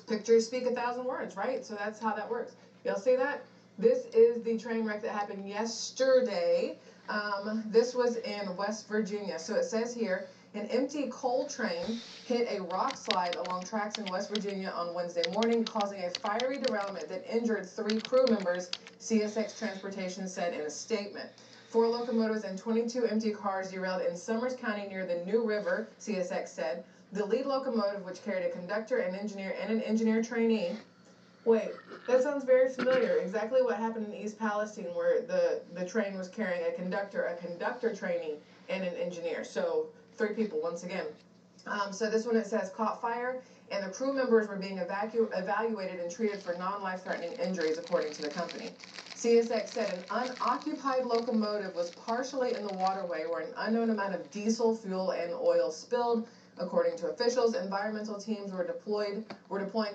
pictures speak 1,000 words, right? So that's how that works. Y'all see that? This is the train wreck that happened yesterday. This was in West Virginia. So it says here, an empty coal train hit a rock slide along tracks in West Virginia on Wednesday morning, causing a fiery derailment that injured 3 crew members, CSX Transportation said in a statement. 4 locomotives and 22 empty cars derailed in Summers County near the New River, CSX said. The lead locomotive, which carried a conductor, an engineer trainee. Wait, that sounds very familiar. Exactly what happened in East Palestine, where the train was carrying a conductor trainee, and an engineer. So 3 people once again. So this one, it says caught fire, and the crew members were being evaluated and treated for non-life-threatening injuries, according to the company. CSX said an unoccupied locomotive was partially in the waterway where an unknown amount of diesel fuel and oil spilled. According to officials, environmental teams were deploying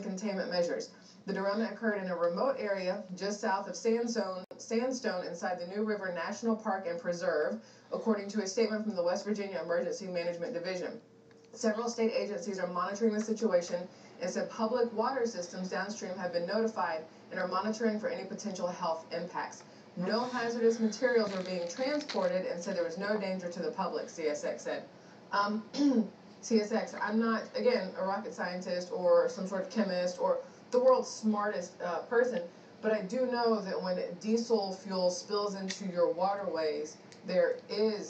containment measures. The derailment occurred in a remote area just south of Sandstone inside the New River National Park and Preserve, according to a statement from the West Virginia Emergency Management Division. Several state agencies are monitoring the situation and said public water systems downstream have been notified and are monitoring for any potential health impacts. No hazardous materials were being transported and said there was no danger to the public, CSX said. CSX, I'm not, again, a rocket scientist or some sort of chemist or the world's smartest person, but I do know that when diesel fuel spills into your waterways, there is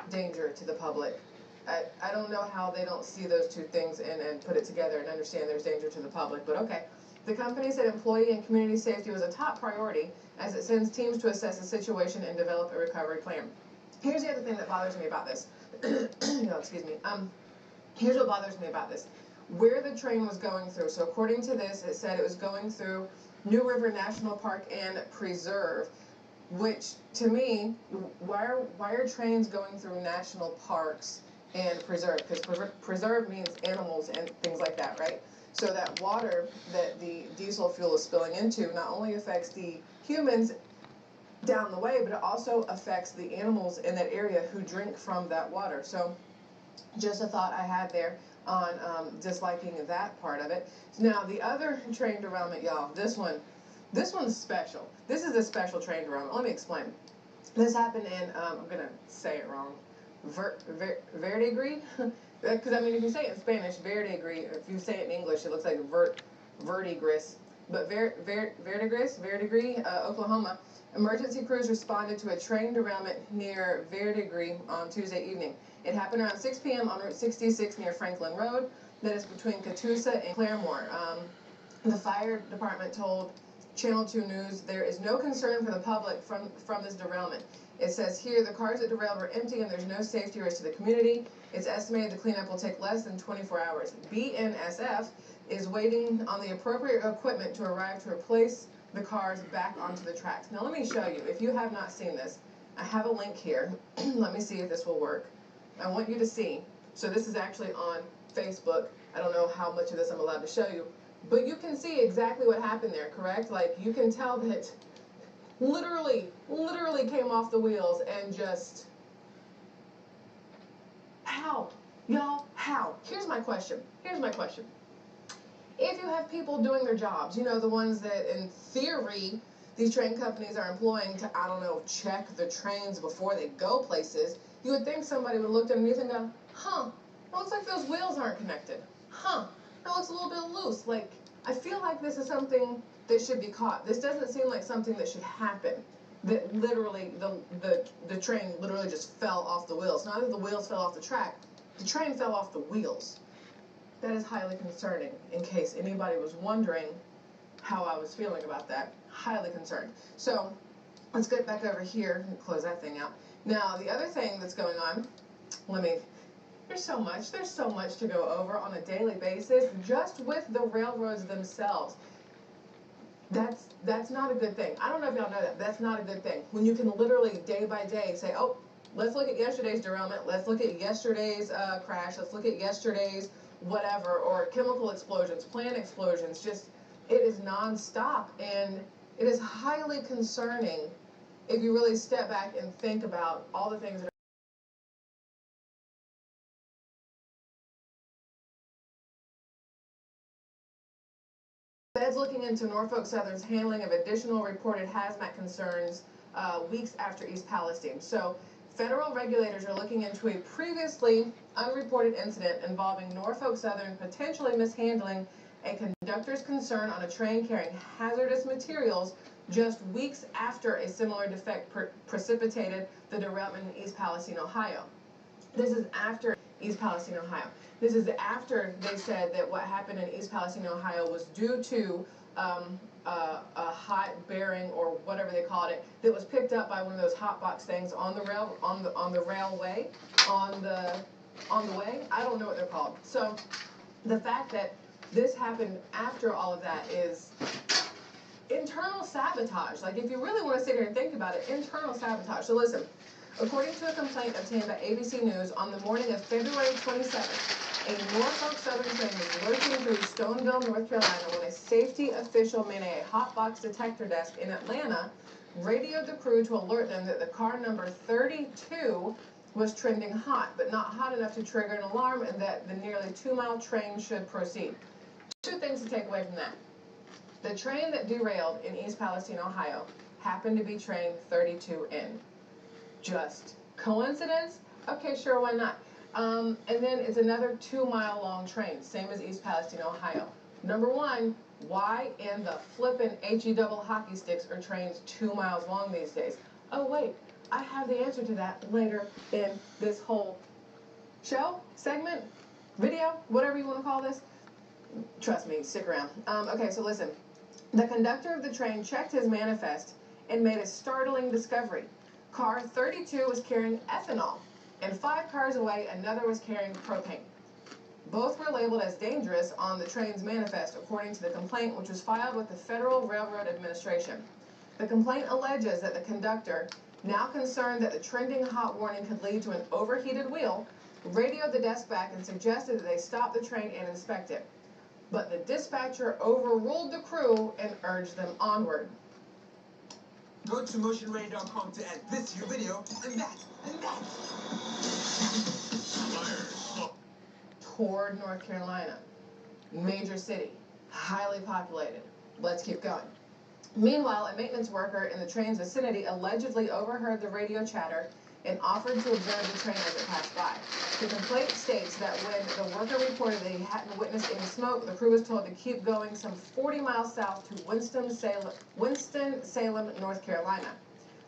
danger to the public. I don't know how they don't see those two things and put it together and understand there's danger to the public, but okay. The company said employee and community safety was a top priority as it sends teams to assess the situation and develop a recovery plan. Here's the other thing that bothers me about this. Excuse me. Here's what bothers me about this. Where the train was going through. So according to this, it said it was going through New River National Park and Preserve, which to me, why are trains going through national parks and preserve? Because preserve means animals and things like that, right? So that water that the diesel fuel is spilling into not only affects the humans down the way, but it also affects the animals in that area who drink from that water. So just a thought I had there on disliking that part of it. Now the other train derailment, y'all, this one's special. This is a special train derailment. Let me explain. This happened in, I'm going to say it wrong, Verdigris? Because, I mean, if you say it in Spanish, Verdigris, if you say it in English, it looks like verdigris. But Verdigris, Oklahoma, emergency crews responded to a train derailment near Verdigris on Tuesday evening. It happened around 6 p.m. on Route 66 near Franklin Road, that is between Catoosa and Claremore. The fire department told Channel 2 News there is no concern for the public from this derailment. It says here the cars that derailed were empty and there's no safety risk to the community. It's estimated the cleanup will take less than 24 hours. BNSF is waiting on the appropriate equipment to arrive to replace the cars back onto the tracks. Now let me show you, if you have not seen this, I have a link here. Let me see if this will work. I want you to see. So this is actually on Facebook. I don't know how much of this I'm allowed to show you, but you can see exactly what happened there, correct? Like you can tell that literally came off the wheels and just, how? Y'all, how? Here's my question. If you have people doing their jobs, you know, the ones that in theory these train companies are employing to, I don't know, check the trains before they go places, you would think somebody would look underneath and go, huh, it looks like those wheels aren't connected. Huh, it looks a little bit loose. Like, I feel like this is something that should be caught. This doesn't seem like something that should happen. That literally, the train literally just fell off the wheels. Not that the wheels fell off the track, the train fell off the wheels. That is highly concerning, in case anybody was wondering how I was feeling about that. Highly concerned. So, let's get back over here and close that thing out. Now, the other thing that's going on, there's so much to go over on a daily basis, just with the railroads themselves. That's not a good thing. I don't know if y'all know that. That's not a good thing. When you can literally day by day say, oh, let's look at yesterday's derailment, let's look at yesterday's crash, let's look at yesterday's whatever, or chemical explosions, plant explosions, just, it is nonstop, and it is highly concerning if you really step back and think about all the things that Fed's looking into Norfolk Southern's handling of additional reported hazmat concerns weeks after East Palestine. So, federal regulators are looking into a previously unreported incident involving Norfolk Southern potentially mishandling a conductor's concern on a train carrying hazardous materials just weeks after a similar defect precipitated the derailment in East Palestine, Ohio. This is after East Palestine, Ohio. This is after they said that what happened in East Palestine, Ohio was due to a hot bearing or whatever they called it that was picked up by one of those hot box things on the rail on the way. I don't know what they're called. So the fact that this happened after all of that is internal sabotage. Like, if you really want to sit here and think about it, internal sabotage. So listen, according to a complaint obtained by ABC News on the morning of February 27th, a Norfolk Southern train was lurching through Stoneville, North Carolina, when a safety official manning a hotbox detector desk in Atlanta radioed the crew to alert them that the car number 32 was trending hot, but not hot enough to trigger an alarm, and that the nearly 2-mile train should proceed. Two things to take away from that. The train that derailed in East Palestine, Ohio, happened to be train 32N. Just coincidence? Okay, sure, why not? And then it's another 2-mile long train, same as East Palestine, Ohio. Number one, Why in the flippin' HE-double hockey sticks are trains 2 miles long these days? Oh wait, I have the answer to that later in this whole show, segment, video, whatever you want to call this. Trust me, stick around. Okay, so listen. The conductor of the train checked his manifest and made a startling discovery. Car 32 was carrying ethanol, and 5 cars away, another was carrying propane. Both were labeled as dangerous on the train's manifest, according to the complaint, which was filed with the Federal Railroad Administration. The complaint alleges that the conductor, now concerned that the trending hot warning could lead to an overheated wheel, radioed the desk back and suggested that they stop the train and inspect it. But the dispatcher overruled the crew and urged them onward. Go to motionready.com to add this to your video, and that, and that. Toward North Carolina. Major city. Highly populated. Let's keep going. Meanwhile, a maintenance worker in the train's vicinity allegedly overheard the radio chatter and offered to observe the train as it passed by. The complaint states that when the worker reported that he hadn't witnessed any smoke, the crew was told to keep going some 40 miles south to Winston-Salem, North Carolina.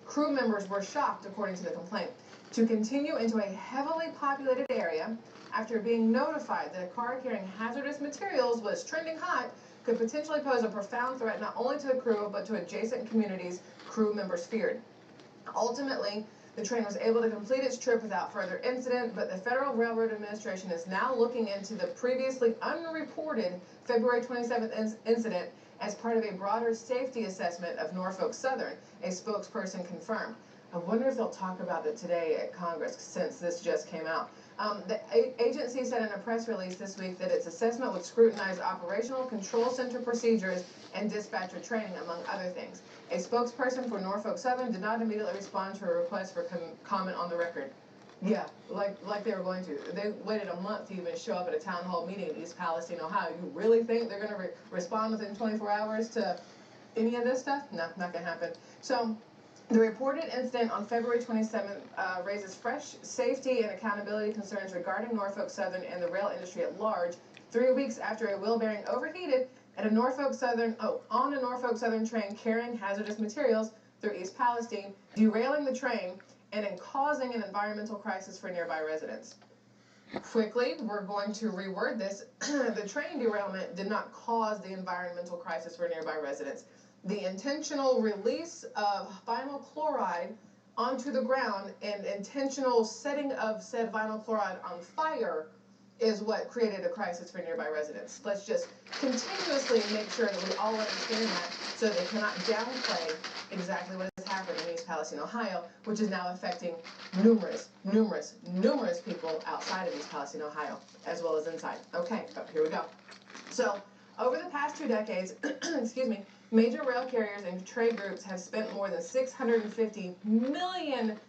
Crew members were shocked, according to the complaint, to continue into a heavily populated area after being notified that a car carrying hazardous materials was trending hot, could potentially pose a profound threat not only to the crew but to adjacent communities crew members feared. Ultimately, the train was able to complete its trip without further incident, but the Federal Railroad Administration is now looking into the previously unreported February 27th incident as part of a broader safety assessment of Norfolk Southern, a spokesperson confirmed. I wonder if they'll talk about it today at Congress since this just came out. The agency said in a press release this week that its assessment would scrutinize operational control center procedures and dispatcher training, among other things. A spokesperson for Norfolk Southern did not immediately respond to a request for comment on the record. Yeah, like they were going to. They waited a month to even show up at a town hall meeting in East Palestine, Ohio. You really think they're going to respond within 24 hours to any of this stuff? No, not going to happen. So, the reported incident on February 27th raises fresh safety and accountability concerns regarding Norfolk Southern and the rail industry at large, 3 weeks after a wheel bearing overheated at on a Norfolk Southern train carrying hazardous materials through East Palestine, derailing the train and in causing an environmental crisis for nearby residents. Quickly, we're going to reword this. The train derailment did not cause the environmental crisis for nearby residents. The intentional release of vinyl chloride onto the ground and intentional setting of said vinyl chloride on fire is what created a crisis for nearby residents. Let's just continuously make sure that we all understand that so they cannot downplay exactly what has happened in East Palestine, Ohio, which is now affecting numerous people outside of East Palestine, Ohio, as well as inside. Okay, here we go. So, over the past 2 decades, excuse me, major rail carriers and trade groups have spent more than $650 million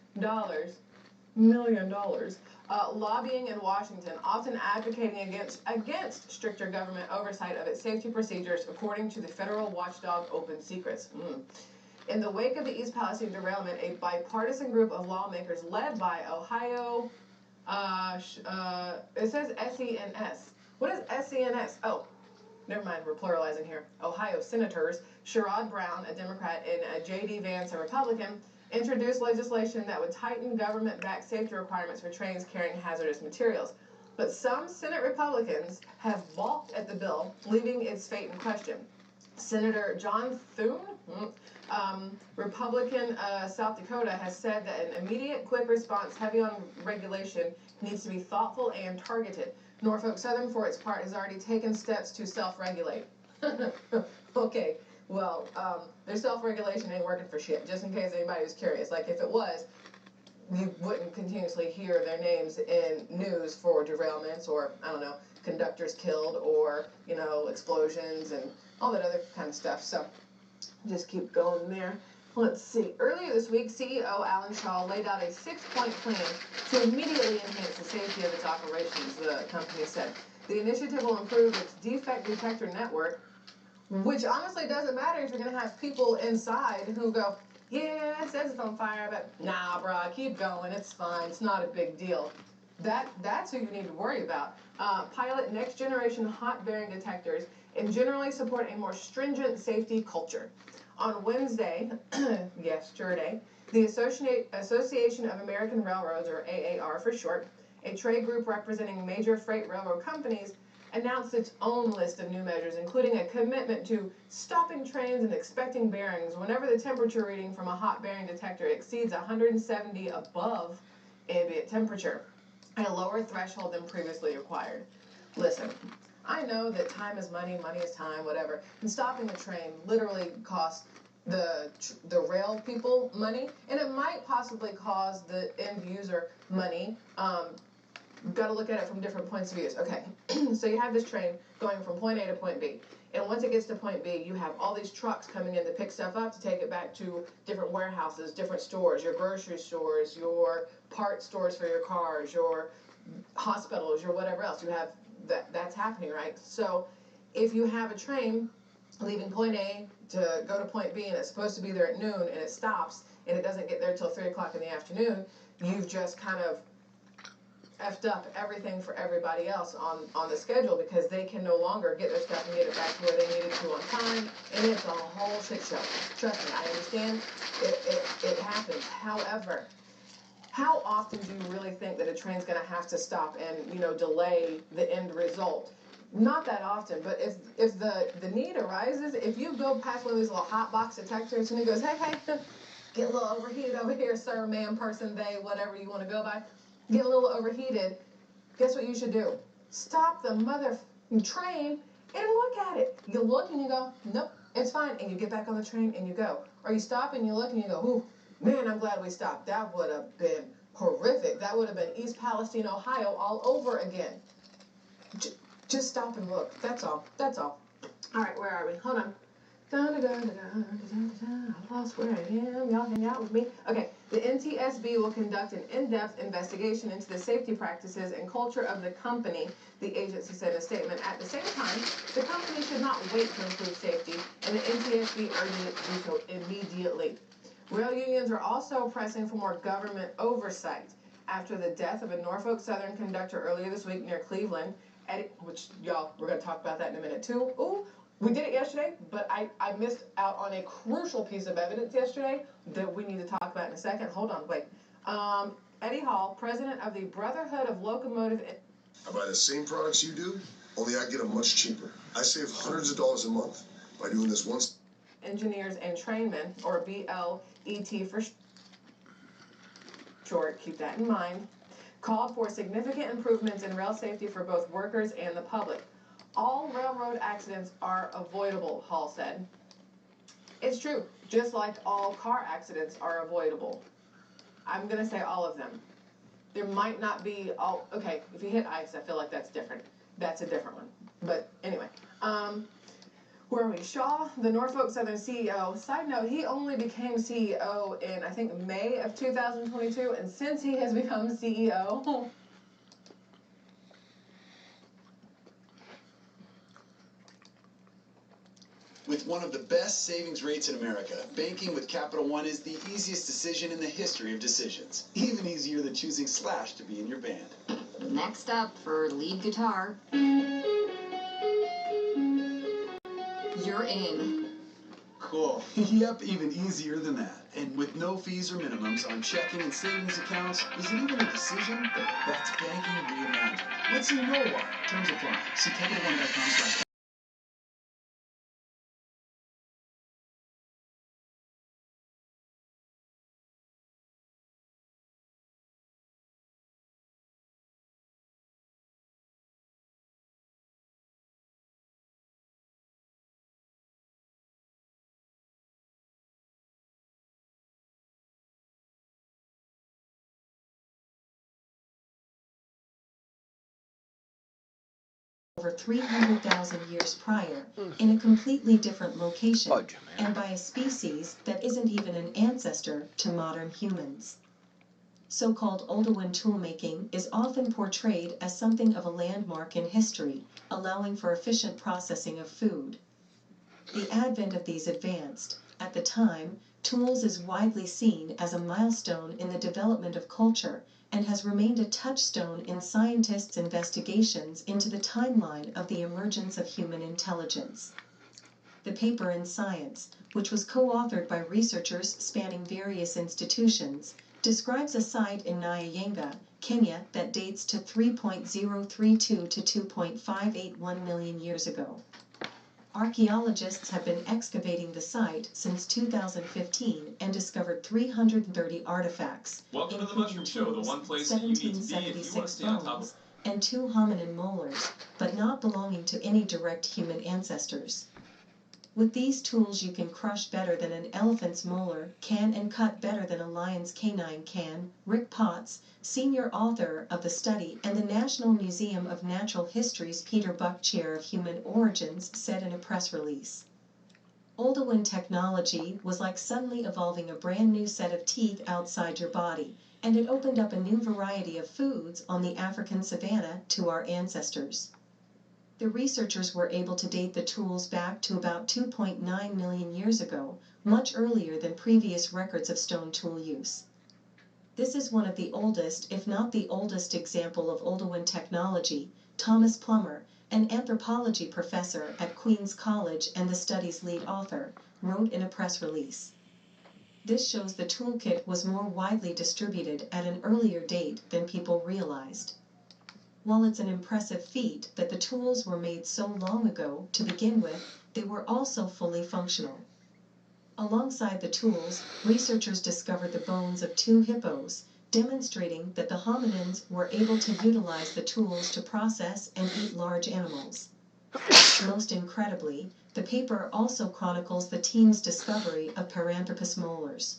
lobbying in Washington, often advocating against stricter government oversight of its safety procedures, according to the federal watchdog Open Secrets. In the wake of the East Palestine derailment, a bipartisan group of lawmakers led by Ohio, it says SENS. What is SENS? Oh, never mind, we're pluralizing here. Ohio Senators Sherrod Brown, a Democrat, and J.D. Vance, a Republican, introduced legislation that would tighten government-backed safety requirements for trains carrying hazardous materials. But some Senate Republicans have balked at the bill, leaving its fate in question. Senator John Thune, Republican South Dakota, has said that an immediate, quick response heavy on regulation needs to be thoughtful and targeted. Norfolk Southern, for its part, has already taken steps to self-regulate. Okay, well, their self-regulation ain't working for shit, just in case anybody was curious. Like, if it was, you wouldn't continuously hear their names in news for derailments or, I don't know, conductors killed or, you know, explosions and all that other kind of stuff. So, just keep going there. Let's see. Earlier this week, CEO Alan Shaw laid out a 6-point plan to immediately enhance the safety of its operations, the company said. The initiative will improve its defect detector network, which honestly doesn't matter if you're going to have people inside who go, yeah, it says it's on fire, but nah, brah, keep going. It's fine. It's not a big deal. That's who you need to worry about. Pilot next-generation hot bearing detectors and generally support a more stringent safety culture. On Wednesday, yesterday, the Association of American Railroads, or AAR for short, a trade group representing major freight railroad companies, announced its own list of new measures, including a commitment to stopping trains and inspecting bearings whenever the temperature reading from a hot bearing detector exceeds 170 above ambient temperature, a lower threshold than previously required. Listen, I know that time is money, money is time, whatever, and stopping a train literally costs the rail people money, and it might possibly cause the end user money. You've got to look at it from different points of view. Okay, so you have this train going from point A to point B. And once it gets to point B, you have all these trucks coming in to pick stuff up, to take it back to different warehouses, different stores, your grocery stores, your part stores for your cars, your hospitals, your whatever else. You have that's happening, right? So if you have a train leaving point A to go to point B and it's supposed to be there at noon and it stops and it doesn't get there till 3 o'clock in the afternoon, you've just kind of effed up everything for everybody else on the schedule, because they can no longer get their stuff and get it back to where they needed to on time, and it's a whole shit show. Trust me, I understand it happens. However, how often do you really think that a train's going to have to stop and, you know, delay the end result? Not that often, but if the need arises, if you go past one of these little hot box detectors and it goes, hey, get a little overheated over here, sir, ma'am, person, they, whatever you want to go by, get a little overheated, guess what you should do? Stop the mother train and look at it. You look and you go, nope, it's fine, and you get back on the train and you go. Or you stop and you look and you go, ooh, man, I'm glad we stopped. That would have been horrific. That would have been East Palestine, Ohio all over again. Just stop and look. That's all. That's all. All right, where are we? Hold on. I lost where I am. Y'all hang out with me. Okay, the NTSB will conduct an in-depth investigation into the safety practices and culture of the company, the agency said in a statement. At the same time, the company should not wait to improve safety, and the NTSB urged it to do so immediately. Rail unions are also pressing for more government oversight after the death of a Norfolk Southern conductor earlier this week near Cleveland, which, y'all, we're going to talk about that in a minute, too. Ooh. We did it yesterday, but I missed out on a crucial piece of evidence yesterday that we need to talk about in a second. Hold on, wait. Eddie Hall, president of the Brotherhood of Locomotive... I buy the same products you do, only I get them much cheaper. I save hundreds of dollars a month by doing this once. Engineers and Trainmen, or BLET for short, keep that in mind, called for significant improvements in rail safety for both workers and the public. All railroad accidents are avoidable, Hall said. It's true, just like all car accidents are avoidable. I'm going to say all of them. There might not be all, okay, if you hit ice, I feel like that's different. That's a different one. But anyway, where are we? Shaw, the Norfolk Southern CEO, side note, he only became CEO in, I think, May of 2022, and since he has become CEO... With one of the best savings rates in America, banking with Capital One is the easiest decision in the history of decisions. Even easier than choosing Slash to be in your band. Next up for lead guitar. You're in. Cool. Yep, even easier than that. And with no fees or minimums on checking and savings accounts, is it even a decision? That's banking reimagined. Let's see you know why. Terms apply. See CapitalOne.com/. Over 300,000 years prior, in a completely different location, and by a species that isn't even an ancestor to modern humans. So-called Oldowan toolmaking is often portrayed as something of a landmark in history, allowing for efficient processing of food. The advent of these advanced, at the time, Tools is widely seen as a milestone in the development of culture and has remained a touchstone in scientists' investigations into the timeline of the emergence of human intelligence. The paper in Science, which was co-authored by researchers spanning various institutions, describes a site in Nyayenga, Kenya, that dates to 3.032 to 2.581 million years ago. Archaeologists have been excavating the site since 2015 and discovered 330 artifacts. Welcome to the Mushroom Show, the one place that you need to be if you want to stay on top of. And 2 hominin molars, but not belonging to any direct human ancestors. With these tools you can crush better than an elephant's molar, can and cut better than a lion's canine can, Rick Potts, senior author of the study and the National Museum of Natural History's Peter Buck Chair of Human Origins, said in a press release. Oldowan technology was like suddenly evolving a brand new set of teeth outside your body, and it opened up a new variety of foods on the African savanna to our ancestors. The researchers were able to date the tools back to about 2.9 million years ago, much earlier than previous records of stone tool use. This is one of the oldest, if not the oldest example of Oldowan technology. Thomas Plummer, an anthropology professor at Queen's College and the study's lead author, wrote in a press release. This shows the toolkit was more widely distributed at an earlier date than people realized. While it's an impressive feat that the tools were made so long ago to begin with, they were also fully functional. Alongside the tools, researchers discovered the bones of 2 hippos, demonstrating that the hominins were able to utilize the tools to process and eat large animals. Most incredibly, the paper also chronicles the team's discovery of Paranthropus molars.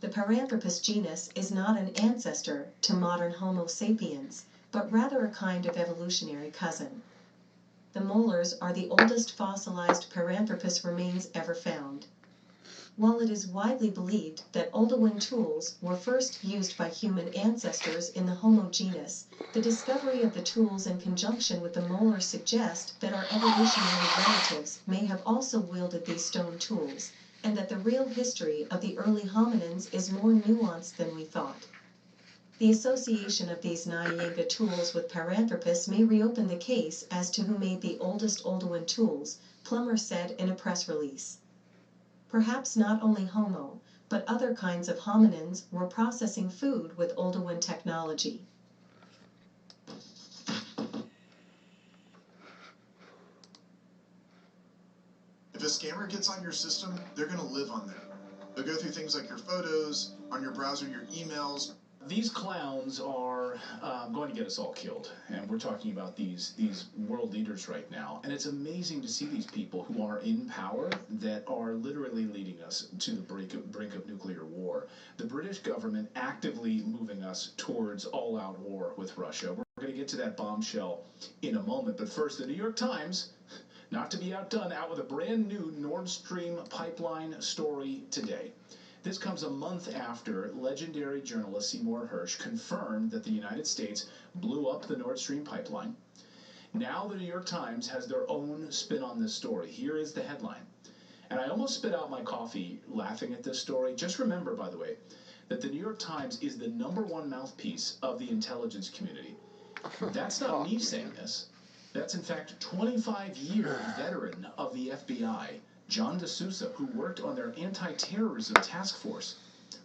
The Paranthropus genus is not an ancestor to modern Homo sapiens, but rather a kind of evolutionary cousin. The molars are the oldest fossilized Paranthropus remains ever found. While it is widely believed that Oldowan tools were first used by human ancestors in the Homo genus, the discovery of the tools in conjunction with the molars suggest that our evolutionary relatives may have also wielded these stone tools, and that the real history of the early hominins is more nuanced than we thought. The association of these Nyayenga tools with Paranthropus may reopen the case as to who made the oldest Oldowan tools, Plummer said in a press release. Perhaps not only Homo, but other kinds of hominins were processing food with Oldowan technology. If a scammer gets on your system, they're going to live on there. They'll go through things like your photos, on your browser, your emails. These clowns are going to get us all killed, and we're talking about these world leaders right now. And it's amazing to see these people who are in power that are literally leading us to the brink of nuclear war. The British government actively moving us towards all-out war with Russia. We're going to get to that bombshell in a moment, but first, the New York Times, not to be outdone, out with a brand new Nord Stream pipeline story today. This comes a month after legendary journalist Seymour Hersh confirmed that the United States blew up the Nord Stream pipeline. Now the New York Times has their own spin on this story. Here is the headline. And I almost spit out my coffee laughing at this story. Just remember, by the way, that the New York Times is the #1 mouthpiece of the intelligence community. That's not me saying this. That's, in fact, 25-year veteran of the FBI, John D'Souza, who worked on their anti-terrorism task force,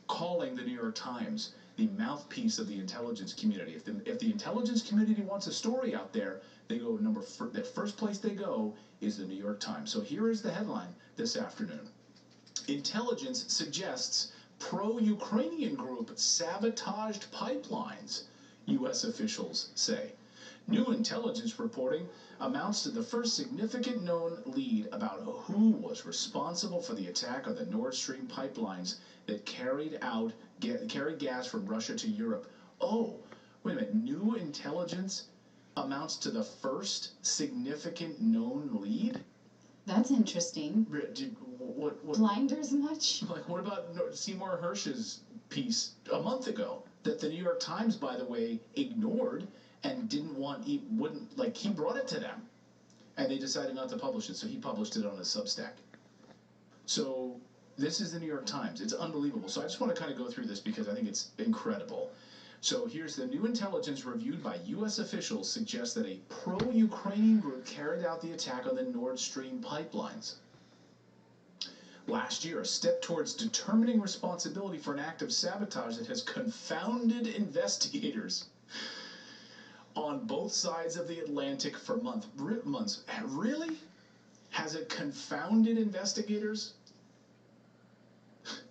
calling the New York Times the mouthpiece of the intelligence community. If the intelligence community wants a story out there, they go the first place they go is the New York Times. So here is the headline this afternoon. Intelligence suggests pro-Ukrainian group sabotaged pipelines, U.S. officials say. New intelligence reporting amounts to the first significant known lead about who was responsible for the attack on the Nord Stream pipelines that carried gas from Russia to Europe. Oh, wait a minute. New intelligence amounts to the first significant known lead? That's interesting. What Blinders much? Like, what about Seymour Hersh's piece a month ago that the New York Times, by the way, ignored and he brought it to them, and they decided not to publish it, so he published it on his Substack. So This is the New York Times. It's unbelievable. So I just want to kind of go through this because I think it's incredible. So here's the new intelligence reviewed by U.S. officials suggests that a pro-Ukrainian group carried out the attack on the Nord Stream pipelines last year, a step towards determining responsibility for an act of sabotage that has confounded investigators on both sides of the Atlantic for months. Really? Has it confounded investigators?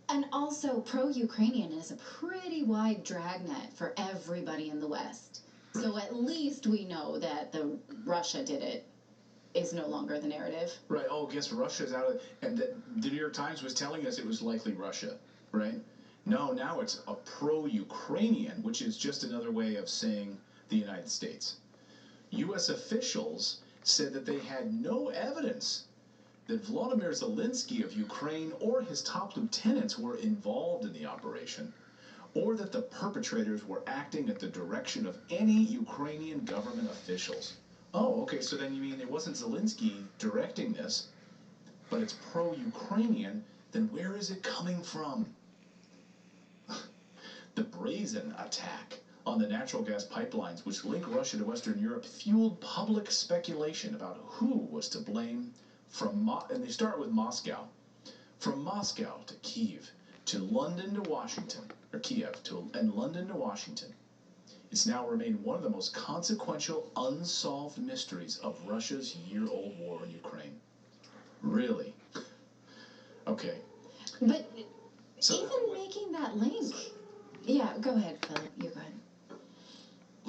And also, pro-Ukrainian is a pretty wide dragnet for everybody in the West. Right. So at least we know that the Russia did it is no longer the narrative. Right. Oh, guess Russia's out of... And the New York Times was telling us it was likely Russia, right? No, now it's a pro-Ukrainian, which is just another way of saying the United States. U.S. officials said that they had no evidence that Volodymyr Zelensky of Ukraine or his top lieutenants were involved in the operation, or that the perpetrators were acting at the direction of any Ukrainian government officials. Oh, okay, so then you mean it wasn't Zelensky directing this, but it's pro-Ukrainian, then where is it coming from? The brazen attack on the natural gas pipelines which link Russia to Western Europe fueled public speculation about who was to blame. And they start with Moscow. From Moscow to Kyiv, to London to Washington, or Kiev, and London to Washington. It's now remained one of the most consequential unsolved mysteries of Russia's year-old war in Ukraine. Really? Okay. But even making that link... Yeah, go ahead, Philip. You go ahead.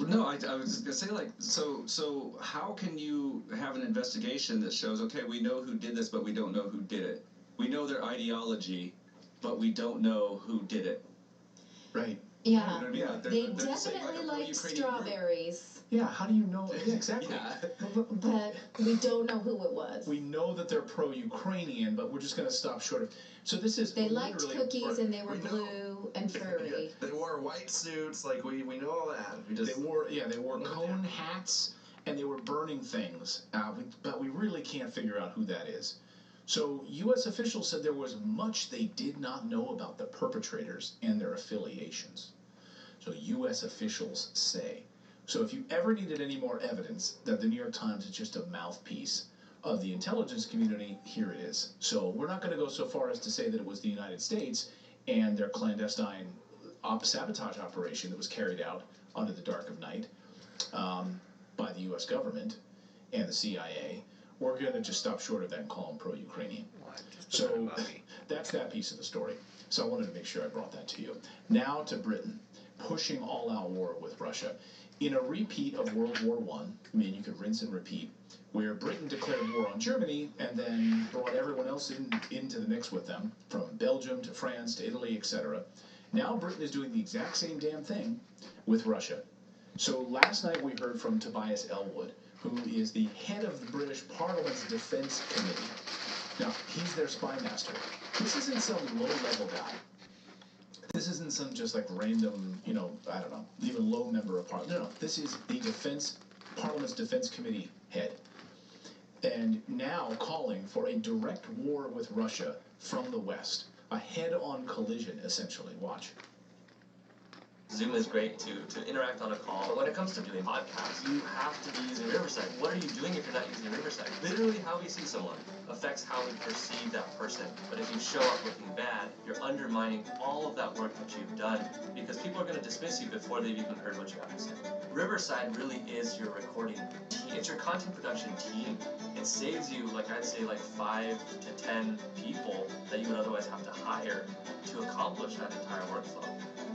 No, I was just going to say, like, so how can you have an investigation that shows, okay, we know who did this, but we don't know who did it. We know their ideology, but we don't know who did it. Right. Yeah. You know what I mean? Like they they're saying, definitely like, liked strawberries. Yeah, how do you know? Yeah, exactly. Yeah. But we don't know who it was. We know that they're pro-Ukrainian, but we're just going to stop short of... So this is... They liked cookies and they were blue and furry. They wore white suits, like we know all that. They wore cone hats and they were burning things, but we really can't figure out who that is. So U.S. officials said there was much they did not know about the perpetrators and their affiliations. So U.S. officials say. So if you ever needed any more evidence that the New York Times is just a mouthpiece of the intelligence community, here it is. So we're not going to go so far as to say that it was the United States and their clandestine sabotage operation that was carried out under the dark of night by the U.S. government and the CIA. We're going to just stop short of that and call them pro-Ukrainian. So that's that piece of the story. So I wanted to make sure I brought that to you. Now to Britain, pushing all-out war with Russia. In a repeat of World War I mean, you could rinse and repeat, where Britain declared war on Germany and then brought everyone else into the mix with them, from Belgium to France to Italy, etc. Now Britain is doing the exact same damn thing with Russia. So last night we heard from Tobias Ellwood, who is the head of the British Parliament's Defence Committee. Now, he's their spy master. This isn't some low-level guy. This isn't some just like random, I don't know, even low member of Parliament. No, this is the Parliament's Defense Committee head. And now calling for a direct war with Russia from the West. A head-on collision, essentially. Watch. Zoom is great to interact on a call, but when it comes to doing podcasts, you have to be using Riverside. What are you doing if you're not using Riverside? Literally, how we see someone affects how we perceive that person. But if you show up looking bad, you're undermining all of that work that you've done, because people are going to dismiss you before they've even heard what you have to say. Riverside really is your recording team. It's your content production team. It saves you, like I'd say, like 5 to 10 people that you would otherwise have to hire to accomplish that entire workflow.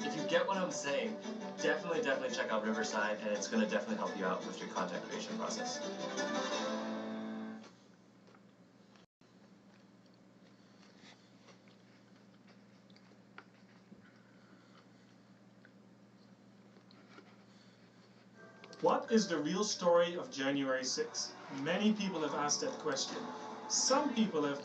If you get what I'm saying, definitely check out Riverside, and it's going to definitely help you out with your content creation process. What is the real story of January 6th? Many people have asked that question. Some people have...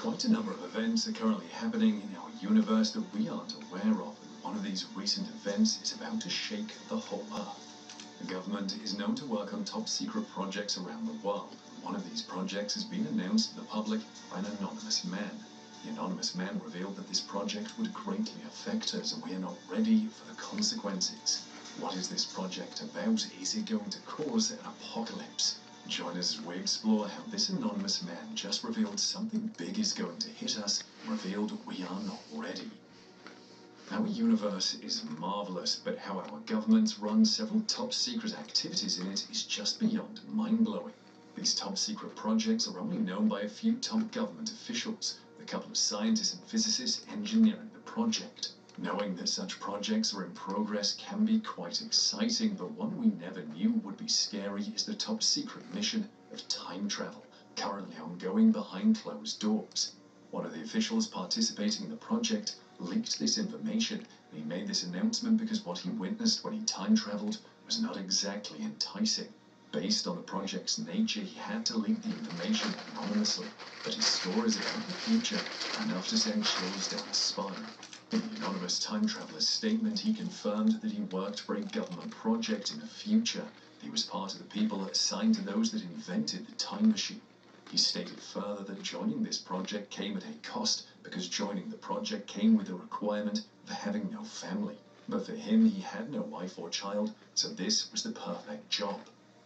Quite a number of events are currently happening in our universe that we aren't aware of, and one of these recent events is about to shake the whole Earth. The government is known to work on top-secret projects around the world. One of these projects has been announced to the public by an anonymous man. The anonymous man revealed that this project would greatly affect us, and we are not ready for the consequences. What is this project about? Is it going to cause an apocalypse? Join us as we explore how this anonymous man just revealed something big is going to hit us, and revealed we are not ready. Our universe is marvelous, but how our governments run several top-secret activities in it is just beyond mind-blowing. These top-secret projects are only known by a few top government officials, a couple of scientists and physicists engineering the project. Knowing that such projects are in progress can be quite exciting, but one we never knew would be scary is the top-secret mission of time travel, currently ongoing behind closed doors. One of the officials participating in the project leaked this information, and he made this announcement because what he witnessed when he time traveled was not exactly enticing. Based on the project's nature, he had to leak the information anonymously, but his stories about the future are enough to send chills down the spine. In the anonymous time traveler's statement, he confirmed that he worked for a government project in the future. He was part of the people assigned to those that invented the time machine. He stated further that joining this project came at a cost, because joining the project came with the requirement of having no family. But for him, he had no wife or child, so this was the perfect job.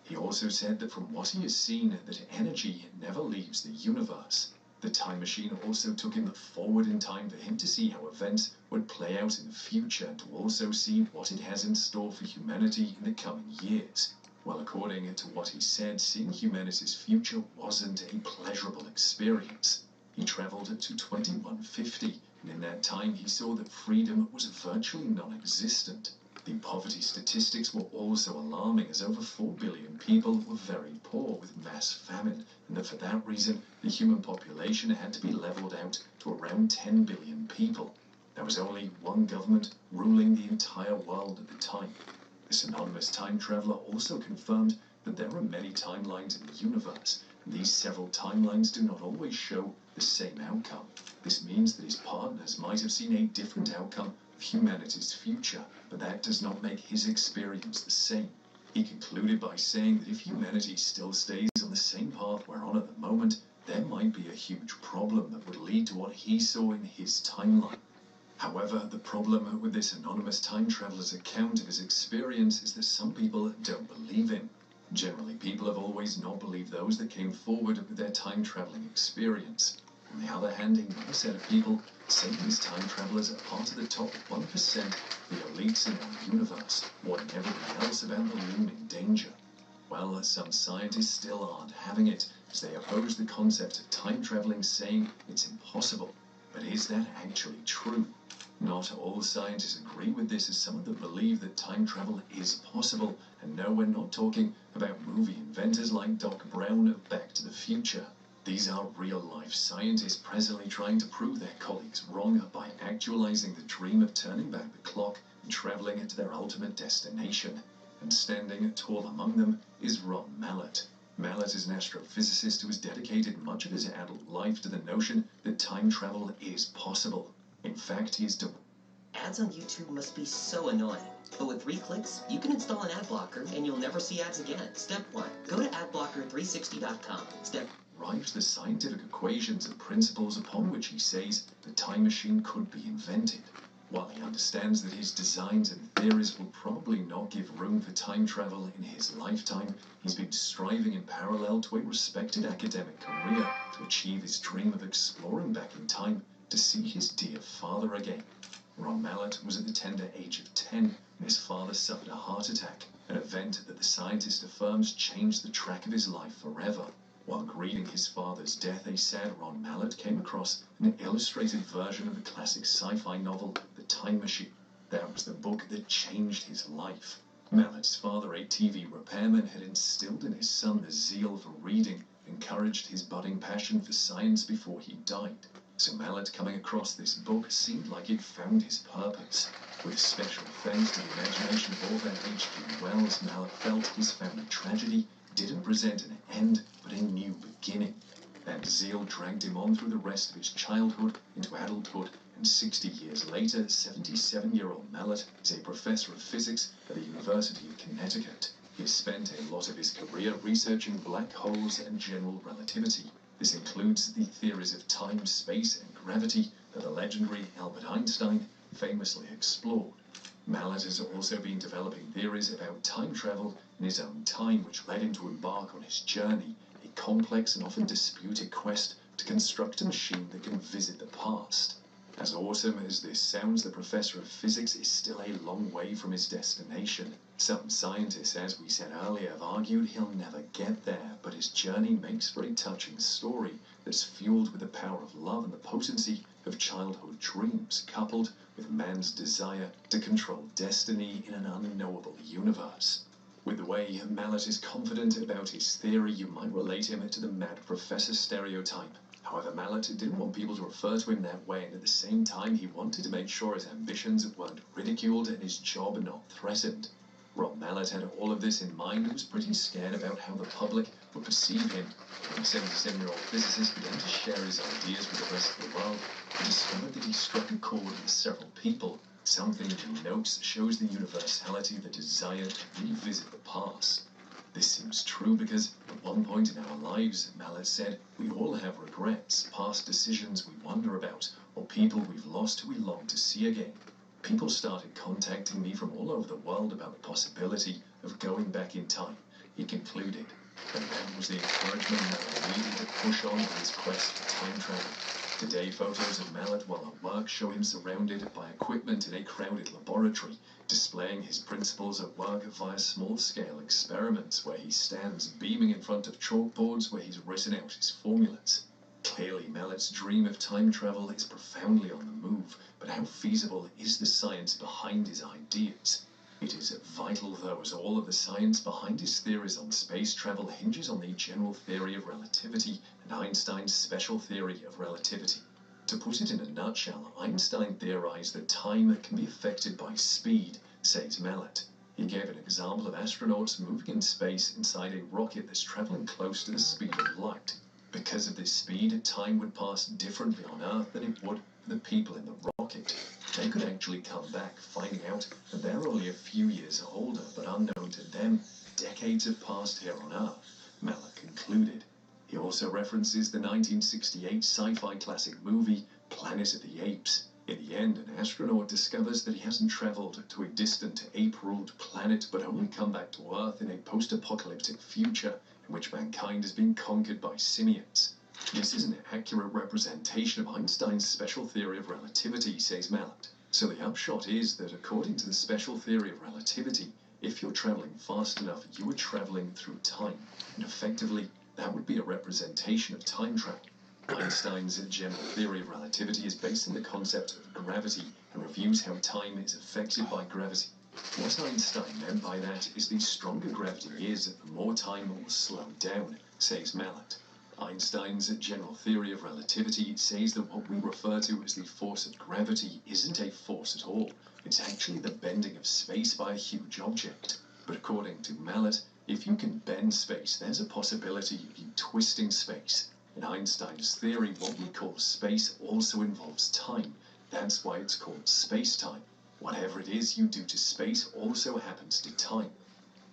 He also said that from what he has seen, that energy never leaves the universe. The time machine also took him forward in time for him to see how events would play out in the future, and to also see what it has in store for humanity in the coming years. Well, according to what he said, seeing humanity's future wasn't a pleasurable experience. He travelled to 2150, and in that time he saw that freedom was virtually non-existent. The poverty statistics were also alarming, as over 4 billion people were very poor with mass famine, and that for that reason the human population had to be levelled out to around 10 billion people. There was only one government ruling the entire world at the time. This anonymous time traveller also confirmed that there are many timelines in the universe, and these several timelines do not always show the same outcome. This means that his partners might have seen a different outcome of humanity's future, but that does not make his experience the same. He concluded by saying that if humanity still stays on the same path we're on at the moment, there might be a huge problem that would lead to what he saw in his timeline. However, the problem with this anonymous time traveller's account of his experience is that some people don't believe him. Generally, people have always not believed those that came forward with their time travelling experience. On the other hand, another set of people say these time travellers are part of the top 1% of the elites in our universe, warning everyone else about the looming danger. Well, some scientists still aren't having it, as they oppose the concept of time travelling, saying it's impossible. But is that actually true? Not all scientists agree with this, as some of them believe that time travel is possible. And no, we're not talking about movie inventors like Doc Brown of Back to the Future. These are real-life scientists presently trying to prove their colleagues wrong by actualizing the dream of turning back the clock and traveling to their ultimate destination. And standing tall among them is Ron Mallett. Mallett is an astrophysicist who has dedicated much of his adult life to the notion that time travel is possible. In fact, he is Ads on YouTube must be so annoying. But with 3 clicks, you can install an ad blocker and you'll never see ads again. Step 1. Go to adblocker360.com. Step derives the scientific equations and principles upon which he says the time machine could be invented. While he understands that his designs and theories will probably not give room for time travel in his lifetime, he's been striving in parallel to a respected academic career to achieve his dream of exploring back in time to see his dear father again. Ron Mallett was at the tender age of 10 when his father suffered a heart attack, an event that the scientist affirms changed the track of his life forever. While grieving his father's death, a sad Ron Mallett came across an illustrated version of the classic sci-fi novel, The Time Machine. That was the book that changed his life. Mallett's father, a TV repairman, had instilled in his son the zeal for reading, encouraged his budding passion for science before he died. So Mallett coming across this book seemed like it found his purpose. With special thanks to the imagination of author H.G. Wells, Mallett felt his family tragedy didn't present an end, but a new beginning. That zeal dragged him on through the rest of his childhood into adulthood, and 60 years later, 77-year-old Mallet is a professor of physics at the University of Connecticut. He has spent a lot of his career researching black holes and general relativity. This includes the theories of time, space, and gravity that the legendary Albert Einstein famously explored. Mallet has also been developing theories about time travel in his own time, which led him to embark on his journey, a complex and often disputed quest to construct a machine that can visit the past. As awesome as this sounds, the professor of physics is still a long way from his destination. Some scientists, as we said earlier, have argued he'll never get there, but his journey makes for a touching story that's fueled with the power of love and the potency of childhood dreams, coupled with man's desire to control destiny in an unknowable universe. With the way Mallet is confident about his theory, you might relate him to the mad professor stereotype. However, Mallet didn't want people to refer to him that way, and at the same time he wanted to make sure his ambitions weren't ridiculed and his job not threatened. Rob Mallet had all of this in mind and was pretty scared about how the public would perceive him. When the 77-year-old physicist began to share his ideas with the rest of the world, he discovered that he struck a chord with several people. Something he notes shows the universality of the desire to revisit the past. This seems true because at one point in our lives, Mallet said, we all have regrets, past decisions we wonder about, or people we've lost who we long to see again. People started contacting me from all over the world about the possibility of going back in time, he concluded. And that was the encouragement Mallet needed to push on in his quest for time travel. Today, photos of Mallet while at work show him surrounded by equipment in a crowded laboratory, displaying his principles at work via small-scale experiments where he stands beaming in front of chalkboards where he's written out his formulas. Clearly, Mallet's dream of time travel is profoundly on the move, but how feasible is the science behind his ideas? It is vital, though, as all of the science behind his theories on space travel hinges on the general theory of relativity and Einstein's special theory of relativity. To put it in a nutshell, Einstein theorized that time can be affected by speed, says Mallet. He gave an example of astronauts moving in space inside a rocket that's traveling close to the speed of light. Because of this speed, time would pass differently on Earth than it would for the people in the rocket. They could actually come back, finding out that they're only a few years older, but unknown to them, decades have passed here on Earth, Mallet concluded. He also references the 1968 sci-fi classic movie Planet of the Apes. In the end, an astronaut discovers that he hasn't traveled to a distant ape-ruled planet, but only come back to Earth in a post-apocalyptic future in which mankind has been conquered by simians. This is an accurate representation of Einstein's special theory of relativity, says Mallet. So the upshot is that according to the special theory of relativity, if you're traveling fast enough, you are traveling through time, and effectively, that would be a representation of time travel. Einstein's general theory of relativity is based on the concept of gravity and reviews how time is affected by gravity. What Einstein meant by that is the stronger gravity is, the more time will slow down, says Mallet. Einstein's general theory of relativity says that what we refer to as the force of gravity isn't a force at all. It's actually the bending of space by a huge object. But according to Mallet, if you can bend space, there's a possibility of you twisting space. In Einstein's theory, what we call space also involves time. That's why it's called space-time. Whatever it is you do to space also happens to time.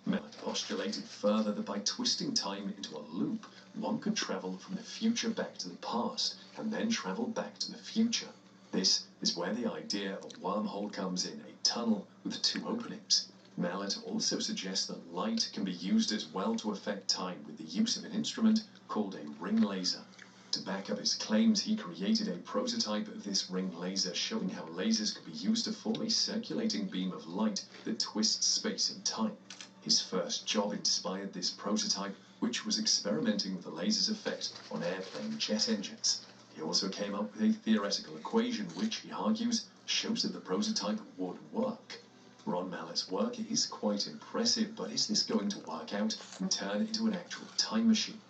Mallet postulated further that by twisting time into a loop, one could travel from the future back to the past, and then travel back to the future. This is where the idea of wormhole comes in, a tunnel with two openings. Mallet also suggests that light can be used as well to affect time with the use of an instrument called a ring laser. To back up his claims, he created a prototype of this ring laser, showing how lasers could be used to form a circulating beam of light that twists space and time. His first job inspired this prototype, which was experimenting with the laser's effect on airplane jet engines. He also came up with a theoretical equation which, he argues, shows that the prototype would work. Ron Mallet's work is quite impressive, but is this going to work out and turn into an actual time machine?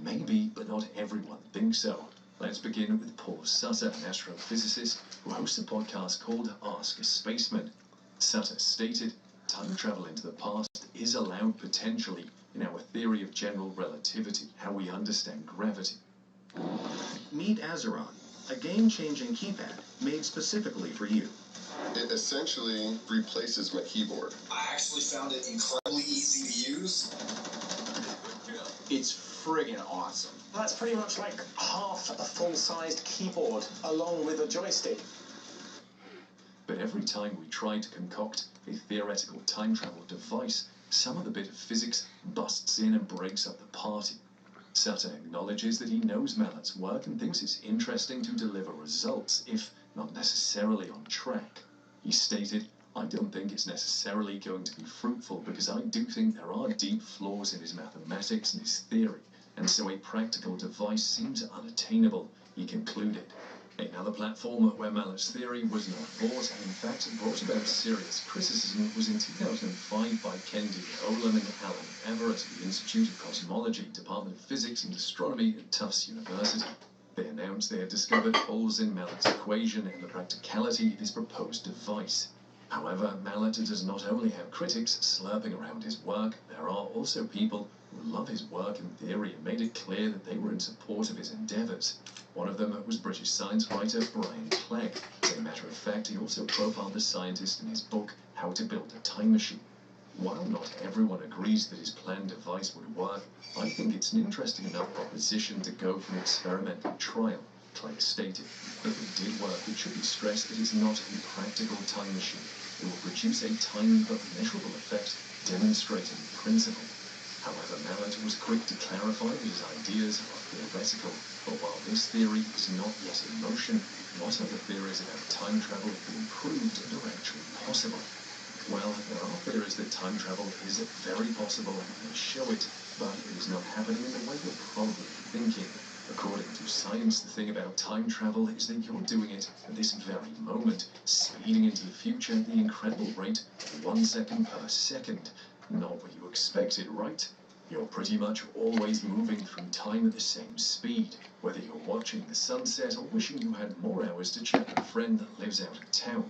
Maybe, but not everyone thinks so. Let's begin with Paul Sutter, an astrophysicist who hosts a podcast called Ask a Spaceman. Sutter stated, time travel into the past is allowed potentially in our theory of general relativity, how we understand gravity. Meet Azeron, a game-changing keypad made specifically for you. It essentially replaces my keyboard. I actually found it incredibly easy to use. It's friggin' awesome. That's pretty much like half a full-sized keyboard, along with a joystick. But every time we try to concoct a theoretical time travel device, some of the bit of physics busts in and breaks up the party. Sutton acknowledges that he knows Mallet's work and thinks it's interesting to deliver results, if not necessarily on track. He stated, "I don't think it's necessarily going to be fruitful because I do think there are deep flaws in his mathematics and his theory, and so a practical device seems unattainable," he concluded. Another platform where Mallet's theory was not bought and in fact brought about serious criticism was in 2005 by Kendi Olam and Alan Everett at the Institute of Cosmology, Department of Physics and Astronomy at Tufts University. They announced they had discovered holes in Mallet's equation and the practicality of his proposed device. However, Mallet does not only have critics slurping around his work, there are also people who love his work and theory and made it clear that they were in support of his endeavours. One of them was British science writer Brian Clegg. As a matter of fact, he also profiled the scientist in his book, How to Build a Time Machine. While not everyone agrees that his planned device would work, I think it's an interesting enough proposition to go for an experimental trial, Clegg stated. If it did work, it should be stressed that it's not a practical time machine. It will produce a tiny but measurable effect demonstrating the principle. However, Mallet was quick to clarify that his ideas are theoretical, but while this theory is not yet in motion, what other theories about time travel have been proved and are actually possible? Well, there are theories that time travel is very possible and they show it, but it is not happening in the way you're probably thinking. According to science, the thing about time travel is that you're doing it at this very moment, speeding into the future at the incredible rate of 1 second per second. Not what you expected, right? You're pretty much always moving through time at the same speed, whether you're watching the sunset or wishing you had more hours to chat with a friend that lives out of town.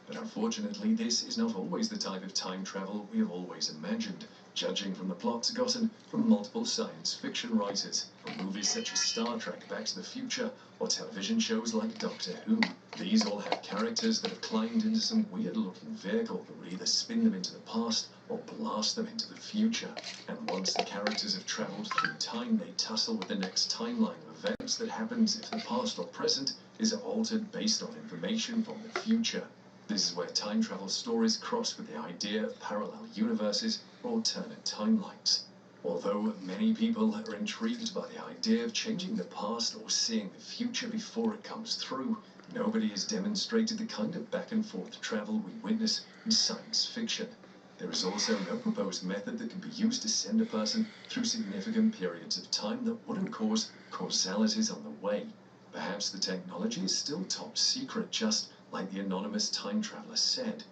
But unfortunately, this is not always the type of time travel we have always imagined, judging from the plots gotten from multiple science fiction writers, from movies such as Star Trek, Back to the Future, or television shows like Doctor Who. These all have characters that have climbed into some weird-looking vehicle that would either spin them into the past or blast them into the future. And once the characters have travelled through time, they tussle with the next timeline of events that happens if the past or present is altered based on information from the future. This is where time travel stories cross with the idea of parallel universes or alternate timelines. Although many people are intrigued by the idea of changing the past or seeing the future before it comes through, nobody has demonstrated the kind of back and forth travel we witness in science fiction. There is also no proposed method that can be used to send a person through significant periods of time that wouldn't cause causalities on the way. Perhaps the technology is still top secret, just like the anonymous time traveler said.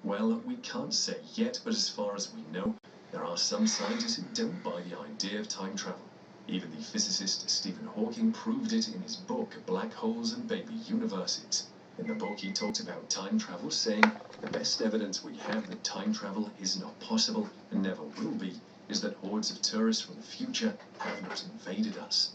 Well, we can't say yet, but as far as we know, there are some scientists who don't buy the idea of time travel. Even the physicist Stephen Hawking proved it in his book, Black Holes and Baby Universes. In the book, he talked about time travel, saying, "The best evidence we have that time travel is not possible and never will be is that hordes of tourists from the future have not invaded us."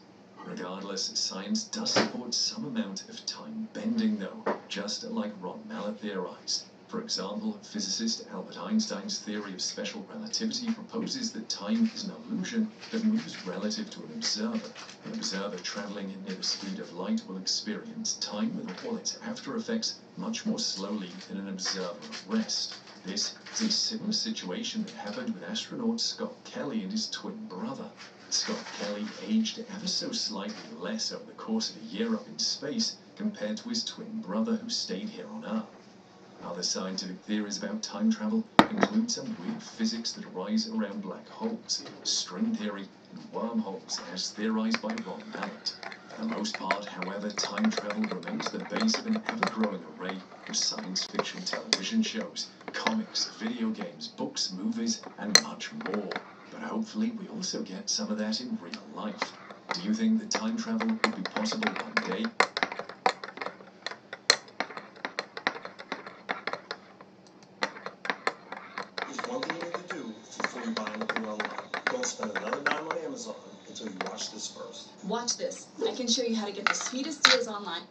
Regardless, science does support some amount of time bending, though, just like Ron Mallet theorized. For example, physicist Albert Einstein's theory of special relativity proposes that time is an illusion that moves relative to an observer. An observer traveling near the speed of light will experience time with all its after effects much more slowly than an observer at rest. This is a similar situation that happened with astronaut Scott Kelly and his twin brother. Scott Kelly aged ever so slightly less over the course of a year up in space compared to his twin brother who stayed here on Earth. Other scientific theories about time travel include some weird physics that arise around black holes, string theory, and wormholes, as theorized by Ron Mallet. For the most part, however, time travel remains the base of an ever-growing array of science fiction television shows, comics, video games, books, movies, and much more. But hopefully we also get some of that in real life. Do you think that time travel will be possible one day? There's one thing you need to do before you buy anything online. Don't spend another dime on Amazon until you watch this first. Watch this. I can show you how to get the sweetest deals online.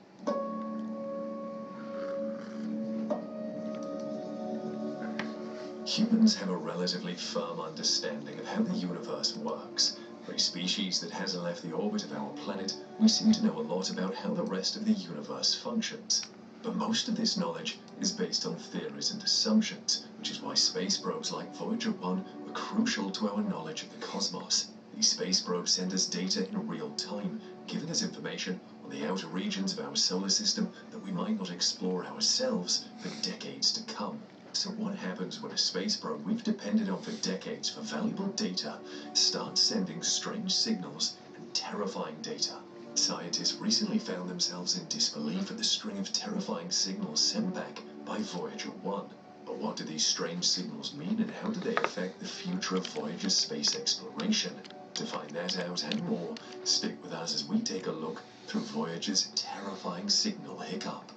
Humans have a relatively firm understanding of how the universe works. For a species that hasn't left the orbit of our planet, we seem to know a lot about how the rest of the universe functions. But most of this knowledge is based on theories and assumptions, which is why space probes like Voyager 1 are crucial to our knowledge of the cosmos. These space probes send us data in real time, giving us information on the outer regions of our solar system that we might not explore ourselves for decades to come. So what happens when a space probe we've depended on for decades for valuable data starts sending strange signals and terrifying data? Scientists recently found themselves in disbelief at the string of terrifying signals sent back by Voyager 1. But what do these strange signals mean, and how do they affect the future of Voyager's space exploration? To find that out and more, stick with us as we take a look through Voyager's terrifying signal hiccup.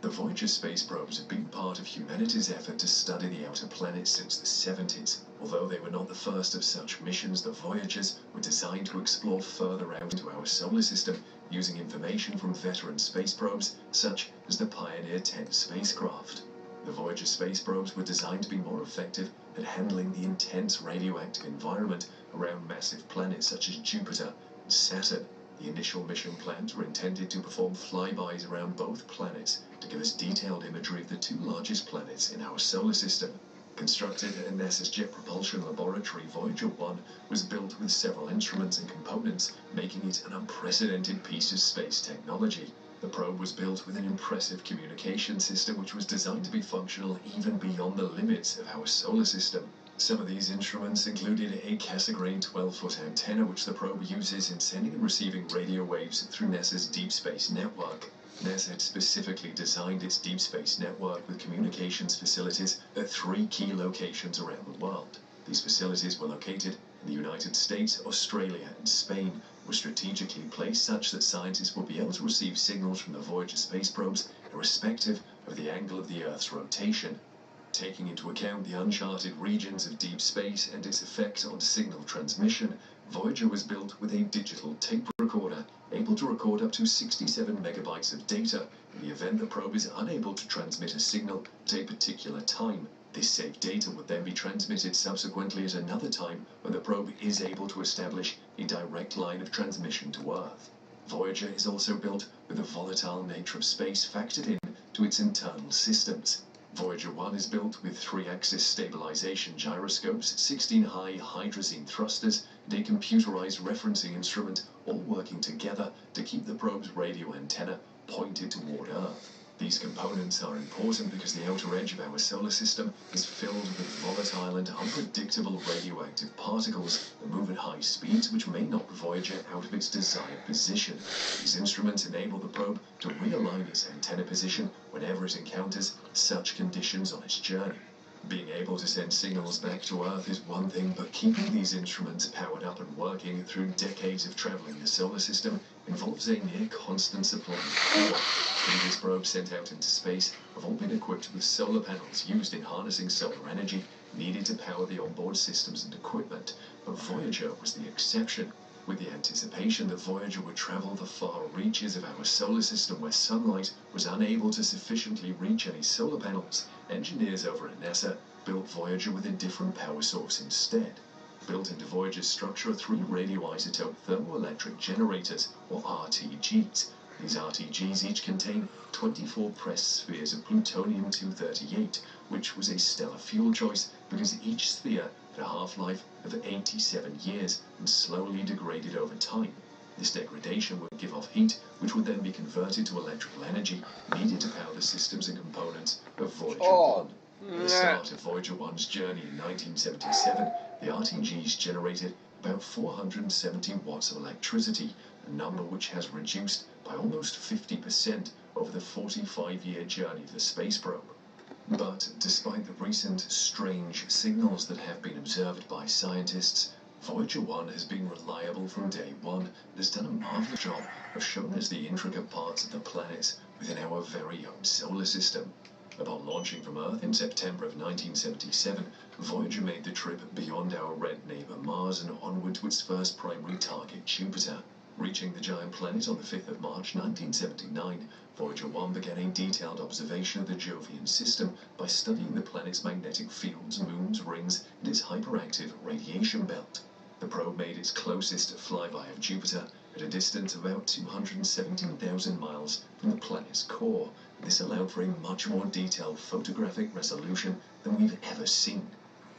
The Voyager space probes have been part of humanity's effort to study the outer planets since the 70s. Although they were not the first of such missions, the Voyagers were designed to explore further out into our solar system using information from veteran space probes such as the Pioneer 10 spacecraft. The Voyager space probes were designed to be more effective at handling the intense radioactive environment around massive planets such as Jupiter and Saturn. The initial mission plans were intended to perform flybys around both planets to give us detailed imagery of the two largest planets in our solar system. Constructed at NASA's Jet Propulsion Laboratory, Voyager 1 was built with several instruments and components, making it an unprecedented piece of space technology. The probe was built with an impressive communication system which was designed to be functional even beyond the limits of our solar system. Some of these instruments included a Cassegrain 12-foot antenna which the probe uses in sending and receiving radio waves through NASA's Deep Space Network. NASA had specifically designed its Deep Space Network with communications facilities at 3 key locations around the world. These facilities were located in the United States, Australia, and Spain, were strategically placed such that scientists will be able to receive signals from the Voyager space probes irrespective of the angle of the Earth's rotation. Taking into account the uncharted regions of deep space and its effect on signal transmission, Voyager was built with a digital tape recorder, able to record up to 67 megabytes of data in the event the probe is unable to transmit a signal at a particular time. This saved data would then be transmitted subsequently at another time when the probe is able to establish a direct line of transmission to Earth. Voyager is also built with the volatile nature of space factored in to its internal systems. Voyager 1 is built with 3-axis stabilization gyroscopes, 16 high hydrazine thrusters, and a computerized referencing instrument, all working together to keep the probe's radio antenna pointed toward Earth. These components are important because the outer edge of our solar system is filled with volatile and unpredictable radioactive particles that move at high speeds which may knock Voyager out of its desired position. These instruments enable the probe to realign its antenna position whenever it encounters such conditions on its journey. Being able to send signals back to Earth is one thing, but keeping these instruments powered up and working through decades of traveling the solar system involves a near constant supply of power. Previous probes sent out into space have all been equipped with solar panels used in harnessing solar energy needed to power the onboard systems and equipment, but Voyager was the exception. With the anticipation that Voyager would travel the far reaches of our solar system where sunlight was unable to sufficiently reach any solar panels, engineers over at NASA built Voyager with a different power source instead. Built into Voyager's structure are 3 radioisotope thermoelectric generators, or RTGs. These RTGs each contain 24 pressed spheres of plutonium-238, which was a stellar fuel choice because each sphere had a half-life of 87 years and slowly degraded over time. This degradation would give off heat, which would then be converted to electrical energy needed to power the systems and components of Voyager 1. At the start of Voyager 1's journey in 1977, the RTGs generated about 470 watts of electricity, a number which has reduced by almost 50% over the 45-year journey of the space probe. But despite the recent strange signals that have been observed by scientists, Voyager 1 has been reliable from day one and has done a marvelous job of showing us the intricate parts of the planets within our very own solar system. Upon launching from Earth in September of 1977, Voyager made the trip beyond our red neighbor Mars and onward to its first primary target, Jupiter. Reaching the giant planet on the 5th of March 1979, Voyager 1 began a detailed observation of the Jovian system by studying the planet's magnetic fields, moons, rings, and its hyperactive radiation belt. The probe made its closest flyby of Jupiter at a distance of about 217,000 miles from the planet's core. This allowed for a much more detailed photographic resolution than we've ever seen.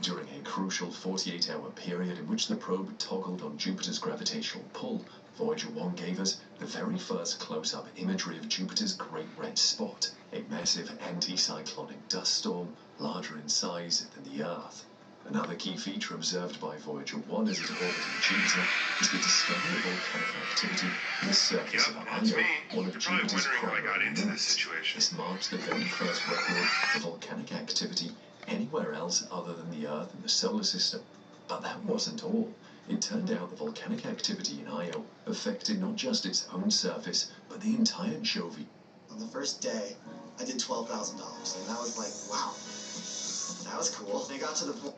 During a crucial 48-hour period in which the probe toggled on Jupiter's gravitational pull, Voyager 1 gave us the very first close-up imagery of Jupiter's Great Red Spot, a massive anticyclonic dust storm larger in size than the Earth. Another key feature observed by Voyager 1 as it orbited Jupiter is the discovery of volcanic activity on the surface of Io, one of Jupiter's primary moons. This marks the very first record of volcanic activity anywhere else other than the Earth and the solar system. But that wasn't all. It turned out the volcanic activity in Io affected not just its own surface, but the entire Jovi. On the first day, I did $12,000, and that was like, wow, that was cool. They got to the point.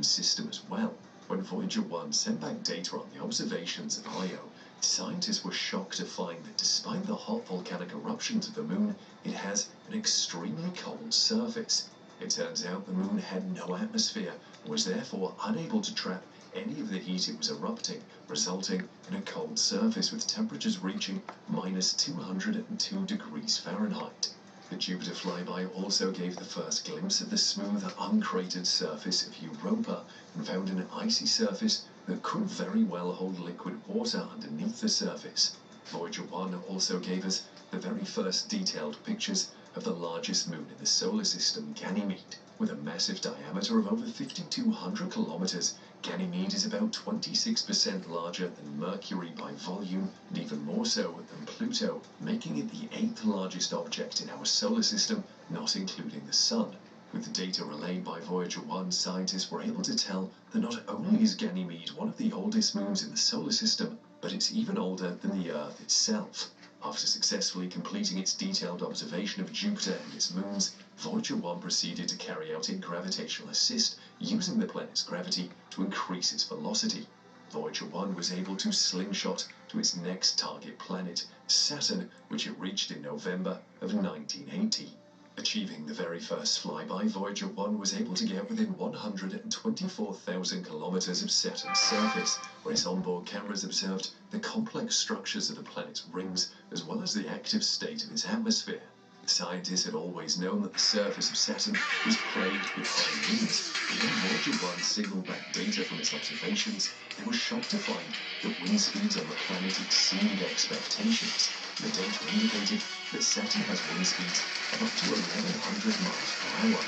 System as well. When Voyager 1 sent back data on the observations of Io, scientists were shocked to find that despite the hot volcanic eruptions of the moon, it has an extremely cold surface. It turns out the moon had no atmosphere and was therefore unable to trap any of the heat it was erupting, resulting in a cold surface with temperatures reaching -202 degrees Fahrenheit. The Jupiter flyby also gave the first glimpse of the smooth, uncratered surface of Europa and found an icy surface that could very well hold liquid water underneath the surface. Voyager 1 also gave us the very first detailed pictures of the largest moon in the solar system, Ganymede. With a massive diameter of over 5,200 kilometers, Ganymede is about 26% larger than Mercury by volume, and even more so than Pluto, making it the 8th largest object in our solar system, not including the Sun. With the data relayed by Voyager 1, scientists were able to tell that not only is Ganymede one of the oldest moons in the solar system, but it's even older than the Earth itself. After successfully completing its detailed observation of Jupiter and its moons, Voyager 1 proceeded to carry out a gravitational assist using the planet's gravity to increase its velocity. Voyager 1 was able to slingshot to its next target planet, Saturn, which it reached in November of 1980. Achieving the very first flyby, Voyager 1 was able to get within 124,000 kilometers of Saturn's surface, where its onboard cameras observed the complex structures of the planet's rings, as well as the active state of its atmosphere. Scientists had always known that the surface of Saturn was plagued with high winds, but when Voyager 1 signaled back data from its observations, they were shocked to find that wind speeds on the planet exceeded expectations. The data indicated that Saturn has wind speeds of up to 1,100 miles per hour,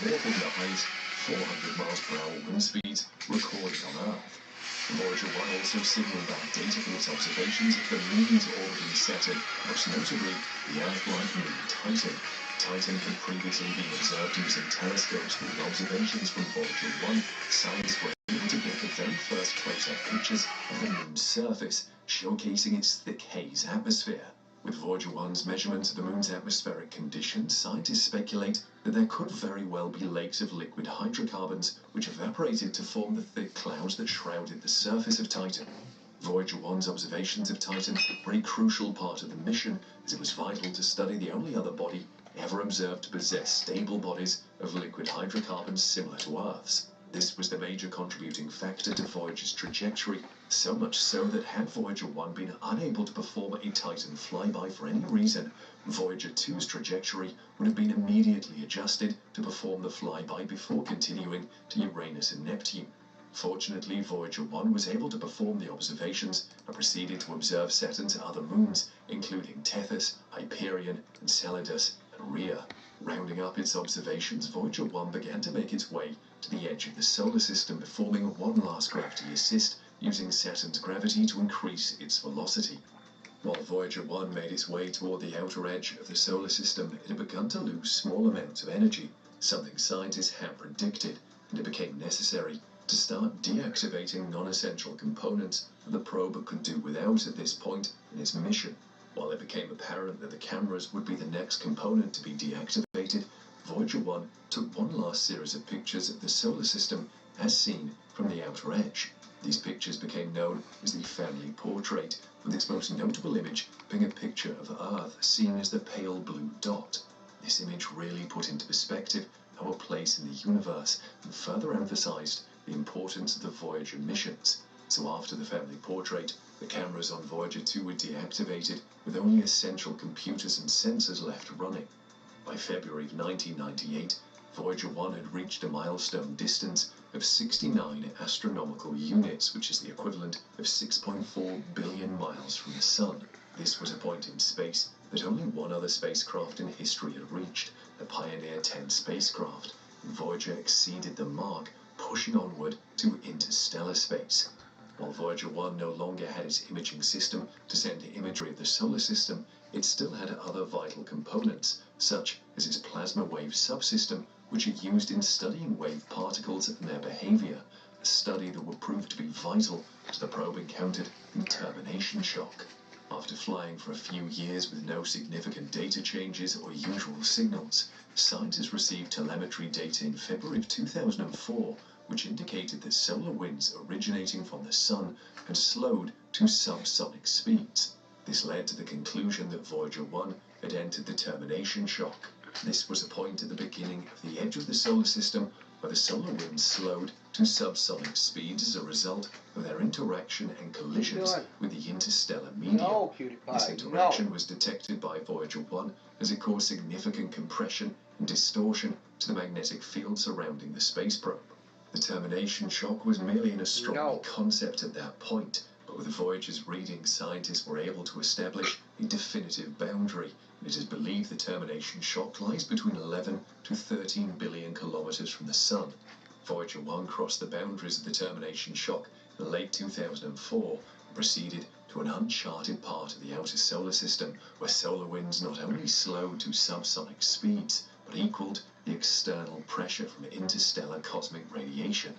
dwarfing the highest 400 miles per hour wind speeds recorded on Earth. Voyager 1 also signaled back data from its observations of the moons orbiting Saturn, most notably the Earth-like moon Titan. Titan had previously been observed using telescopes, but with observations from Voyager 1, scientists were able to get the very first close-up pictures of the moon's surface, showcasing its thick haze atmosphere. With Voyager 1's measurements of the moon's atmospheric conditions, scientists speculate that there could very well be lakes of liquid hydrocarbons which evaporated to form the thick clouds that shrouded the surface of Titan. Voyager 1's observations of Titan were a crucial part of the mission, as it was vital to study the only other body ever observed to possess stable bodies of liquid hydrocarbons similar to Earth's. This was the major contributing factor to Voyager's trajectory, so much so that had Voyager 1 been unable to perform a Titan flyby for any reason, Voyager 2's trajectory would have been immediately adjusted to perform the flyby before continuing to Uranus and Neptune. Fortunately, Voyager 1 was able to perform the observations and proceeded to observe Saturn's other moons, including Tethys, Hyperion, Enceladus, and Rhea. Rounding up its observations, Voyager 1 began to make its way to the edge of the solar system, performing one last gravity assist using Saturn's gravity to increase its velocity. While Voyager 1 made its way toward the outer edge of the solar system, it had begun to lose small amounts of energy, something scientists had predicted, and it became necessary to start deactivating non-essential components that the probe could do without at this point in its mission. While it became apparent that the cameras would be the next component to be deactivated, Voyager 1 took one last series of pictures of the solar system as seen from the outer edge. These pictures became known as the family portrait, with its most notable image being a picture of Earth seen as the pale blue dot. This image really put into perspective our place in the universe and further emphasized the importance of the Voyager missions. So after the family portrait, the cameras on Voyager 2 were deactivated, with only essential computers and sensors left running. By February of 1998, Voyager 1 had reached a milestone distance of 69 astronomical units, which is the equivalent of 6.4 billion miles from the Sun. This was a point in space that only one other spacecraft in history had reached, the Pioneer 10 spacecraft, and Voyager exceeded the mark, pushing onward to interstellar space. While Voyager 1 no longer had its imaging system to send imagery of the solar system, it still had other vital components, such as its plasma wave subsystem, which it used in studying wave particles and their behavior, a study that would prove to be vital as the probe encountered the termination shock. After flying for a few years with no significant data changes or usual signals, scientists received telemetry data in February of 2004, which indicated that solar winds originating from the Sun had slowed to subsonic speeds. This led to the conclusion that Voyager 1 had entered the termination shock. This was a point at the beginning of the edge of the solar system where the solar winds slowed to subsonic speeds as a result of their interaction and collisions with the interstellar medium. This interaction was detected by Voyager 1 as it caused significant compression and distortion to the magnetic field surrounding the space probe. The termination shock was merely an astronomy concept at that point, but with Voyager's readings, scientists were able to establish a definitive boundary. It is believed the termination shock lies between 11 to 13 billion kilometers from the Sun. Voyager 1 crossed the boundaries of the termination shock in late 2004 and proceeded to an uncharted part of the outer solar system where solar winds not only slowed to subsonic speeds, but equaled the external pressure from interstellar cosmic radiation.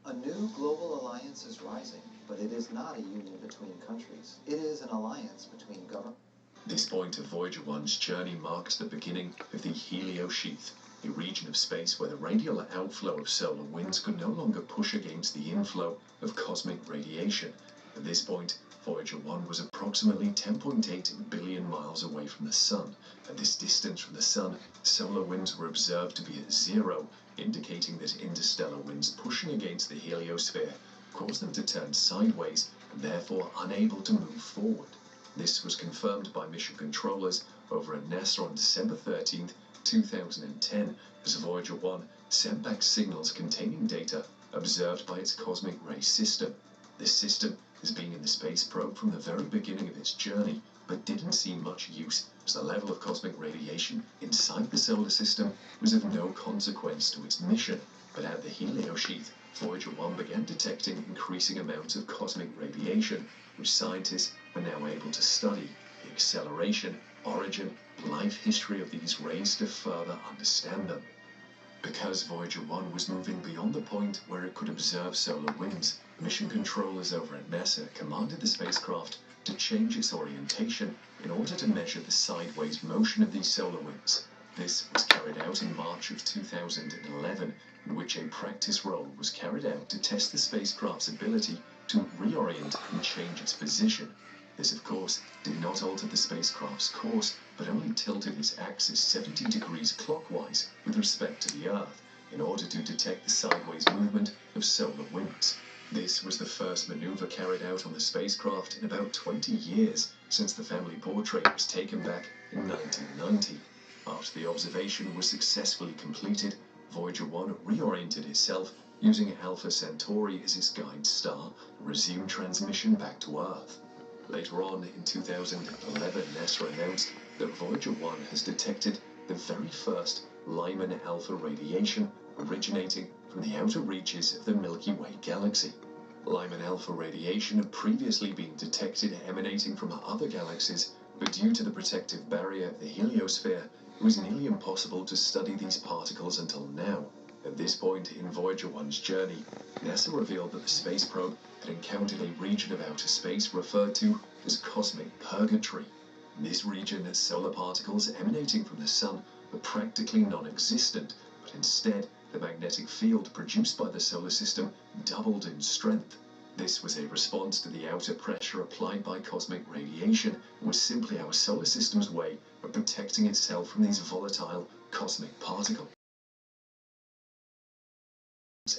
A new global alliance is rising, but it is not a union between countries. It is an alliance between governments. This point of Voyager 1's journey marked the beginning of the heliosheath, a region of space where the radial outflow of solar winds could no longer push against the inflow of cosmic radiation. At this point, Voyager 1 was approximately 10.8 billion miles away from the Sun. At this distance from the Sun, solar winds were observed to be at zero, indicating that interstellar winds pushing against the heliosphere caused them to turn sideways and therefore unable to move forward. This was confirmed by mission controllers over at NASA on December 13, 2010, as Voyager 1 sent back signals containing data observed by its cosmic ray system. This system has been in the space probe from the very beginning of its journey, but didn't see much use as the level of cosmic radiation inside the solar system was of no consequence to its mission. But at the heliosheath, Voyager 1 began detecting increasing amounts of cosmic radiation, which scientists are now able to study the acceleration, origin, life history of these rays to further understand them. Because Voyager 1 was moving beyond the point where it could observe solar winds, mission controllers over at NASA commanded the spacecraft to change its orientation in order to measure the sideways motion of these solar winds. This was carried out in March of 2011, in which a practice roll was carried out to test the spacecraft's ability to reorient and change its position. This, of course, did not alter the spacecraft's course, but only tilted its axis 70 degrees clockwise with respect to the Earth, in order to detect the sideways movement of solar winds. This was the first maneuver carried out on the spacecraft in about 20 years, since the family portrait was taken back in 1990. After the observation was successfully completed, Voyager 1 reoriented itself using Alpha Centauri as its guide star and resumed transmission back to Earth. Later on, in 2011, NASA announced that Voyager 1 has detected the very first Lyman alpha radiation originating from the outer reaches of the Milky Way galaxy. Lyman alpha radiation had previously been detected emanating from other galaxies, but due to the protective barrier of the heliosphere, it was nearly impossible to study these particles until now. At this point in Voyager 1's journey, NASA revealed that the space probe had encountered a region of outer space referred to as cosmic purgatory. In this region, solar particles emanating from the Sun were practically non-existent, but instead the magnetic field produced by the solar system doubled in strength. This was a response to the outer pressure applied by cosmic radiation and was simply our solar system's way of protecting itself from these volatile cosmic particles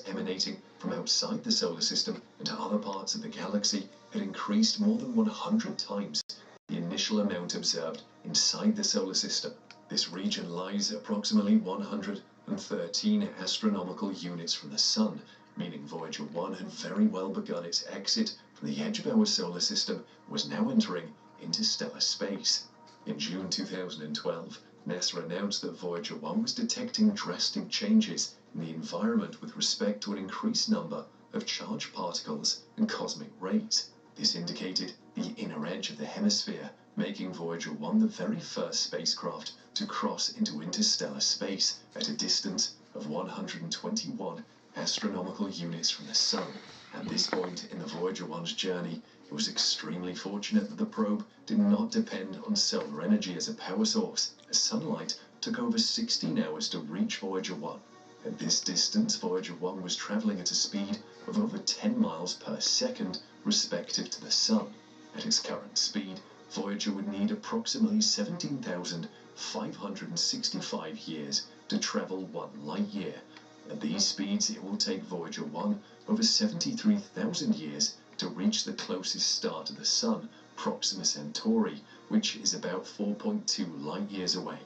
emanating from outside the solar system and other parts of the galaxy had increased more than 100 times the initial amount observed inside the solar system. This region lies approximately 113 astronomical units from the Sun, meaning Voyager 1 had very well begun its exit from the edge of our solar system and was now entering interstellar space. In June 2012, NASA announced that Voyager 1 was detecting drastic changes in the environment with respect to an increased number of charged particles and cosmic rays. This indicated the inner edge of the hemisphere, making Voyager 1 the very first spacecraft to cross into interstellar space at a distance of 121 astronomical units from the Sun. At this point in the Voyager 1's journey, it was extremely fortunate that the probe did not depend on solar energy as a power source, as sunlight took over 16 hours to reach Voyager 1. At this distance, Voyager 1 was traveling at a speed of over 10 miles per second, respective to the Sun. At its current speed, Voyager would need approximately 17,565 years to travel 1 light year. At these speeds, it will take Voyager 1 over 73,000 years to reach the closest star to the Sun, Proxima Centauri, which is about 4.2 light years away.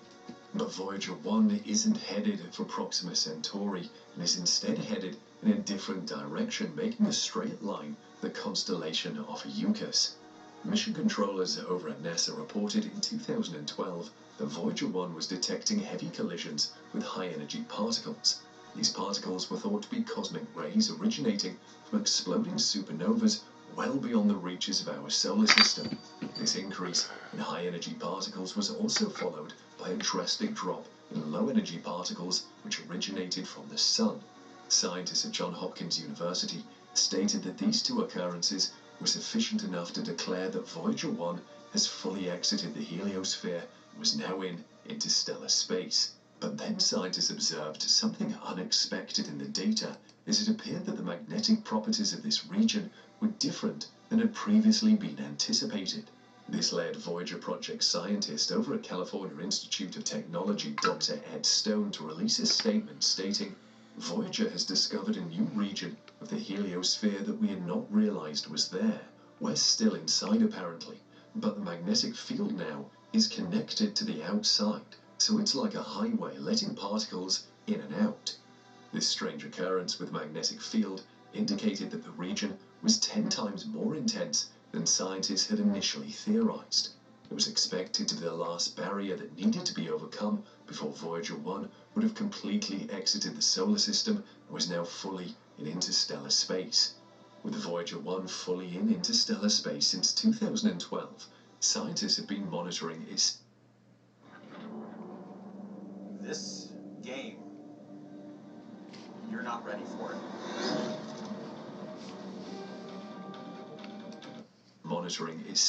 But Voyager 1 isn't headed for Proxima Centauri and is instead headed in a different direction, making a straight line the constellation of Eucus. Mission controllers over at NASA reported in 2012 that Voyager 1 was detecting heavy collisions with high-energy particles. These particles were thought to be cosmic rays originating from exploding supernovas well beyond the reaches of our solar system. This increase in high-energy particles was also followed by a drastic drop in low-energy particles which originated from the Sun. Scientists at Johns Hopkins University stated that these two occurrences were sufficient enough to declare that Voyager 1 has fully exited the heliosphere and was now in interstellar space. But then scientists observed something unexpected in the data, as it appeared that the magnetic properties of this region were different than had previously been anticipated. This led Voyager project scientist over at California Institute of Technology, Dr. Ed Stone, to release a statement stating, "Voyager has discovered a new region of the heliosphere that we had not realized was there. We're still inside apparently, but the magnetic field now is connected to the outside, so it's like a highway letting particles in and out." This strange occurrence with magnetic field indicated that the region was 10 times more intense than scientists had initially theorized. It was expected to be the last barrier that needed to be overcome before Voyager 1 would have completely exited the solar system and was now fully in interstellar space. With Voyager 1 fully in interstellar space since 2012, scientists have been monitoring its This game, you're not ready for it.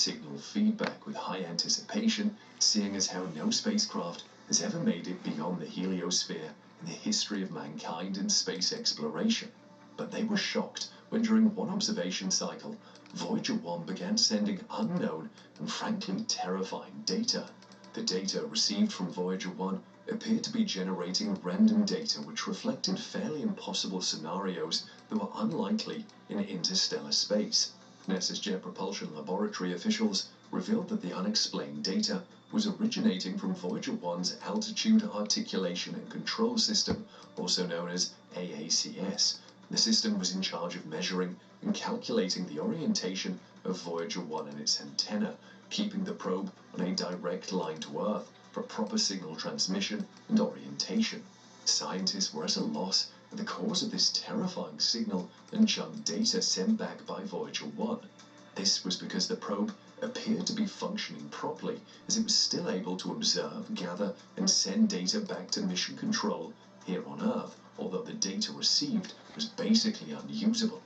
signal feedback with high anticipation, seeing as how no spacecraft has ever made it beyond the heliosphere in the history of mankind and space exploration. But they were shocked when during one observation cycle, Voyager 1 began sending unknown and frankly terrifying data. The data received from Voyager 1 appeared to be generating random data which reflected fairly impossible scenarios that were unlikely in interstellar space. NASA's Jet Propulsion Laboratory officials revealed that the unexplained data was originating from Voyager 1's Altitude Articulation and Control System, also known as AACS. The system was in charge of measuring and calculating the orientation of Voyager 1 and its antenna, keeping the probe on a direct line to Earth for proper signal transmission and orientation. Scientists were at a loss at the cause of this terrifying signal and junk data sent back by Voyager 1. This was because the probe appeared to be functioning properly, as it was still able to observe, gather, and send data back to mission control here on Earth, although the data received was basically unusable.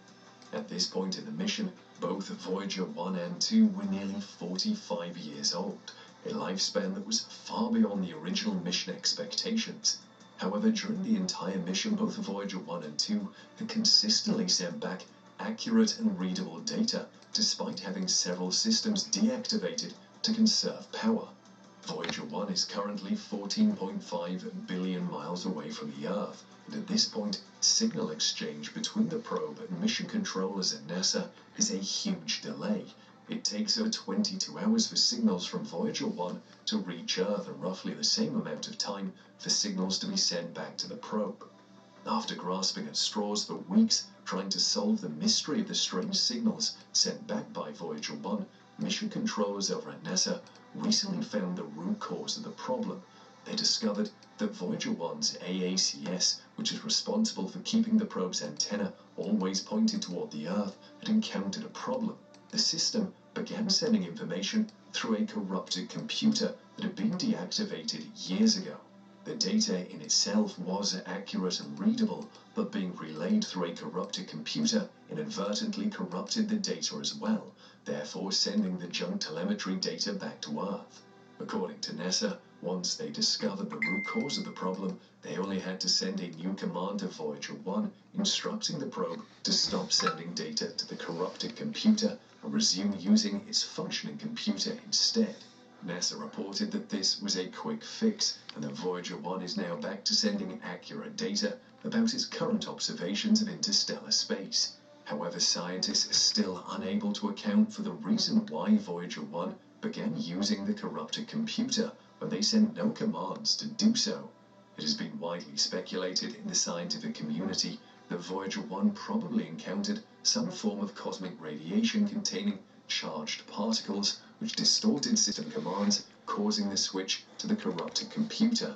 At this point in the mission, both Voyager 1 and 2 were nearly 45 years old, a lifespan that was far beyond the original mission expectations. However, during the entire mission, both Voyager 1 and 2 had consistently sent back accurate and readable data, despite having several systems deactivated to conserve power. Voyager 1 is currently 14.5 billion miles away from the Earth, and at this point, signal exchange between the probe and mission controllers at NASA is a huge delay. It takes over 22 hours for signals from Voyager 1 to reach Earth and roughly the same amount of time for signals to be sent back to the probe. After grasping at straws for weeks trying to solve the mystery of the strange signals sent back by Voyager 1, mission controllers over at NASA recently found the root cause of the problem. They discovered that Voyager 1's AACS, which is responsible for keeping the probe's antenna always pointed toward the Earth, had encountered a problem. The system began sending information through a corrupted computer that had been deactivated years ago. The data in itself was accurate and readable, but being relayed through a corrupted computer inadvertently corrupted the data as well, therefore sending the junk telemetry data back to Earth. According to NASA, once they discovered the root cause of the problem, they only had to send a new command to Voyager 1, instructing the probe to stop sending data to the corrupted computer and resume using its functioning computer instead. NASA reported that this was a quick fix, and that Voyager 1 is now back to sending accurate data about its current observations of interstellar space. However, scientists are still unable to account for the reason why Voyager 1 began using the corrupted computer when they sent no commands to do so. It has been widely speculated in the scientific community that Voyager 1 probably encountered some form of cosmic radiation containing charged particles which distorted system commands, causing the switch to the corrupted computer.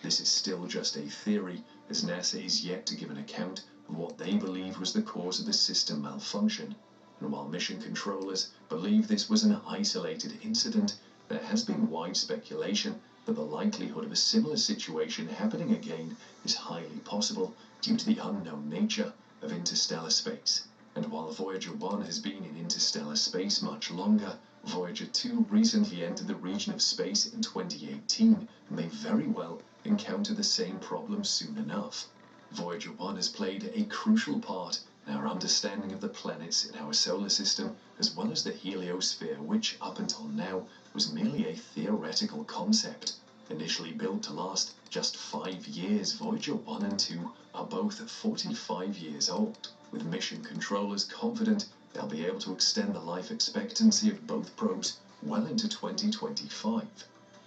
This is still just a theory, as NASA is yet to give an account of what they believe was the cause of the system malfunction. And while mission controllers believe this was an isolated incident, there has been wide speculation that the likelihood of a similar situation happening again is highly possible due to the unknown nature of interstellar space. And while Voyager 1 has been in interstellar space much longer, Voyager 2 recently entered the region of space in 2018 and may very well encounter the same problem soon enough. Voyager 1 has played a crucial part in our understanding of the planets in our solar system, as well as the heliosphere, which up until now was merely a theoretical concept. Initially built to last just 5 years, Voyager 1 and 2 are both 45 years old, with mission controllers confident they'll be able to extend the life expectancy of both probes well into 2025.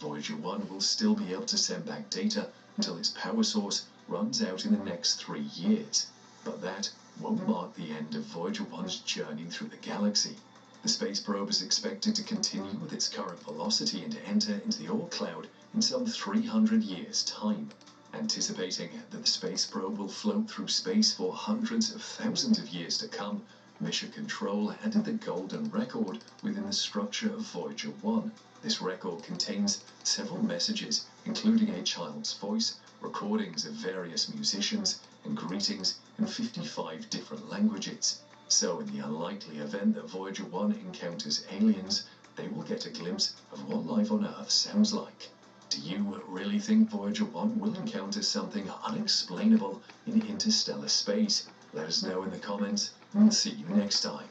Voyager 1 will still be able to send back data until its power source runs out in the next 3 years, but that won't mark the end of Voyager 1's journey through the galaxy. The space probe is expected to continue with its current velocity and to enter into the Oort cloud in some 300 years' time. Anticipating that the space probe will float through space for hundreds of thousands of years to come, Mission Control added the golden record within the structure of Voyager 1. This record contains several messages, including a child's voice, recordings of various musicians, and greetings in 55 different languages. So in the unlikely event that Voyager 1 encounters aliens, they will get a glimpse of what life on Earth sounds like. Do you really think Voyager 1 will encounter something unexplainable in interstellar space? Let us know in the comments, and we'll see you next time.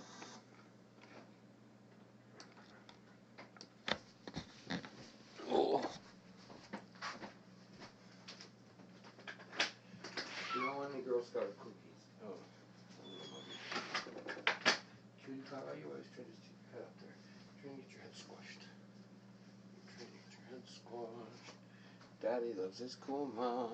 You don't want any Girl Scout cookies. Oh. Cutie pie, why are you always trying to stick your head up there? Trying to get your head squashed. Trying to get your head squashed. Daddy loves his cool mom.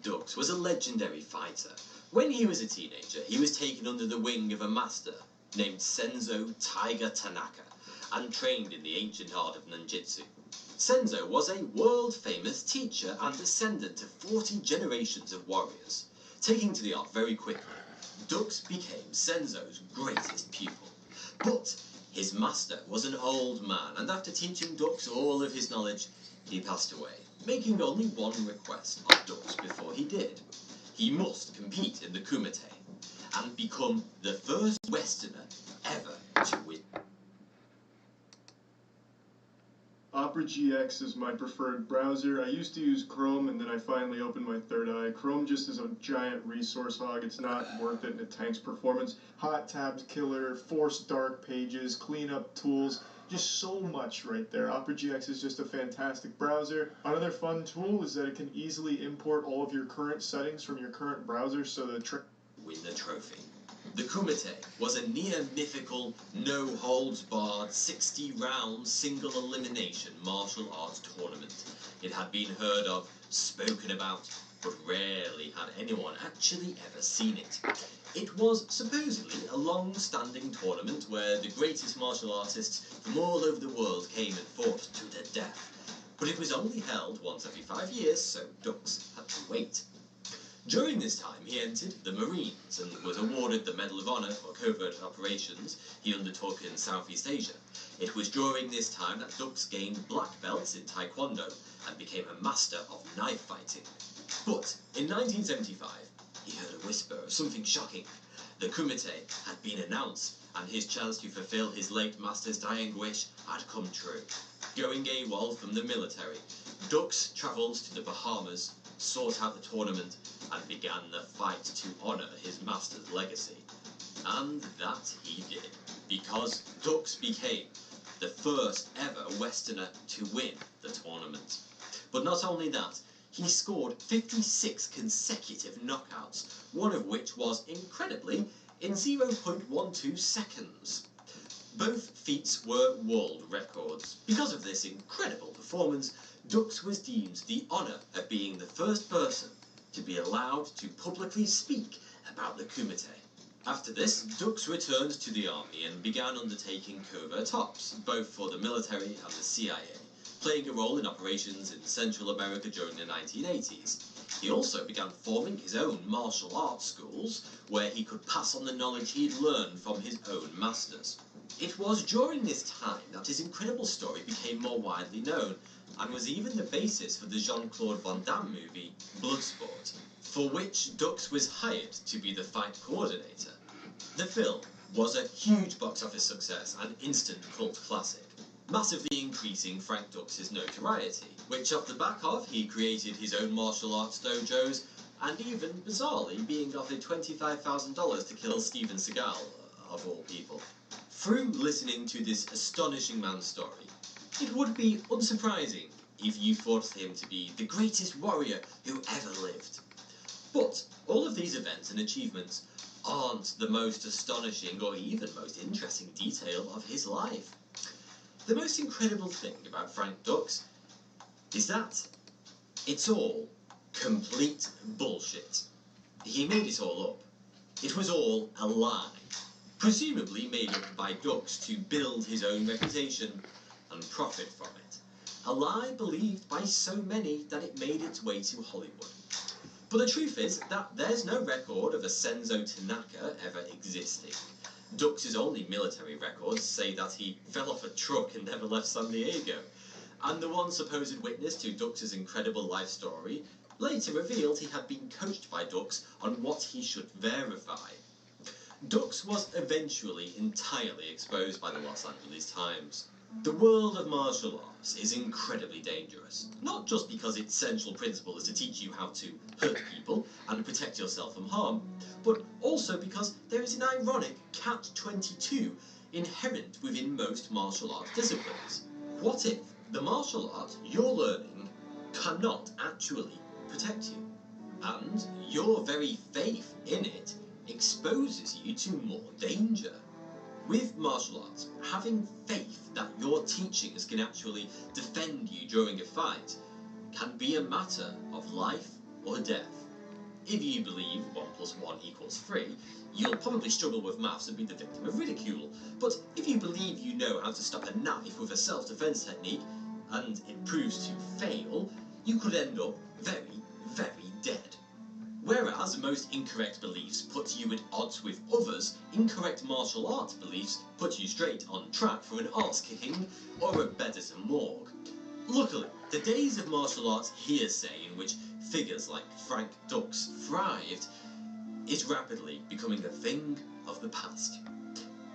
Dux was a legendary fighter. When he was a teenager, he was taken under the wing of a master named Senzo Tiger Tanaka and trained in the ancient art of ninjutsu. Senzo was a world-famous teacher and descendant of 40 generations of warriors. Taking to the art very quickly, Dux became Senzo's greatest pupil. But his master was an old man, and after teaching Dux all of his knowledge, he passed away, making only one request of Dux before he did. He must compete in the Kumite and become the first Westerner ever to win. Opera GX is my preferred browser. I used to use Chrome, and then I finally opened my third eye. Chrome just is a giant resource hog. It's not worth it, and it tanks performance. Hot tabs killer, force dark pages, cleanup tools, just so much right there. Opera GX is just a fantastic browser. Another fun tool is that it can easily import all of your current settings from your current browser, so the win the trophy. The Kumite was a near-mythical, no-holds-barred, 60-round, single-elimination martial arts tournament. It had been heard of, spoken about, but rarely had anyone actually ever seen it. It was supposedly a long-standing tournament where the greatest martial artists from all over the world came and fought to the death. But it was only held once every 5 years, so Dux had to wait. During this time, he entered the Marines and was awarded the Medal of Honor for covert operations he undertook in Southeast Asia. It was during this time that Dux gained black belts in Taekwondo and became a master of knife fighting. But in 1975, he heard a whisper of something shocking. The Kumite had been announced, and his chance to fulfill his late master's dying wish had come true. Going AWOL from the military, Dux travelled to the Bahamas, sought out the tournament, and began the fight to honour his master's legacy. And that he did, because Dux became the first ever Westerner to win the tournament. But not only that, he scored 56 consecutive knockouts, one of which was, incredibly, in 0.12 seconds. Both feats were world records. Because of this incredible performance, Dux was deemed the honour of being the first person to be allowed to publicly speak about the Kumite. After this, Dux returned to the army and began undertaking covert ops, both for the military and the CIA, playing a role in operations in Central America during the 1980s. He also began forming his own martial arts schools, where he could pass on the knowledge he'd learned from his own masters. It was during this time that his incredible story became more widely known, and was even the basis for the Jean-Claude Van Damme movie Bloodsport, for which Dux was hired to be the fight coordinator. The film was a huge box office success and instant cult classic, massively increasing Frank Dux's notoriety, which off the back of he created his own martial arts dojos, and even, bizarrely, being offered $25,000 to kill Steven Seagal, of all people. Through listening to this astonishing man's story, it would be unsurprising if you thought him to be the greatest warrior who ever lived. But all of these events and achievements aren't the most astonishing or even most interesting detail of his life. The most incredible thing about Frank Dux is that it's all complete bullshit. He made it all up. It was all a lie, presumably made up by Dux to build his own reputation and profit from it. A lie believed by so many that it made its way to Hollywood. But the truth is that there's no record of a Senzo Tanaka ever existing. Dux's only military records say that he fell off a truck and never left San Diego. And the one supposed witness to Dux's incredible life story later revealed he had been coached by Dux on what he should verify. Dux was eventually entirely exposed by the Los Angeles Times. The world of martial arts is incredibly dangerous, not just because its central principle is to teach you how to hurt people and protect yourself from harm, but also because there is an ironic catch-22 inherent within most martial arts disciplines. What if the martial art you're learning cannot actually protect you, and your very faith in it exposes you to more danger? With martial arts, having faith that your teachings can actually defend you during a fight can be a matter of life or death. if you believe 1 + 1 = 3, you'll probably struggle with maths and be the victim of ridicule. But if you believe you know how to stop a knife with a self-defense technique, and it proves to fail, you could end up very, very dead. Whereas most incorrect beliefs put you at odds with others, incorrect martial arts beliefs put you straight on track for an arse-kicking or a bed at a morgue. Luckily, the days of martial arts hearsay in which figures like Frank Dux thrived is rapidly becoming a thing of the past.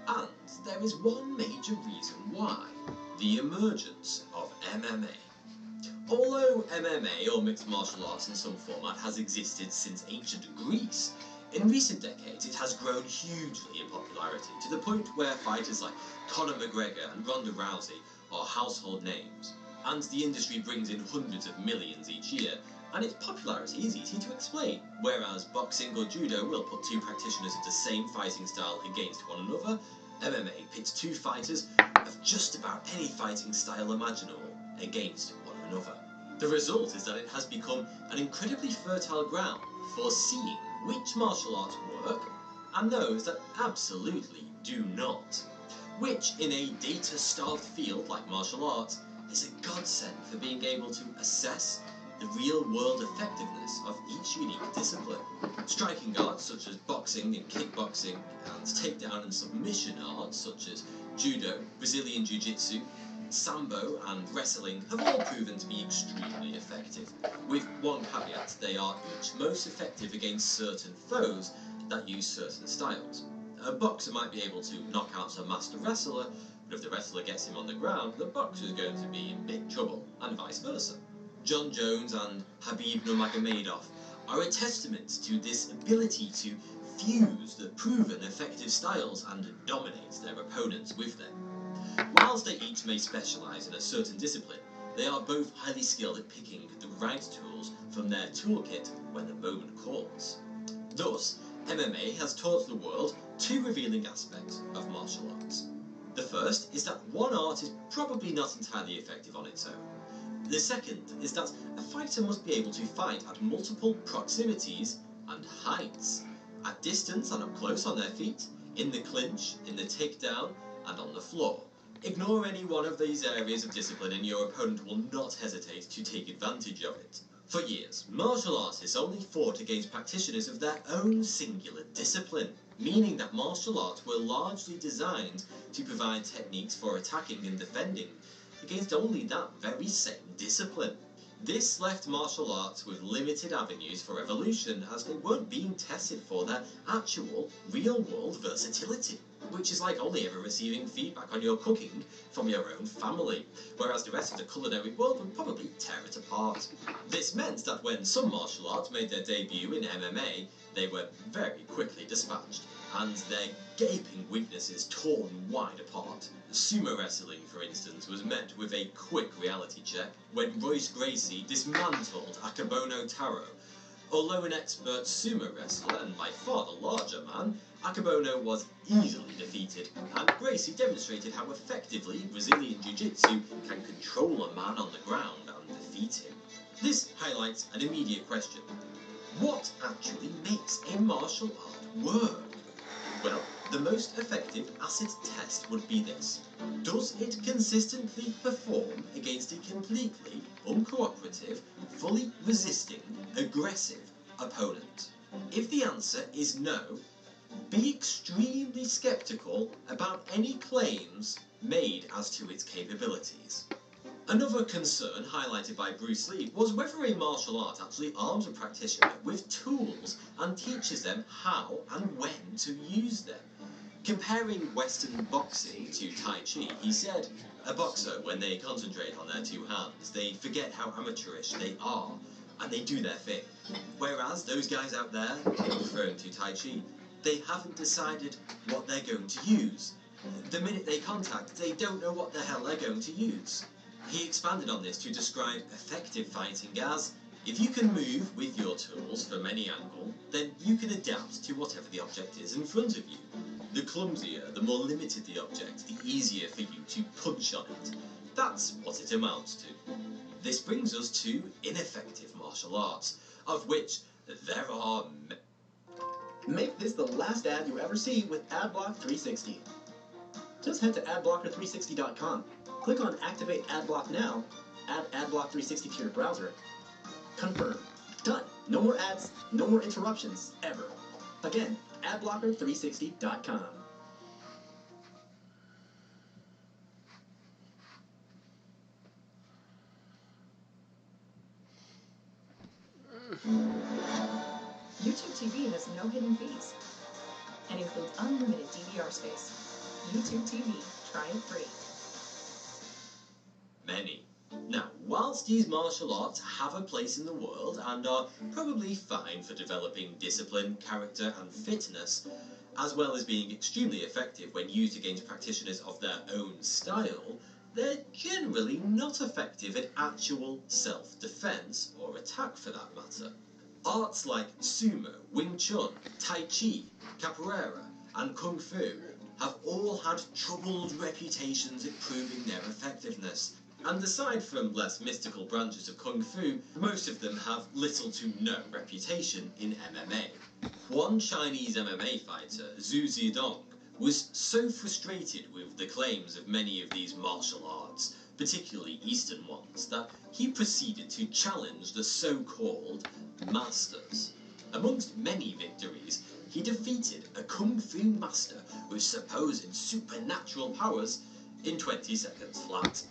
And there is one major reason why: the emergence of MMA. Although MMA, or mixed martial arts in some format, has existed since ancient Greece, in recent decades it has grown hugely in popularity, to the point where fighters like Conor McGregor and Ronda Rousey are household names, and the industry brings in hundreds of millions each year, and its popularity is easy to explain. Whereas boxing or judo will put two practitioners of the same fighting style against one another, MMA pits two fighters of just about any fighting style imaginable against one another. The result is that it has become an incredibly fertile ground for seeing which martial arts work and those that absolutely do not, which in a data-starved field like martial arts is a godsend for being able to assess the real-world effectiveness of each unique discipline. Striking arts such as boxing and kickboxing, and takedown and submission arts such as judo, Brazilian jiu-jitsu, sambo and wrestling have all proven to be extremely effective, with one caveat: they are each most effective against certain foes that use certain styles. A boxer might be able to knock out a master wrestler, but if the wrestler gets him on the ground, the boxer is going to be in big trouble, and vice versa. John Jones and Khabib Nurmagomedov are a testament to this ability to fuse the proven effective styles and dominate their opponents with them. Whilst they each may specialise in a certain discipline, they are both highly skilled at picking the right tools from their toolkit when the moment calls. Thus, MMA has taught the world two revealing aspects of martial arts. The first is that one art is probably not entirely effective on its own. The second is that a fighter must be able to fight at multiple proximities and heights, at distance and up close on their feet, in the clinch, in the takedown, and on the floor. Ignore any one of these areas of discipline and your opponent will not hesitate to take advantage of it. For years, martial artists only fought against practitioners of their own singular discipline, meaning that martial arts were largely designed to provide techniques for attacking and defending against only that very same discipline. This left martial arts with limited avenues for evolution, as they weren't being tested for their actual, real-world versatility, which is like only ever receiving feedback on your cooking from your own family, whereas the rest of the culinary world would probably tear it apart. This meant that when some martial arts made their debut in MMA, they were very quickly dispatched, and their gaping weaknesses torn wide apart. Sumo wrestling, for instance, was met with a quick reality check when Royce Gracie dismantled Akebono Taro. Although an expert sumo wrestler and by far the larger man, Akebono was easily defeated, and Gracie demonstrated how effectively Brazilian Jiu-Jitsu can control a man on the ground and defeat him. This highlights an immediate question: what actually makes a martial art work? Well, the most effective acid test would be this: does it consistently perform against a completely uncooperative, fully resisting, aggressive opponent? If the answer is no, be extremely skeptical about any claims made as to its capabilities. Another concern highlighted by Bruce Lee was whether a martial art actually arms a practitioner with tools and teaches them how and when to use them. Comparing Western boxing to Tai Chi, he said, "A boxer, when they concentrate on their two hands, they forget how amateurish they are, and they do their thing. Whereas those guys out there, referring to Tai Chi, they haven't decided what they're going to use. The minute they contact, they don't know what the hell they're going to use." He expanded on this to describe effective fighting as: if you can move with your tools from any angle, then you can adapt to whatever the object is in front of you. The clumsier, the more limited the object, the easier for you to punch on it. That's what it amounts to. This brings us to ineffective martial arts, of which there are Make this the last ad you ever see with AdBlock 360. Just head to adblocker360.com. Click on Activate AdBlock now, add AdBlock 360 to your browser. Confirm. Done. No more ads, no more interruptions, ever. Again, adblocker360.com. YouTube TV has no hidden fees and includes unlimited DVR space. YouTube TV, try it free. many. Now, whilst these martial arts have a place in the world and are probably fine for developing discipline, character and fitness, as well as being extremely effective when used against practitioners of their own style, they're generally not effective at actual self-defense or attack for that matter. Arts like sumo, Wing Chun, Tai Chi, Capoeira and Kung Fu have all had troubled reputations at proving their effectiveness. And aside from less mystical branches of Kung Fu, most of them have little to no reputation in MMA. One Chinese MMA fighter, Zhu Zidong, was so frustrated with the claims of many of these martial arts, particularly Eastern ones, that he proceeded to challenge the so-called masters. Amongst many victories, he defeated a Kung Fu master with supposed supernatural powers in 20 seconds flat,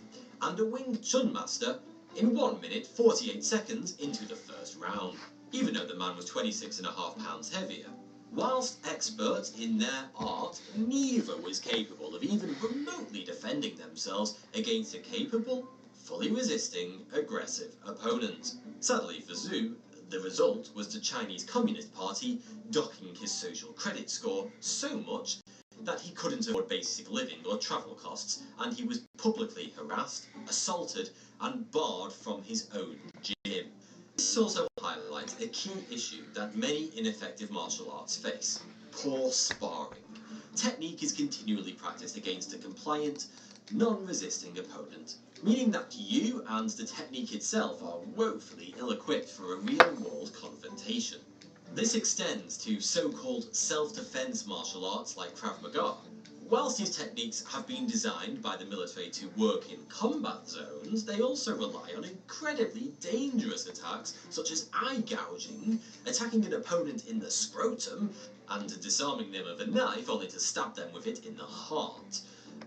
and a Wing Chun master in 1 minute 48 seconds into the first round, even though the man was 26.5 pounds heavier. Whilst experts in their art, neither was capable of even remotely defending themselves against a capable, fully resisting, aggressive opponent. Sadly for Zhu, the result was the Chinese Communist Party docking his social credit score so much that he couldn't afford basic living or travel costs, and he was publicly harassed, assaulted, and barred from his own gym. This also highlights a key issue that many ineffective martial arts face: poor sparring. Technique is continually practiced against a compliant, non-resisting opponent, meaning that you and the technique itself are woefully ill-equipped for a real-world confrontation. This extends to so-called self-defense martial arts like Krav Maga. Whilst these techniques have been designed by the military to work in combat zones, they also rely on incredibly dangerous attacks such as eye gouging, attacking an opponent in the scrotum, and disarming them with a knife only to stab them with it in the heart.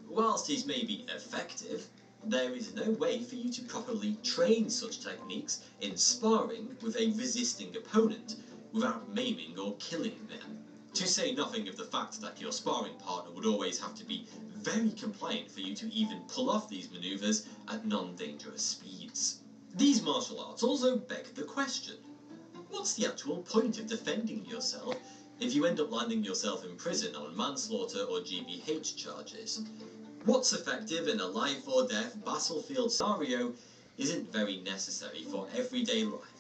Whilst these may be effective, there is no way for you to properly train such techniques in sparring with a resisting opponent without maiming or killing them. To say nothing of the fact that your sparring partner would always have to be very compliant for you to even pull off these maneuvers at non-dangerous speeds. These martial arts also beg the question: what's the actual point of defending yourself if you end up landing yourself in prison on manslaughter or GBH charges? What's effective in a life or death battlefield scenario isn't very necessary for everyday life.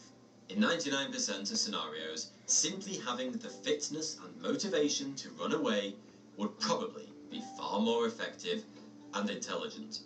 In 99% of scenarios, simply having the fitness and motivation to run away would probably be far more effective and intelligent.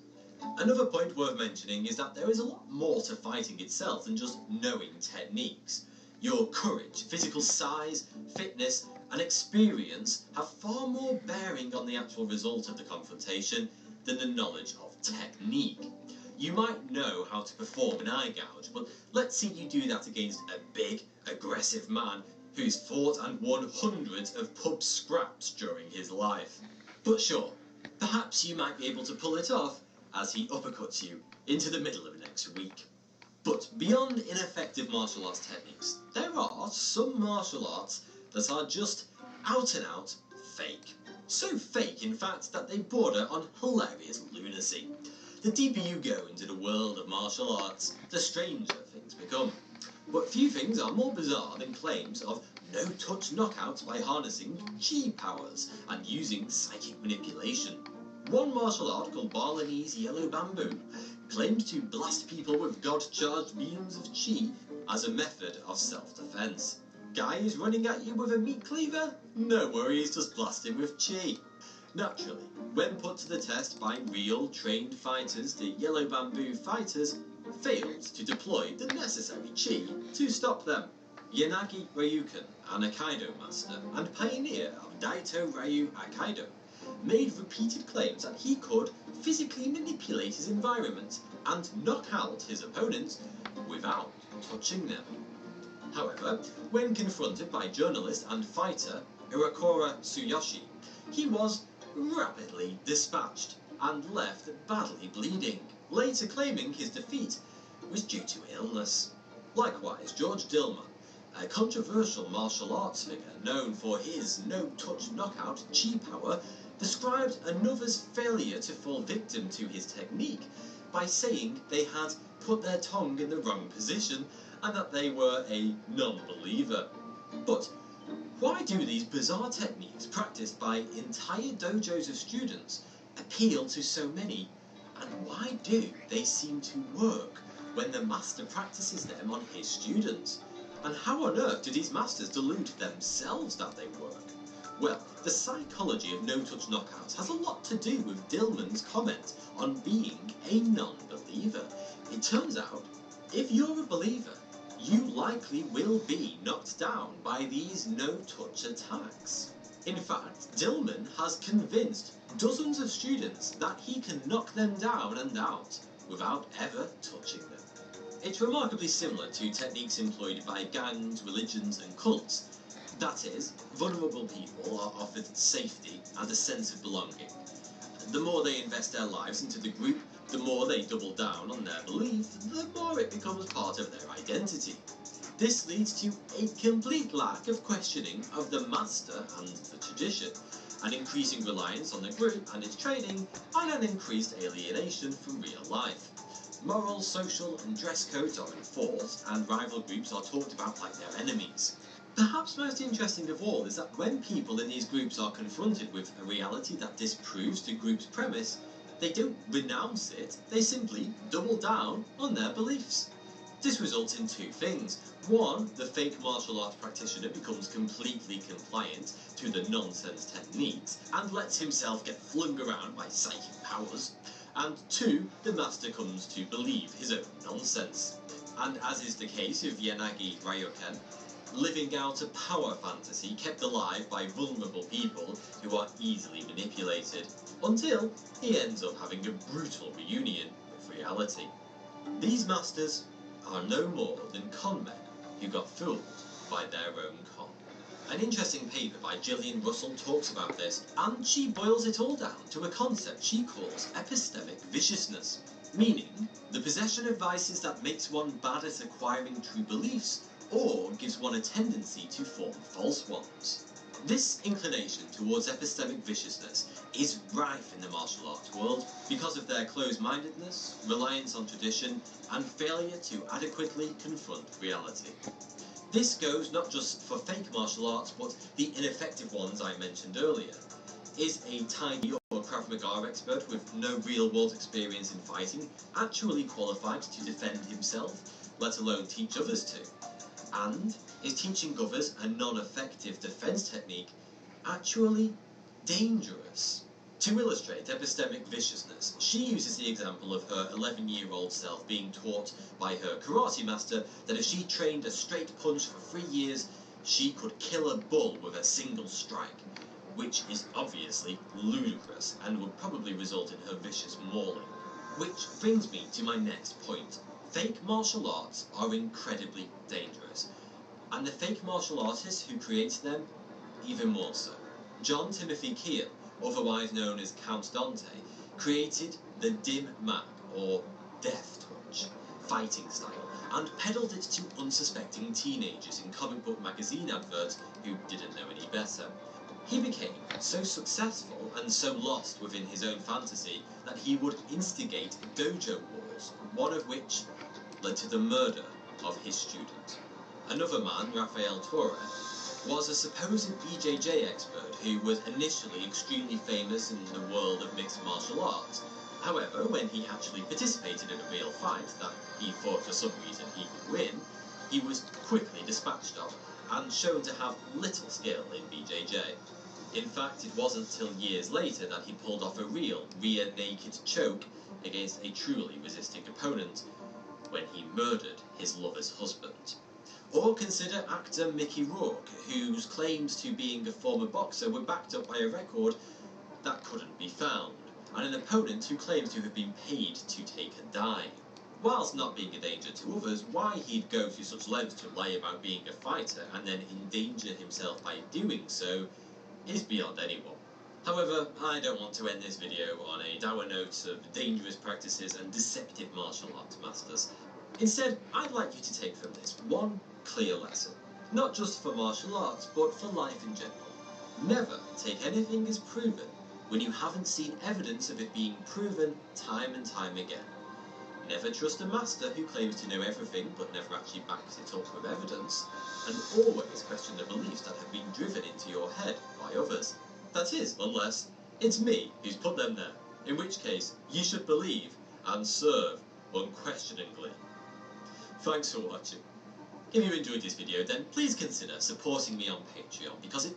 Another point worth mentioning is that there is a lot more to fighting itself than just knowing techniques. Your courage, physical size, fitness, and experience have far more bearing on the actual result of the confrontation than the knowledge of technique. You might know how to perform an eye gouge, but let's see you do that against a big, aggressive man who's fought and won hundreds of pub scraps during his life. But sure, perhaps you might be able to pull it off as he uppercuts you into the middle of next week. But beyond ineffective martial arts techniques, there are some martial arts that are just out and out fake. So fake, in fact, that they border on hilarious lunacy. The deeper you go into the world of martial arts, the stranger things become. But few things are more bizarre than claims of no-touch knockouts by harnessing chi powers and using psychic manipulation. One martial art called Balinese Yellow Bamboo claimed to blast people with god-charged beams of chi as a method of self-defense. Guy is running at you with a meat cleaver? No worries, just blast him with chi. Naturally, when put to the test by real, trained fighters, the Yellow Bamboo fighters failed to deploy the necessary chi to stop them. Yanagi Ryuken, an Aikido master and pioneer of Daito Ryu Aikido, made repeated claims that he could physically manipulate his environment and knock out his opponents without touching them. However, when confronted by journalist and fighter Iwakura Tsuyoshi, he was rapidly dispatched and left badly bleeding, later claiming his defeat was due to illness. Likewise, George Dillman, a controversial martial arts figure known for his no-touch knockout chi power, described another's failure to fall victim to his technique by saying they had put their tongue in the wrong position and that they were a non-believer. But why do these bizarre techniques practiced by entire dojos of students appeal to so many, and why do they seem to work when the master practices them on his students? And how on earth do these masters delude themselves that they work? Well, the psychology of no-touch knockouts has a lot to do with Dillman's comment on being a non-believer. It turns out, if you're a believer, you likely will be knocked down by these no-touch attacks. In fact, Dillman has convinced dozens of students that he can knock them down and out without ever touching them. It's remarkably similar to techniques employed by gangs, religions and cults. That is, vulnerable people are offered safety and a sense of belonging. The more they invest their lives into the group, the more they double down on their belief, the more it becomes part of their identity. This leads to a complete lack of questioning of the master and the tradition, an increasing reliance on the group and its training, and an increased alienation from real life. Moral, social and dress codes are enforced, and rival groups are talked about like their enemies. Perhaps most interesting of all is that when people in these groups are confronted with a reality that disproves the group's premise, they don't renounce it, they simply double down on their beliefs. This results in two things. One, the fake martial arts practitioner becomes completely compliant to the nonsense techniques and lets himself get flung around by psychic powers. And two, the master comes to believe his own nonsense. And as is the case of Yanagi Ryuken, living out a power fantasy kept alive by vulnerable people who are easily manipulated, until he ends up having a brutal reunion with reality. These masters are no more than con men who got fooled by their own con. An interesting paper by Gillian Russell talks about this, and she boils it all down to a concept she calls epistemic viciousness, meaning the possession of vices that makes one bad at acquiring true beliefs, or gives one a tendency to form false ones. This inclination towards epistemic viciousness is rife in the martial arts world because of their closed-mindedness, reliance on tradition, and failure to adequately confront reality. This goes not just for fake martial arts, but the ineffective ones I mentioned earlier. Is a tiny or Krav Maga expert with no real-world experience in fighting actually qualified to defend himself, let alone teach others to? And is teaching others a non-effective defense technique actually dangerous? To illustrate epistemic viciousness, she uses the example of her 11-year-old self being taught by her karate master that if she trained a straight punch for 3 years, she could kill a bull with a single strike, which is obviously ludicrous and would probably result in her vicious mauling. Which brings me to my next point. Fake martial arts are incredibly dangerous, and the fake martial artists who created them, even more so. John Timothy Keel, otherwise known as Count Dante, created the dim mak, or death touch, fighting style, and peddled it to unsuspecting teenagers in comic book magazine adverts who didn't know any better. He became so successful and so lost within his own fantasy that he would instigate dojo wars, one of which led to the murder of his student. Another man, Rafael Torres, was a supposed BJJ expert who was initially extremely famous in the world of mixed martial arts. However, when he actually participated in a real fight that he thought for some reason he could win, he was quickly dispatched of and shown to have little skill in BJJ. In fact, it wasn't till years later that he pulled off a real rear naked choke against a truly resisting opponent when he murdered his lover's husband. Or consider actor Mickey Rourke, whose claims to being a former boxer were backed up by a record that couldn't be found, and an opponent who claims to have been paid to take a dive. Whilst not being a danger to others, why he'd go to such lengths to lie about being a fighter and then endanger himself by doing so is beyond anyone. However, I don't want to end this video on a dour note of dangerous practices and deceptive martial arts masters. Instead, I'd like you to take from this one clear lesson, not just for martial arts, but for life in general. Never take anything as proven when you haven't seen evidence of it being proven time and time again. Never trust a master who claims to know everything but never actually backs it up with evidence, and always question the beliefs that have been driven into your head by others. That is, unless it's me who's put them there, in which case you should believe and serve unquestioningly. Thanks for watching. If you enjoyed this video, then please consider supporting me on Patreon, because it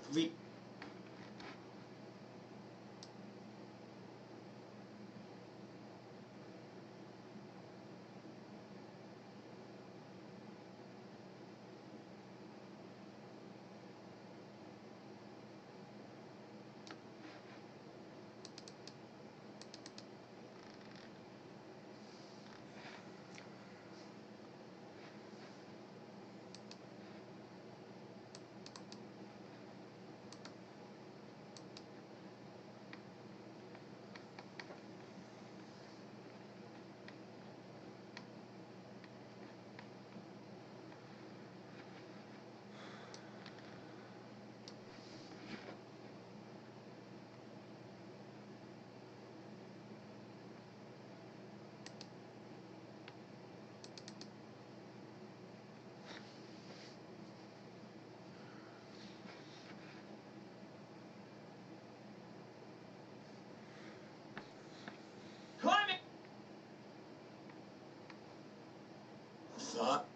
thought.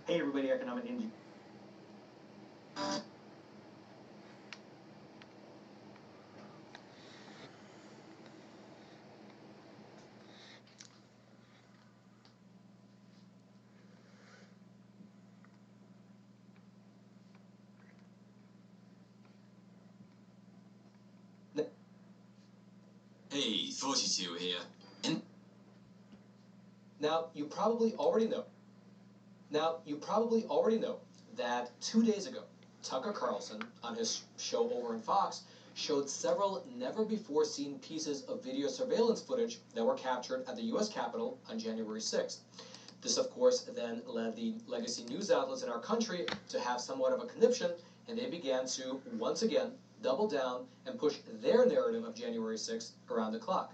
Hey everybody, Economic Ninja. Hey, 42 here. Now, you probably already know that 2 days ago, Tucker Carlson, on his show over on Fox, showed several never-before-seen pieces of video surveillance footage that were captured at the U.S. Capitol on January 6th. This, of course, then led the legacy news outlets in our country to have somewhat of a conniption, and they began to, once again, double down and push their narrative of January 6th around the clock.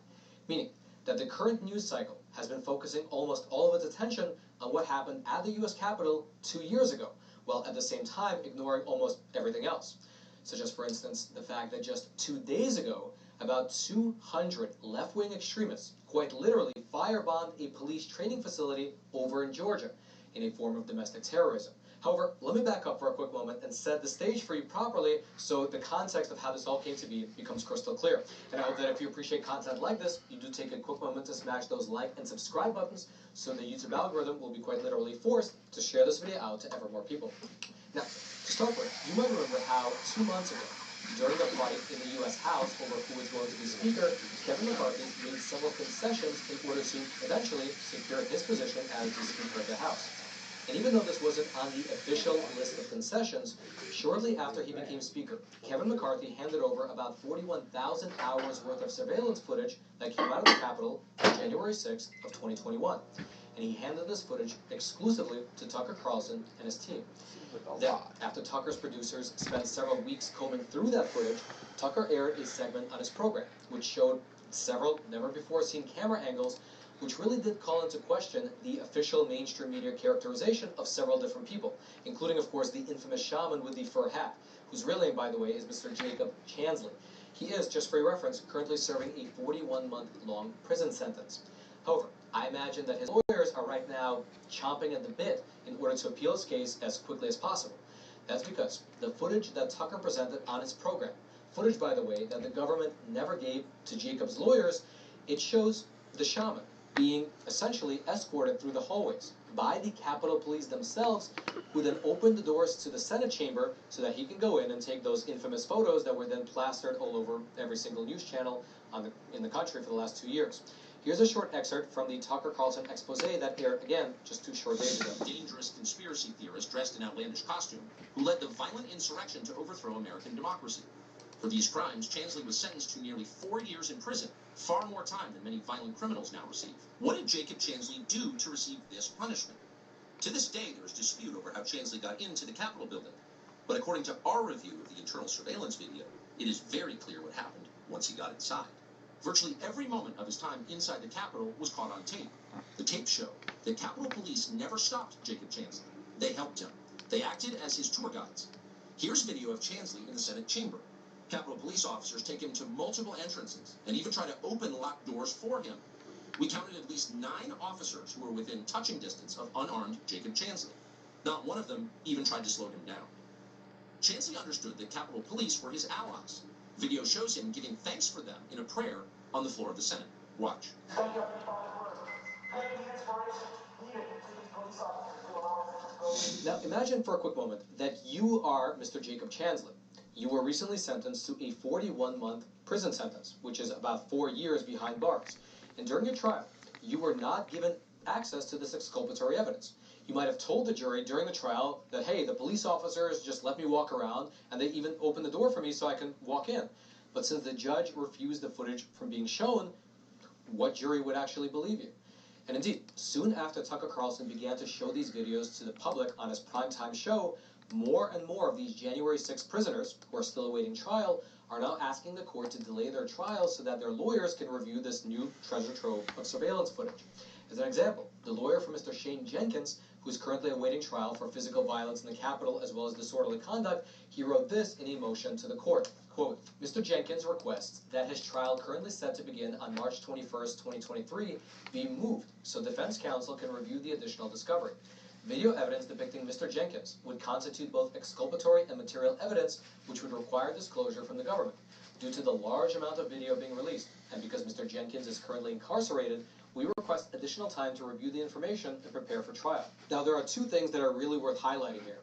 Meaning that the current news cycle has been focusing almost all of its attention on what happened at the U.S. Capitol 2 years ago, while at the same time ignoring almost everything else. Such as, for instance, the fact that just 2 days ago, about 200 left-wing extremists quite literally firebombed a police training facility over in Georgia in a form of domestic terrorism. However, let me back up for a quick moment and set the stage for you properly so the context of how this all came to be becomes crystal clear. And I hope that if you appreciate content like this, you do take a quick moment to smash those like and subscribe buttons so the YouTube algorithm will be quite literally forced to share this video out to ever more people. Now, to start with, you might remember how 2 months ago, during a fight in the U.S. House over who was going to be Speaker, Kevin McCarthy made several concessions in order to eventually secure his position as the Speaker of the House. And even though this wasn't on the official list of concessions, shortly after he became Speaker, Kevin McCarthy handed over about 41,000 hours worth of surveillance footage that came out of the Capitol on January 6th of 2021. And he handed this footage exclusively to Tucker Carlson and his team. Then, after Tucker's producers spent several weeks combing through that footage, Tucker aired a segment on his program, which showed several never-before-seen camera angles, which really did call into question the official mainstream media characterization of several different people, including, of course, the infamous shaman with the fur hat, whose real name, by the way, is Mr. Jacob Chansley. He is, just for your reference, currently serving a 41-month-long prison sentence. However, I imagine that his lawyers are right now chomping at the bit in order to appeal his case as quickly as possible. That's because the footage that Tucker presented on his program, footage, by the way, that the government never gave to Jacob's lawyers, it shows the shaman being essentially escorted through the hallways by the Capitol Police themselves, who then opened the doors to the Senate chamber so that he can go in and take those infamous photos that were then plastered all over every single news channel in the country for the last 2 years. Here's a short excerpt from the Tucker Carlson expose that aired, again, just 2 short days ago. Dangerous conspiracy theorist dressed in outlandish costume who led the violent insurrection to overthrow American democracy. For these crimes, Chansley was sentenced to nearly 4 years in prison, far more time than many violent criminals now receive. What did Jacob Chansley do to receive this punishment? To this day, there is dispute over how Chansley got into the Capitol building. But according to our review of the internal surveillance video, it is very clear what happened once he got inside. Virtually every moment of his time inside the Capitol was caught on tape. The tapes show that Capitol Police never stopped Jacob Chansley. They helped him. They acted as his tour guides. Here's video of Chansley in the Senate chamber. Capitol Police officers take him to multiple entrances and even try to open locked doors for him. We counted at least 9 officers who were within touching distance of unarmed Jacob Chansley. Not one of them even tried to slow him down. Chansley understood that Capitol Police were his allies. Video shows him giving thanks for them in a prayer on the floor of the Senate. Watch. Now, imagine for a quick moment that you are Mr. Jacob Chansley. You were recently sentenced to a 41-month prison sentence, which is about 4 years behind bars. And during your trial, you were not given access to this exculpatory evidence. You might have told the jury during the trial that, hey, the police officers just let me walk around, and they even opened the door for me so I can walk in. But since the judge refused the footage from being shown, what jury would actually believe you? And indeed, soon after Tucker Carlson began to show these videos to the public on his primetime show, more and more of these January 6 prisoners, who are still awaiting trial, are now asking the court to delay their trials so that their lawyers can review this new treasure trove of surveillance footage. As an example, the lawyer for Mr. Shane Jenkins, who is currently awaiting trial for physical violence in the Capitol as well as disorderly conduct, he wrote this in a motion to the court. Quote, Mr. Jenkins requests that his trial currently set to begin on March 21st, 2023 be moved so defense counsel can review the additional discovery. Video evidence depicting Mr. Jenkins would constitute both exculpatory and material evidence which would require disclosure from the government. Due to the large amount of video being released, and because Mr. Jenkins is currently incarcerated, we request additional time to review the information and prepare for trial. Now, there are 2 things that are really worth highlighting here.